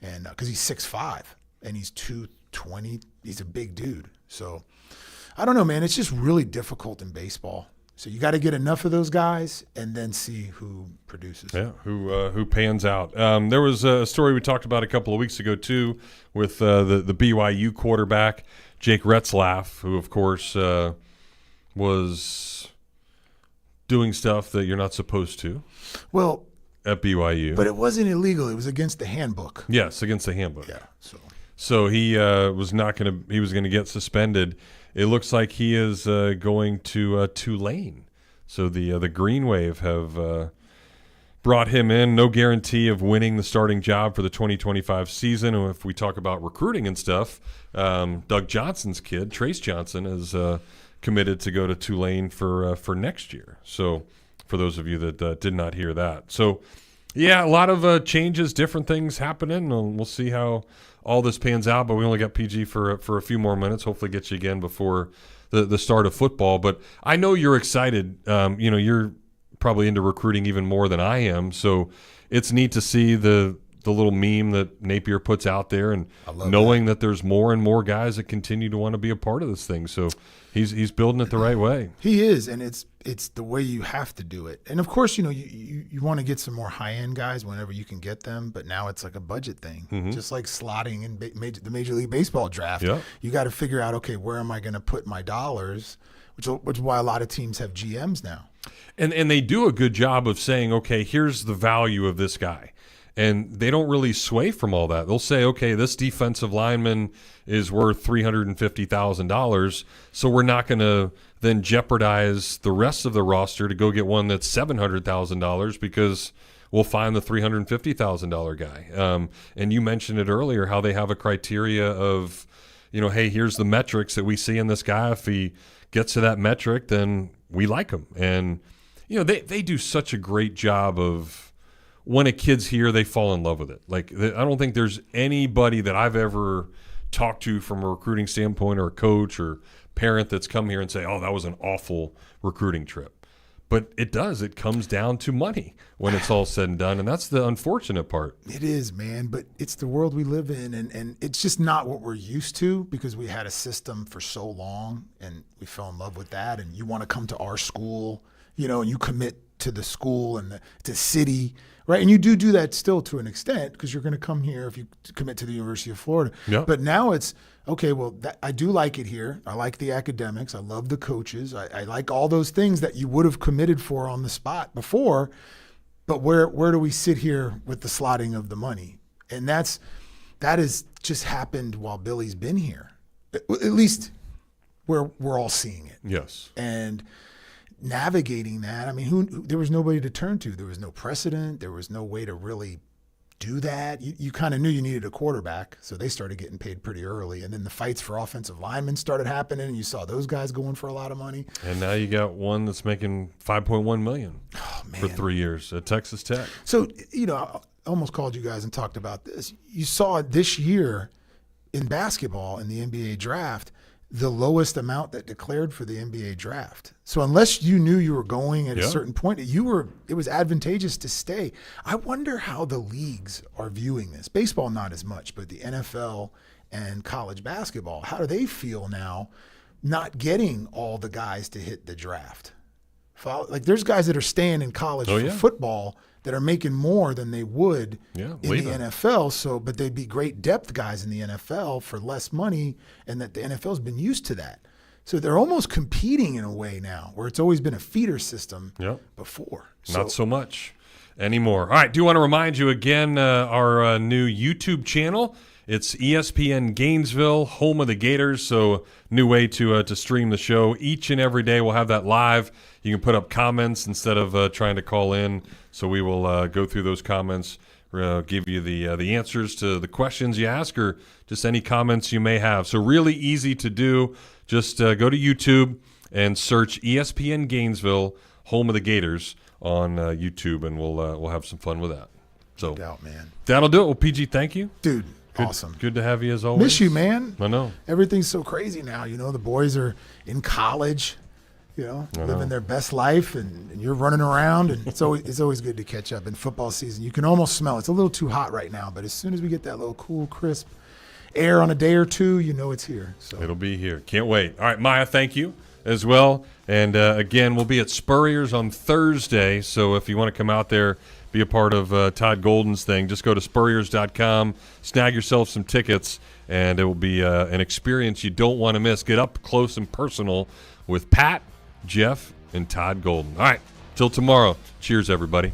and because he's 6'5" and he's 220, he's a big dude. So I don't know, man. It's just really difficult in baseball. So you got to get enough of those guys, and then see who produces. Yeah, who pans out. There was a story we talked about a couple of weeks ago too, with the BYU quarterback Jake Retzlaff, who of course was doing stuff that you're not supposed to. Well, at BYU, but it wasn't illegal. It was against the handbook. Yes, against the handbook. Yeah. So he was not going to. He was going to get suspended. It looks like he is going to Tulane. So the Green Wave have brought him in. No guarantee of winning the starting job for the 2025 season. And if we talk about recruiting and stuff, Doug Johnson's kid, Trace Johnson, is committed to go to Tulane for next year. So for those of you that did not hear that. So, yeah, a lot of changes, different things happening. We'll see how all this pans out, but we only got PG for a few more minutes. Hopefully get you again before the start of football. But I know you're excited. You're probably into recruiting even more than I am. So it's neat to see the little meme that Napier puts out there, and knowing that there's more and more guys that continue to want to be a part of this thing. So he's building it the right way. He is, and it's the way you have to do it. And of course, you want to get some more high-end guys whenever you can get them, but now it's like a budget thing. Mm-hmm. Just like slotting in the Major League Baseball draft. Yeah. You got to figure out, okay, where am I going to put my dollars, which is why a lot of teams have GMs now. And they do a good job of saying, okay, here's the value of this guy. And they don't really sway from all that. They'll say, okay, this defensive lineman is worth $350,000, so we're not going to then jeopardize the rest of the roster to go get one that's $700,000 because we'll find the $350,000 guy. And you mentioned it earlier, how they have a criteria of, hey, here's the metrics that we see in this guy. If he gets to that metric, then we like him. And, they do such a great job of, when a kid's here, they fall in love with it. Like, I don't think there's anybody that I've ever talked to from a recruiting standpoint, or a coach or parent, that's come here and say, oh, that was an awful recruiting trip. But it does. It comes down to money when it's all said and done, and that's the unfortunate part. It is, man, but it's the world we live in, and it's just not what we're used to, because we had a system for so long, and we fell in love with that, and you want to come to our school, and you commit to the school and to city, right? And you do that still to an extent, because you're going to come here if you commit to the University of Florida. Yep. But now it's, okay, well, I do like it here. I like the academics. I love the coaches. I like all those things that you would have committed for on the spot before. But where do we sit here with the slotting of the money? And that has just happened while Billy's been here. At least where we're all seeing it. Yes. And navigating that, I mean, there was nobody to turn to. There was no precedent. There was no way to really do that. You kind of knew you needed a quarterback, so they started getting paid pretty early. And then the fights for offensive linemen started happening, and you saw those guys going for a lot of money. And now you got one that's making $5.1 million for 3 years at Texas Tech. So, I almost called you guys and talked about this. You saw it this year in basketball in the NBA draft, the lowest amount that declared for the NBA draft. So unless you knew you were going at a certain point, it was advantageous to stay. I wonder how the leagues are viewing this. Baseball, not as much, but the NFL and college basketball, how do they feel now not getting all the guys to hit the draft? Like there's guys that are staying in college for football that are making more than they would in the NFL. But they'd be great depth guys in the NFL for less money, and that the NFL's been used to that. So they're almost competing in a way now, where it's always been a feeder system before. Not so much anymore. All right, do want to remind you again, our new YouTube channel. It's ESPN Gainesville, home of the Gators. So new way to stream the show each and every day. We'll have that live. You can put up comments instead of trying to call in. So we will go through those comments, give you the answers to the questions you ask, or just any comments you may have. So really easy to do. Just go to YouTube and search ESPN Gainesville, home of the Gators on YouTube, and we'll have some fun with that. So no doubt, man. That'll do it. Well, PG, thank you, dude. Good, awesome. Good to have you as always. Miss you, man. I know. Everything's so crazy now. The boys are in college, living their best life, and you're running around, and it's always good to catch up in football season. You can almost smell it. It's a little too hot right now, but as soon as we get that little cool, crisp air on a day or two, it's here. So it'll be here. Can't wait. All right, Maya, thank you as well. And again, we'll be at Spurrier's on Thursday, so if you want to come out there, be a part of Todd Golden's thing, just go to spurriers.com, snag yourself some tickets, and it will be an experience you don't want to miss. Get up close and personal with Pat, Jeff, and Todd Golden. All right, till tomorrow. Cheers, everybody.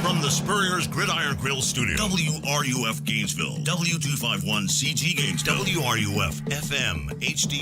From the Spurrier's Gridiron Grill Studio, WRUF Gainesville, W251CG Gainesville, WRUF FM HD.